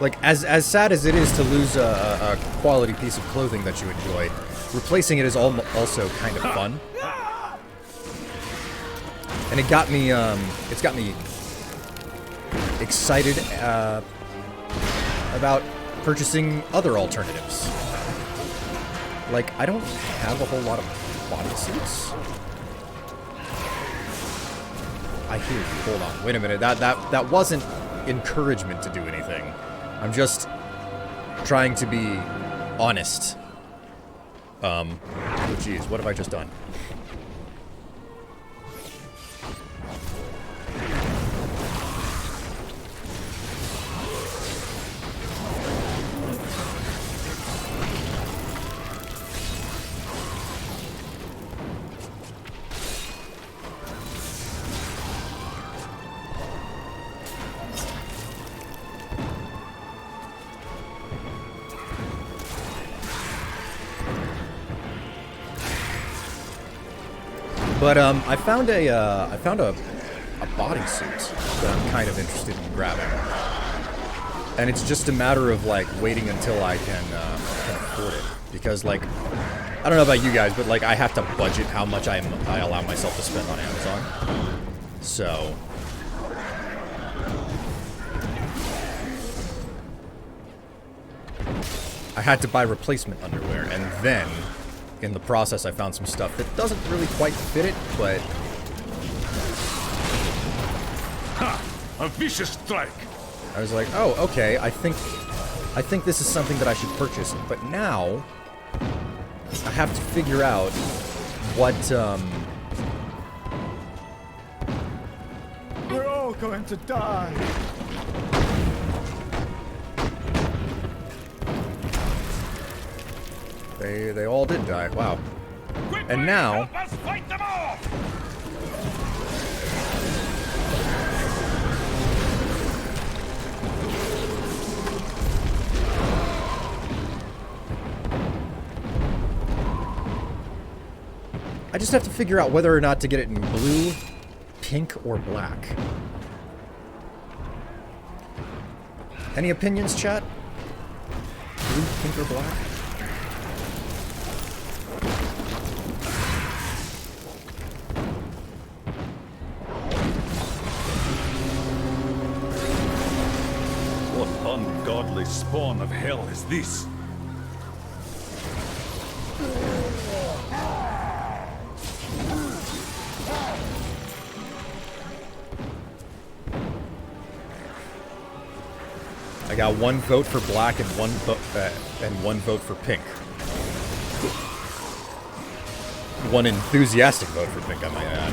like, as sad as it is to lose a quality piece of clothing that you enjoy, replacing it is also kind of fun. And it got me, it's got me excited about purchasing other alternatives. Like, I don't have a whole lot of bodysuits. I hear you. Hold on. Wait a minute. That wasn't encouragement to do anything. I'm just trying to be honest. Oh, geez. What have I just done? But I found a bodysuit that I'm kind of interested in grabbing, and it's just a matter of like waiting until I can afford it, because like I don't know about you guys, but like I have to budget how much I allow myself to spend on Amazon. So I had to buy replacement underwear, and then in the process I found some stuff that doesn't really quite fit it, but Ha! A vicious strike. I was like, oh, okay, I think this is something that I should purchase. But now I have to figure out what We're all going to die. They all did die. Wow. And now Let's fight them off! I just have to figure out whether or not to get it in blue, pink, or black. Any opinions, chat? Blue, pink, or black? What ungodly spawn of hell is this? I got one vote for black and one vote for pink. One enthusiastic vote for pink, I might add.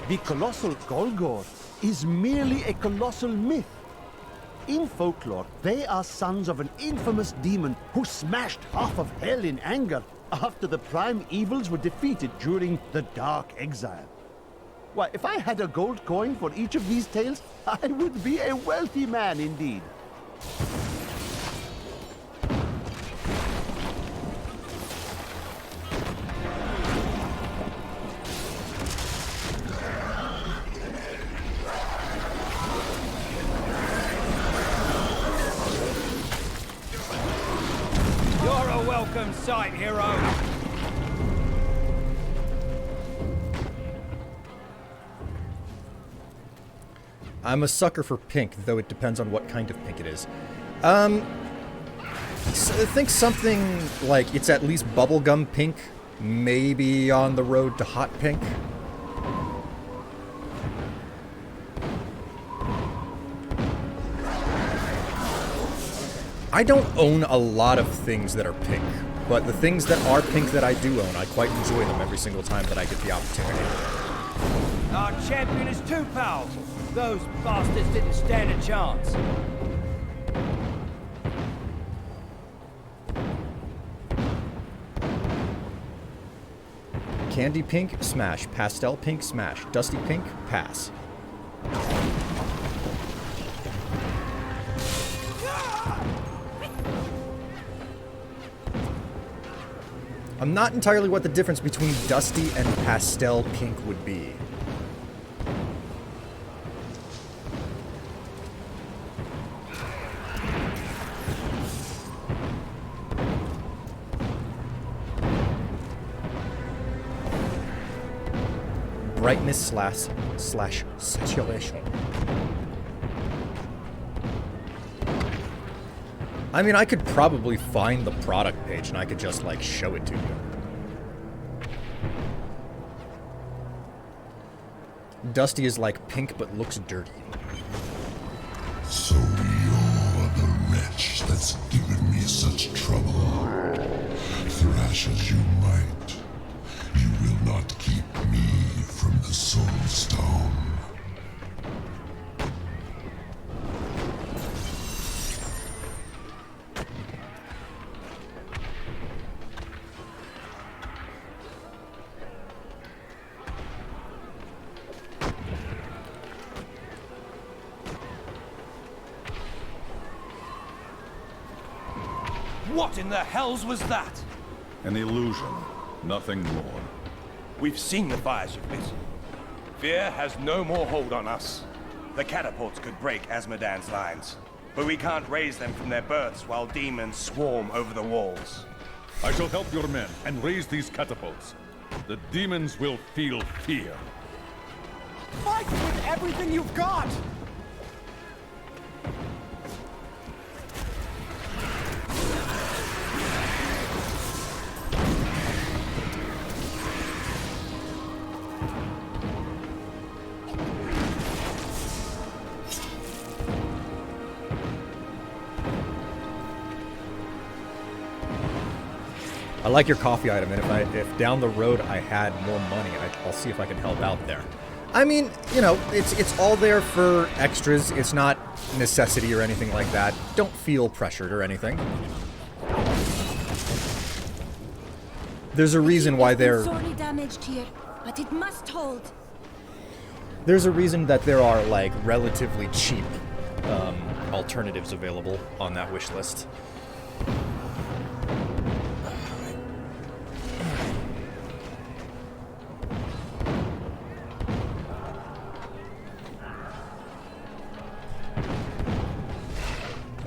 The colossal Golgor is merely a colossal myth. In folklore, they are sons of an infamous demon who smashed half of hell in anger after the prime evils were defeated during the Dark Exile. Why, if I had a gold coin for each of these tales, I would be a wealthy man indeed. You're a welcome sight, hero. I'm a sucker for pink, though it depends on what kind of pink it is. I think something like it's at least bubblegum pink, maybe on the road to hot pink. I don't own a lot of things that are pink, but the things that are pink that I do own, I quite enjoy them every single time that I get the opportunity. Our champion is too powerful. Those bastards didn't stand a chance. Candy pink, smash. Pastel pink, smash. Dusty pink, pass. I'm not entirely what the difference between dusty and pastel pink would be. Brightness slash saturation. I mean, I could probably find the product page and I could just, like, show it to you. Dusty is like pink but looks dirty. So you're the wretch that's given me such trouble. Thrash as you might, you will not keep me from the Soul Stone. What in the hells was that? An illusion, nothing more. We've seen the fires you've lit. Fear has no more hold on us. The catapults could break Asmodan's lines, but we can't raise them from their berths while demons swarm over the walls. I shall help your men and raise these catapults. The demons will feel fear. Fight with everything you've got! I like your coffee item, and if down the road I had more money, I'll see if I can help out there. I mean, you know, it's all there for extras. It's not necessity or anything like that. Don't feel pressured or anything. There's a reason why they're... sorely damaged here, but it must hold. There's a reason that there are, like, relatively cheap alternatives available on that wish list.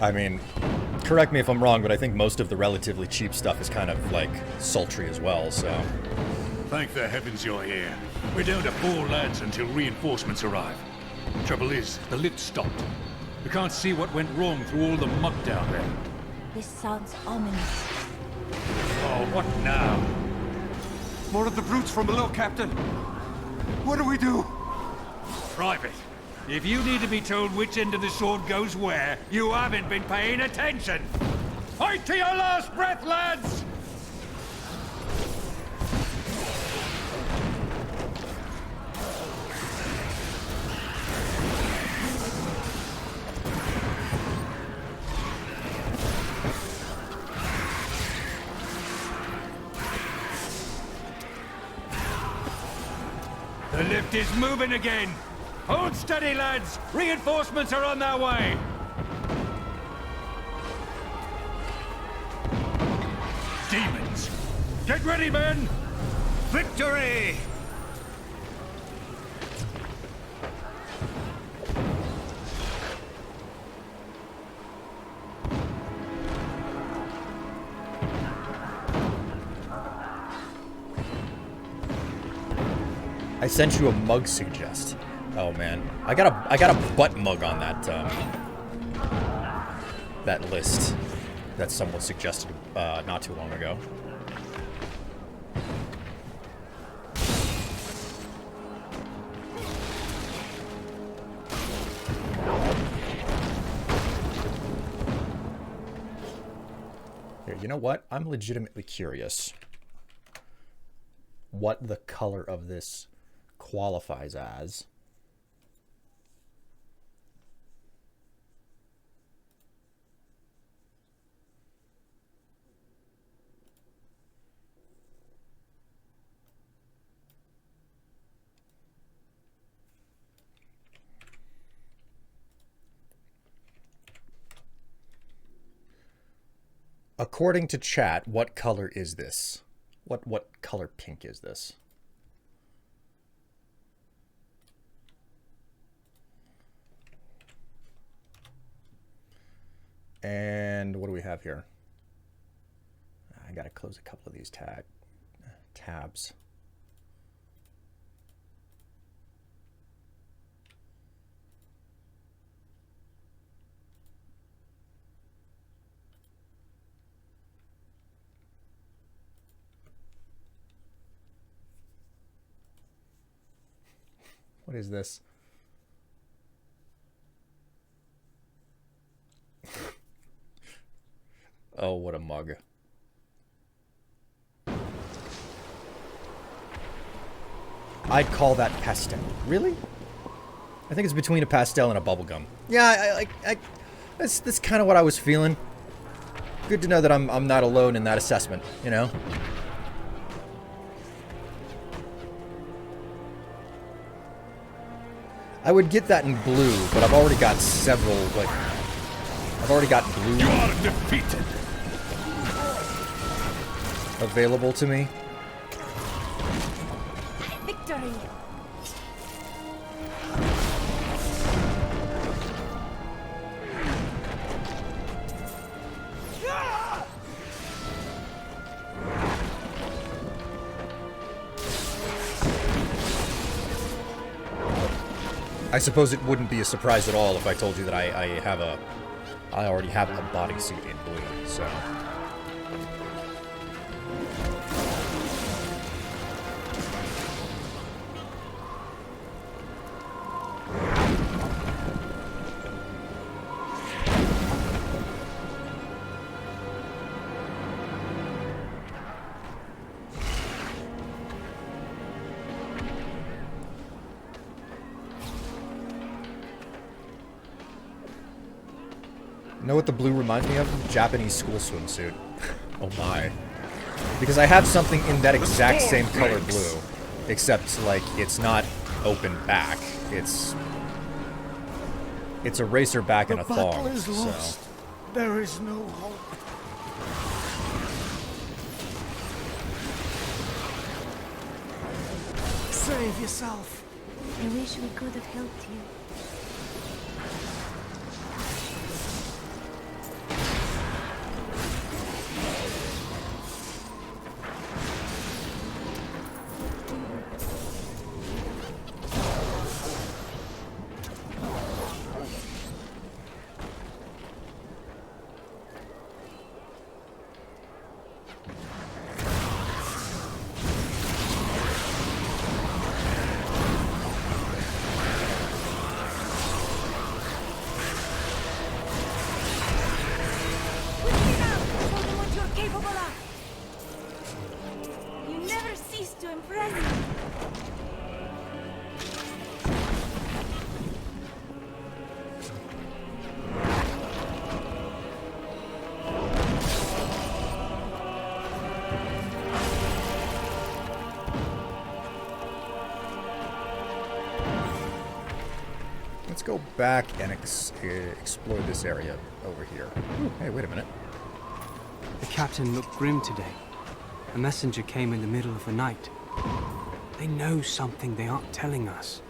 I mean, correct me if I'm wrong, but I think most of the relatively cheap stuff is kind of, like, sultry as well, so... Thank the heavens you're here. We're down to 4 lads until reinforcements arrive. Trouble is, the lift stopped. We can't see what went wrong through all the muck down there. This sounds ominous. Oh, what now? More of the brutes from below, Captain. What do we do? Private, if you need to be told which end of the sword goes where, you haven't been paying attention. Fight to your last breath, lads! The lift is moving again! Hold steady, lads! Reinforcements are on their way! Demons! Get ready, men! Victory! I sent you a mug suggest. Oh man, I got a butt mug on that that list that someone suggested not too long ago. Here, you know what? I'm legitimately curious what the color of this qualifies as. According to chat, what color is this? What color pink is this? And what do we have here? I gotta close a couple of these tabs. What is this? Oh, what a mug. I'd call that pastel. Really? I think it's between a pastel and a bubblegum. Yeah, that's kind of what I was feeling. Good to know that I'm not alone in that assessment, you know? I would get that in blue, but I've already got several, like... I've already got blue... You are defeated! ...available to me. Victory! I suppose it wouldn't be a surprise at all if I told you that I already have a bodysuit in blue, so... Know what the blue reminds me of? Japanese school swimsuit. Oh my. Because I have something in that exact same color blue. Except, like, it's not open back. It's a racer back and a thong, so... There is no hope. Save yourself. I wish we could have helped you. Let's go back and explore this area over here. Ooh, hey, wait a minute. The captain looked grim today. A messenger came in the middle of the night. They know something they aren't telling us.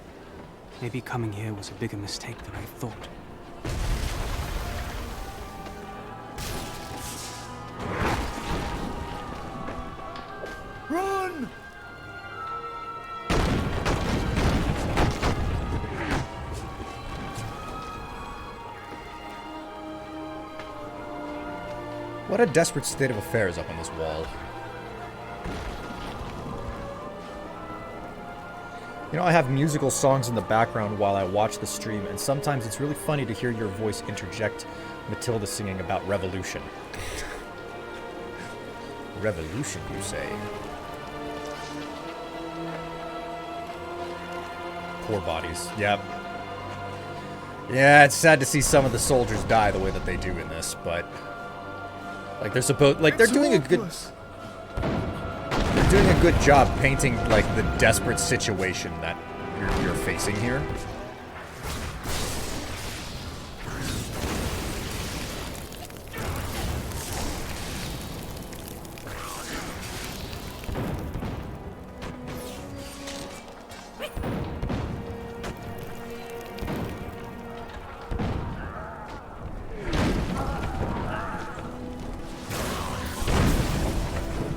Maybe coming here was a bigger mistake than I thought. Run! What a desperate state of affairs up on this wall. You know, I have musical songs in the background while I watch the stream, and sometimes it's really funny to hear your voice interject Matilda singing about revolution. Revolution, you say? Poor bodies. Yep. Yeah, it's sad to see some of the soldiers die the way that they do in this, but... Like, they're supposed... Like, they're doing a good... They're doing a good job painting, like, the desperate situation that you're facing here.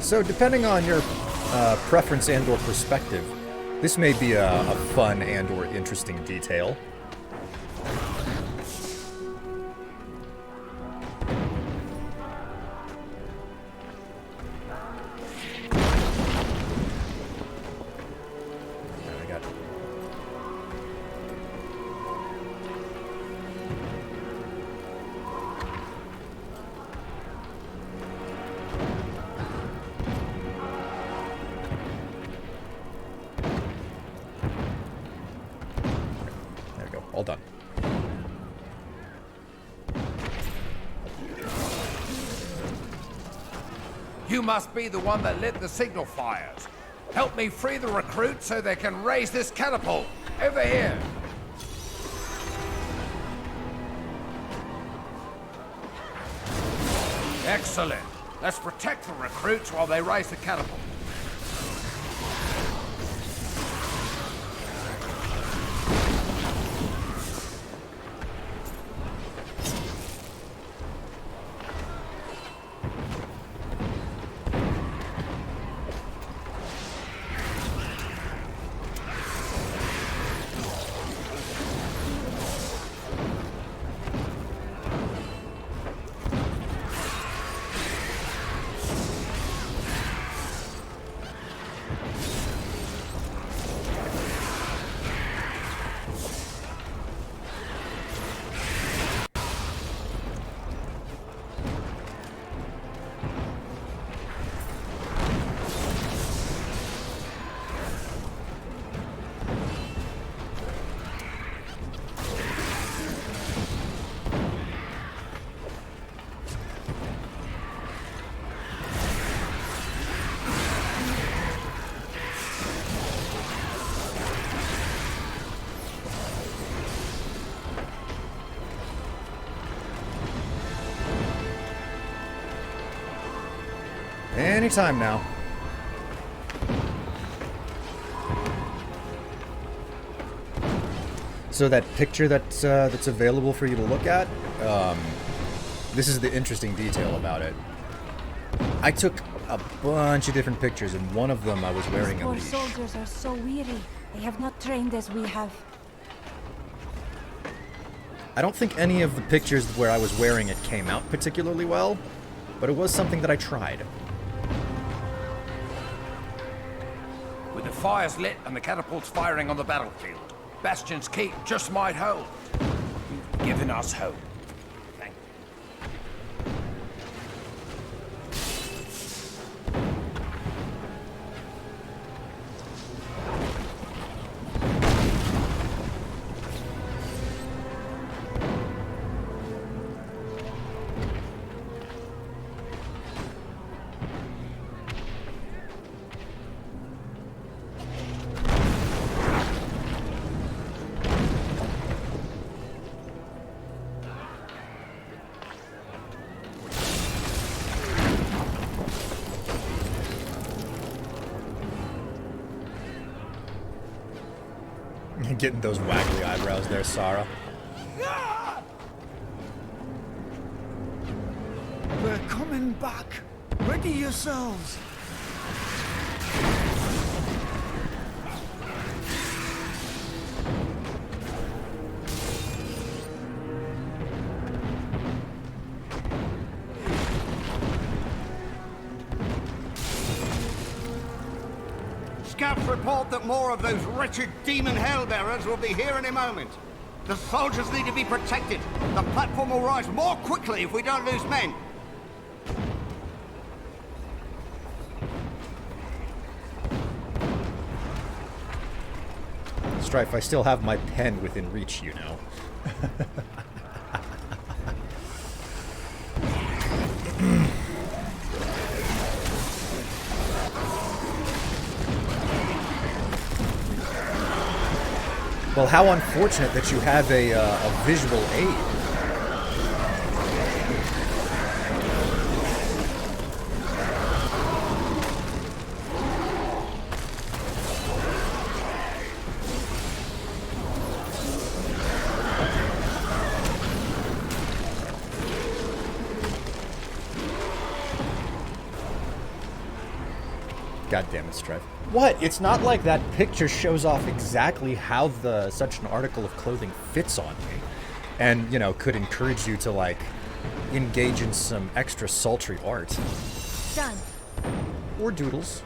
So, depending on your preference and/or perspective, this may be a fun and/or interesting detail. All done. You must be the one that lit the signal fires. Help me free the recruits so they can raise this catapult. Over here. Excellent. Let's protect the recruits while they raise the catapult. Anytime now. So that picture that's available for you to look at, this is the interesting detail about it. I took a bunch of different pictures, and one of them I was wearing a Poor leash. soldiers are so weary. They have not trained as we have. I don't think any of the pictures where I was wearing it came out particularly well, but it was something that I tried. With the fires lit and the catapults firing on the battlefield, Bastion's keep just might hold. You've given us hope. Thank you. Getting those waggly eyebrows there, Sarah. We're coming back. Ready yourselves. Scouts report that more of those wretched demon hellbearers will be here in a moment. The soldiers need to be protected. The platform will rise more quickly if we don't lose men. Strife, I still have my pen within reach, you know. Well, how unfortunate that you have a visual aid. God damn it, Strife. What? It's not like that picture shows off exactly how such an article of clothing fits on me. And, you know, could encourage you to, like, engage in some extra sultry art. Done. Or doodles.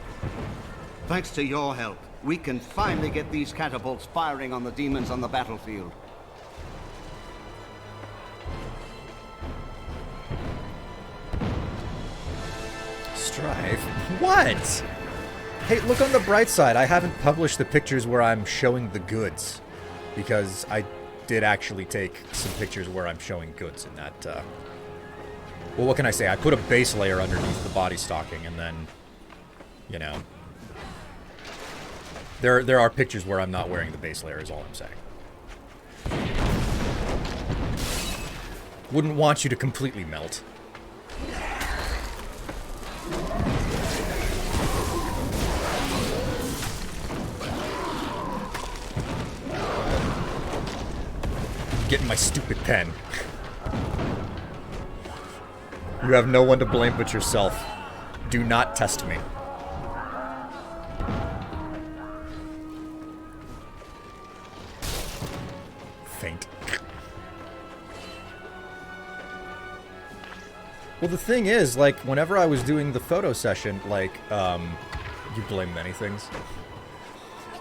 Thanks to your help, we can finally get these catapults firing on the demons on the battlefield. Strife? What? Hey, look on the bright side. I haven't published the pictures where I'm showing the goods. Because I did actually take some pictures where I'm showing goods in that, well, what can I say? I put a base layer underneath the body stocking, and then, you know... There are pictures where I'm not wearing the base layer, is all I'm saying. Wouldn't want you to completely melt. Getting my stupid pen. You have no one to blame but yourself. Do not test me. Faint. Well, the thing is, like, whenever I was doing the photo session, like, you blame many things.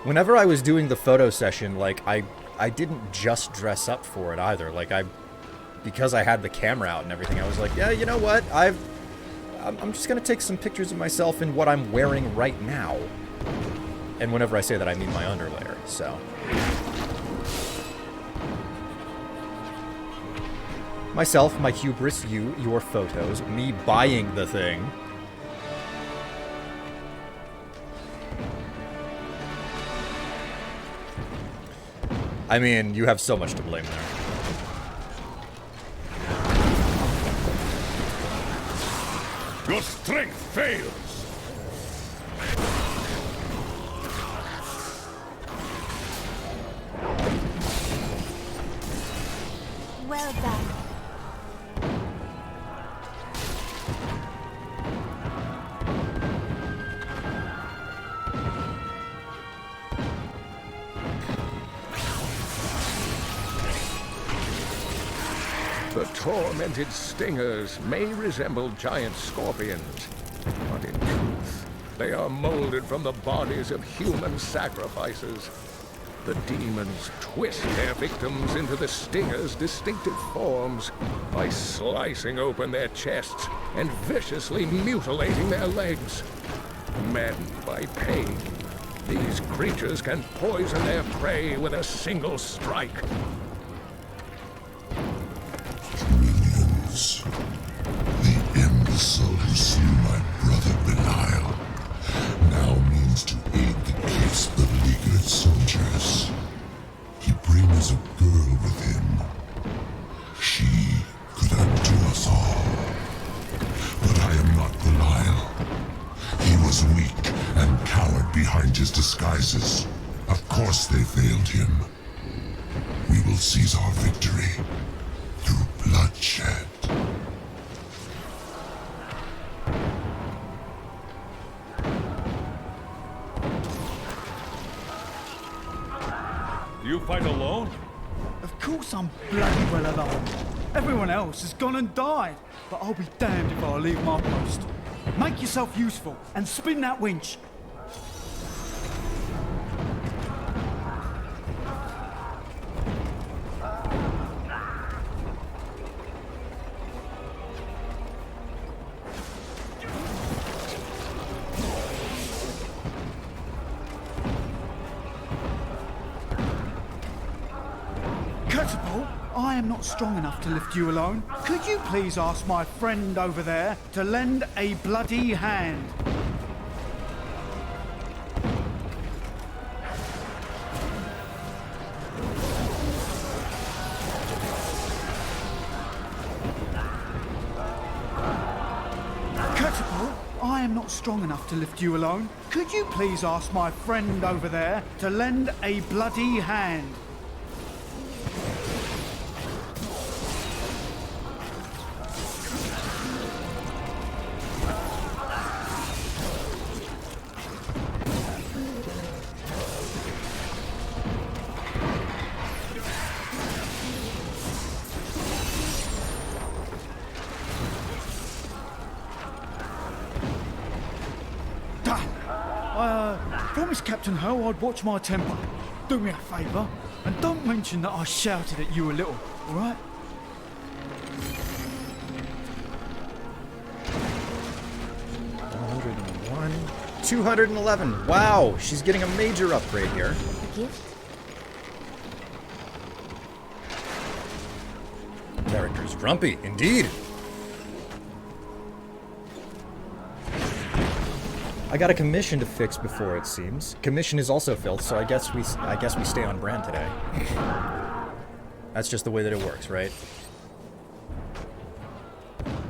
Whenever I was doing the photo session, like, I didn't just dress up for it either. Like, because I had the camera out and everything, I was like, yeah, you know what? I'm just gonna take some pictures of myself in what I'm wearing right now. And whenever I say that, I mean my underlayer, so. Myself, my hubris, you, your photos, me buying the thing. I mean, you have so much to blame there. Your strength fails. Well done. The tormented stingers may resemble giant scorpions, but in truth, they are molded from the bodies of human sacrifices. The demons twist their victims into the stingers' distinctive forms by slicing open their chests and viciously mutilating their legs. Maddened by pain, these creatures can poison their prey with a single strike. Minions. The imbecile who slew my brother Belial now means to aid the Keep's beleaguered soldiers. He brings a girl with him. She could undo us all. But I am not Belial. He was weak and cowered behind his disguises. Of course they failed him. We will seize our victory through bloodshed. You fight alone? Of course I'm bloody well alone. Everyone else has gone and died, but I'll be damned if I leave my post. Make yourself useful and spin that winch. Catapult, I am not strong enough to lift you alone. Could you please ask my friend over there to lend a bloody hand? Catapult, I am not strong enough to lift you alone. Could you please ask my friend over there to lend a bloody hand? Promised Captain Ho I'd watch my temper. Do me a favour, and don't mention that I shouted at you a little, alright? $101, $211. Wow, she's getting a major upgrade here. A gift? Character's grumpy, indeed. I got a commission to fix before, it seems. Commission is also filth, so I guess we stay on brand today. That's just the way that it works, right?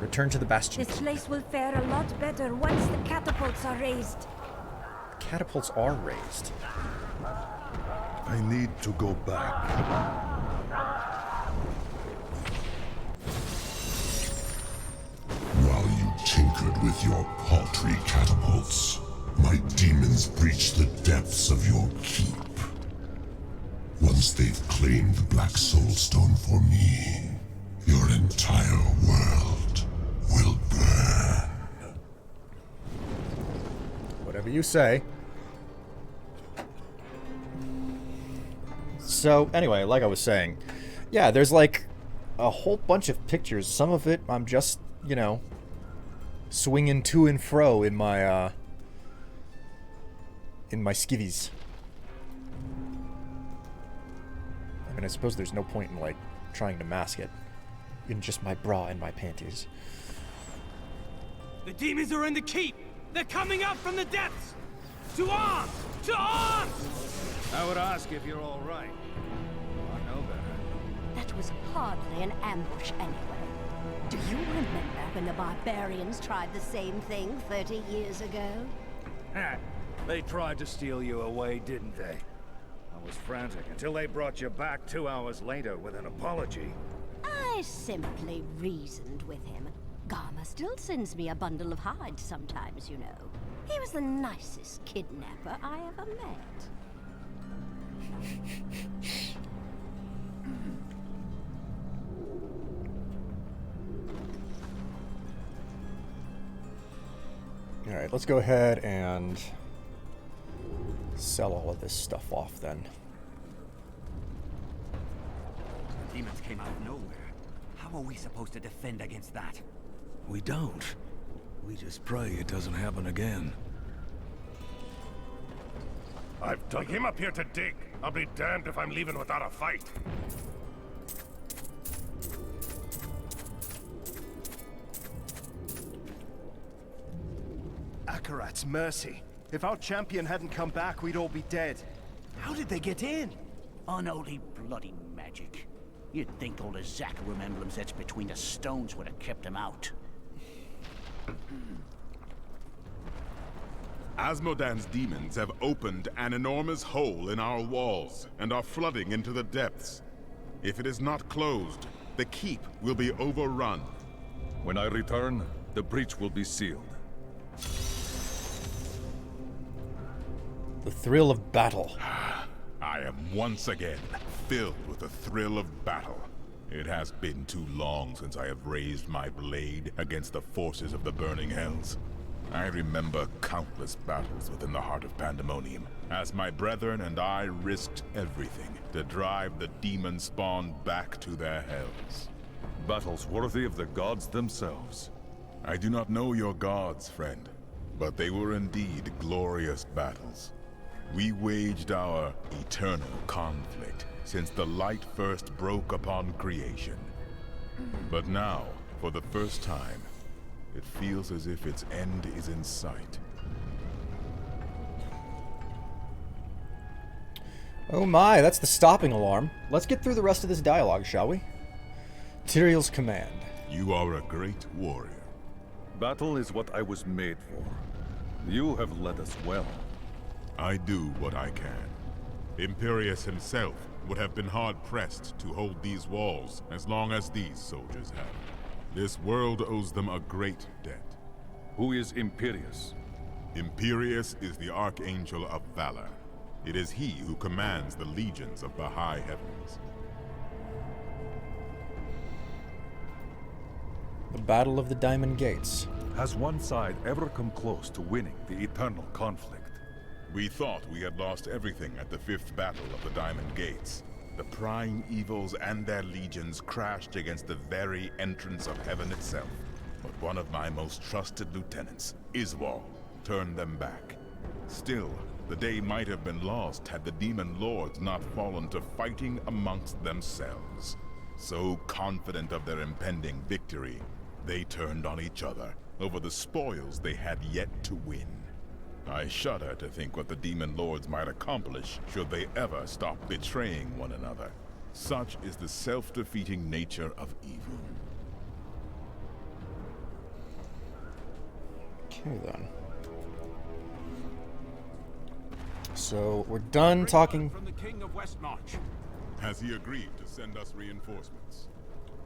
Return to the Bastion. This place will fare a lot better once the catapults are raised. Catapults are raised. I need to go back. While you tinkered with your paltry catapults, my demons breached the depths of your keep. Once they've claimed the Black Soulstone for me, your entire world will burn. Whatever you say. So, anyway, like I was saying, yeah, there's like a whole bunch of pictures. Some of it I'm just, you know, swinging to and fro in my skivvies. I mean, I suppose there's no point in, like, trying to mask it in just my bra and my panties. The demons are in the keep! They're coming out from the depths! To arms! To arms! I would ask if you're all right. I know better. That was hardly an ambush anyway. Do you remember when the barbarians tried the same thing 30 years ago? They tried to steal you away, didn't they? I was frantic until they brought you back 2 hours later with an apology. I simply reasoned with him. Garma still sends me a bundle of hides sometimes, you know. He was the nicest kidnapper I ever met. Alright, let's go ahead and sell all of this stuff off then. Demons came out of nowhere. How are we supposed to defend against that? We don't. We just pray it doesn't happen again. I've dug him up here to dig. I'll be damned if I'm leaving without a fight. Akarat's mercy. If our champion hadn't come back, we'd all be dead. How did they get in? Unholy bloody magic. You'd think all the Zakarum emblems etched between the stones would have kept him out. Asmodan's demons have opened an enormous hole in our walls and are flooding into the depths. If it is not closed, the keep will be overrun. When I return, the breach will be sealed. The thrill of battle. I am once again filled with the thrill of battle. It has been too long since I have raised my blade against the forces of the burning hells. I remember countless battles within the heart of Pandemonium, as my brethren and I risked everything to drive the demon spawn back to their hells. Battles worthy of the gods themselves. I do not know your gods, friend, but they were indeed glorious battles. We waged our eternal conflict since the light first broke upon creation. But now, for the first time, it feels as if its end is in sight. Oh my, that's the stopping alarm. Let's get through the rest of this dialogue, shall we? Tyrell's command. You are a great warrior. Battle is what I was made for. You have led us well. I do what I can. Imperius himself would have been hard-pressed to hold these walls as long as these soldiers have. This world owes them a great debt. Who is Imperius? Imperius is the Archangel of Valor. It is he who commands the legions of the high heavens. The Battle of the Diamond Gates. Has one side ever come close to winning the eternal conflict? We thought we had lost everything at the 5th Battle of the Diamond Gates. The prying evils and their legions crashed against the very entrance of heaven itself. But one of my most trusted lieutenants, Iswal, turned them back. Still, the day might have been lost had the demon lords not fallen to fighting amongst themselves. So confident of their impending victory, they turned on each other over the spoils they had yet to win. I shudder to think what the demon lords might accomplish should they ever stop betraying one another. Such is the self-defeating nature of evil. Okay then. So we're done talking. From the King of Westmarch. Has he agreed to send us reinforcements?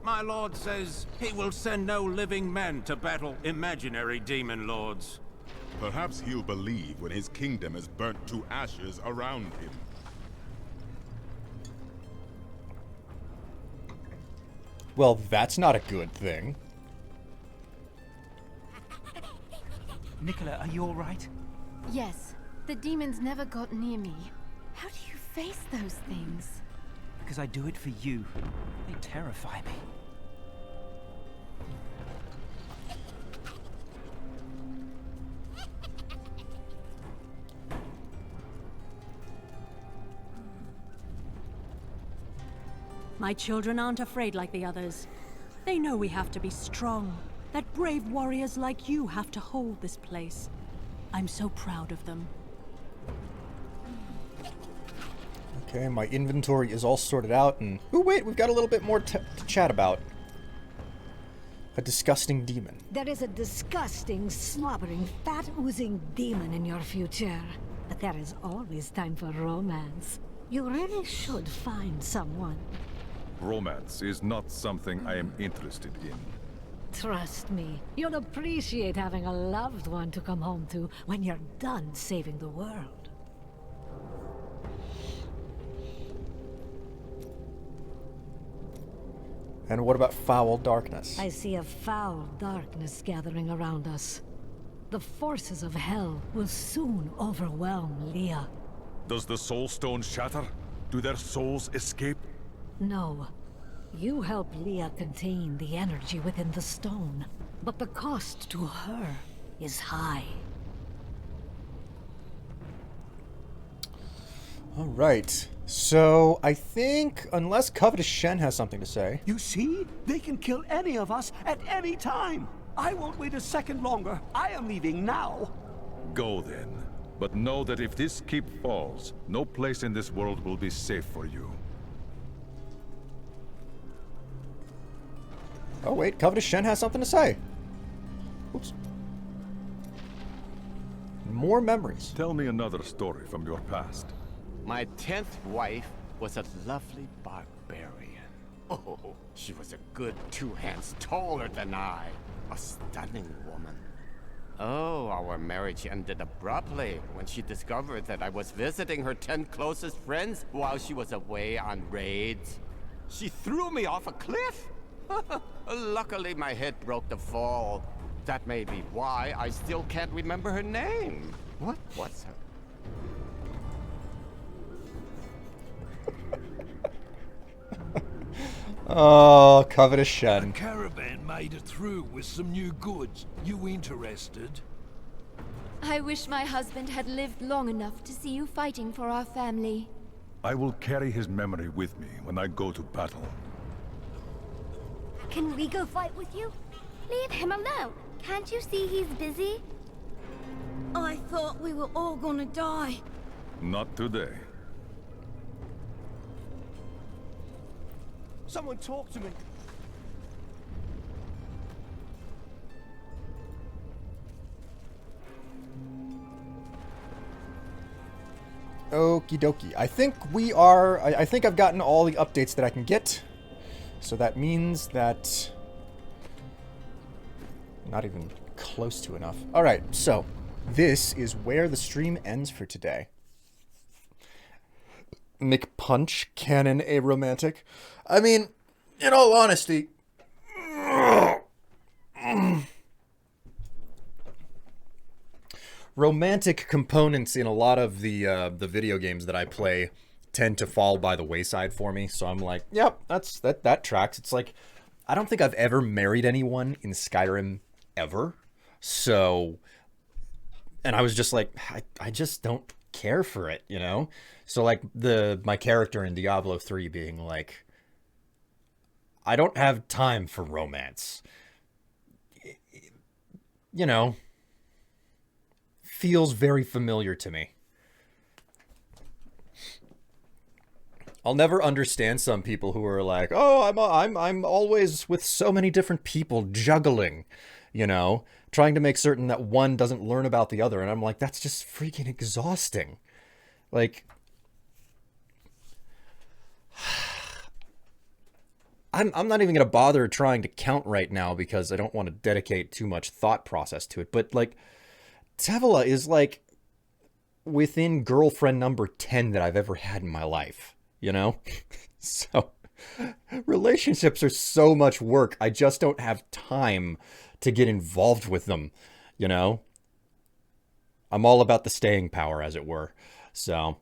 My lord says he will send no living men to battle imaginary demon lords. Perhaps he'll believe when his kingdom is burnt to ashes around him. Well, that's not a good thing. Nicola, are you all right? Yes. The demons never got near me. How do you face those things? Because I do it for you. They terrify me. My children aren't afraid like the others. They know we have to be strong. That brave warriors like you have to hold this place. I'm so proud of them. Okay, my inventory is all sorted out, and... Oh, wait, we've got a little bit more to chat about. A disgusting demon. There is a disgusting, slobbering, fat-oozing demon in your future. But there is always time for romance. You really should find someone. Romance is not something I am interested in. Trust me, you'll appreciate having a loved one to come home to when you're done saving the world. And what about foul darkness? I see a foul darkness gathering around us. The forces of hell will soon overwhelm Leah. Does the Soul Stone shatter? Do their souls escape? No. You help Leah contain the energy within the stone, but the cost to her is high. All right. So, I think, unless Covetous Shen has something to say... You see? They can kill any of us at any time. I won't wait a second longer. I am leaving now. Go then. But know that if this keep falls, no place in this world will be safe for you. Oh wait, Covetous Shen has something to say. Oops. More memories. Tell me another story from your past. My 10th wife was a lovely barbarian. Oh, she was a good 2 hands taller than I. A stunning woman. Oh, our marriage ended abruptly when she discovered that I was visiting her 10 closest friends while she was away on raids. She threw me off a cliff. Luckily, my head broke the fall. That may be why I still can't remember her name. What was her? Oh, Covetous Shen. A caravan made it through with some new goods. You interested? I wish my husband had lived long enough to see you fighting for our family. I will carry his memory with me when I go to battle. Can we go fight with you? Leave him alone. Can't you see he's busy? I thought we were all gonna die. Not today. Someone talk to me. Okie dokie. I think we are... I think I've gotten all the updates that I can get. So that means that... Not even close to enough. Alright, so... This is where the stream ends for today. McPunch, canon a romantic. I mean, in all honesty... Romantic components in a lot of the video games that I play tend to fall by the wayside for me. So I'm like, yep, that tracks. It's like, I don't think I've ever married anyone in Skyrim ever. So, and I was just like, I just don't care for it, you know? So like my character in Diablo 3 being like, I don't have time for romance. You know, feels very familiar to me. I'll never understand some people who are like, "Oh, I'm always with so many different people juggling, you know, trying to make certain that one doesn't learn about the other." And I'm like, that's just freaking exhausting. Like, I'm not even going to bother trying to count right now because I don't want to dedicate too much thought process to it. But like, Tevela is like within girlfriend number 10 that I've ever had in my life, you know? So relationships are so much work. I just don't have time to get involved with them, you know? I'm all about the staying power, as it were. So,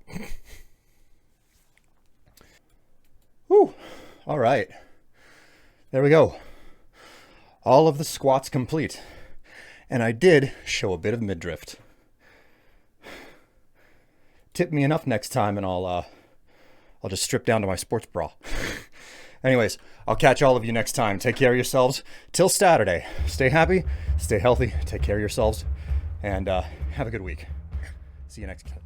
whew. All right. There we go. All of the squats complete. And I did show a bit of midriff. Tip me enough next time and I'll just strip down to my sports bra. Anyways, I'll catch all of you next time. Take care of yourselves. Till Saturday. Stay happy, stay healthy, take care of yourselves, and have a good week. See you next time.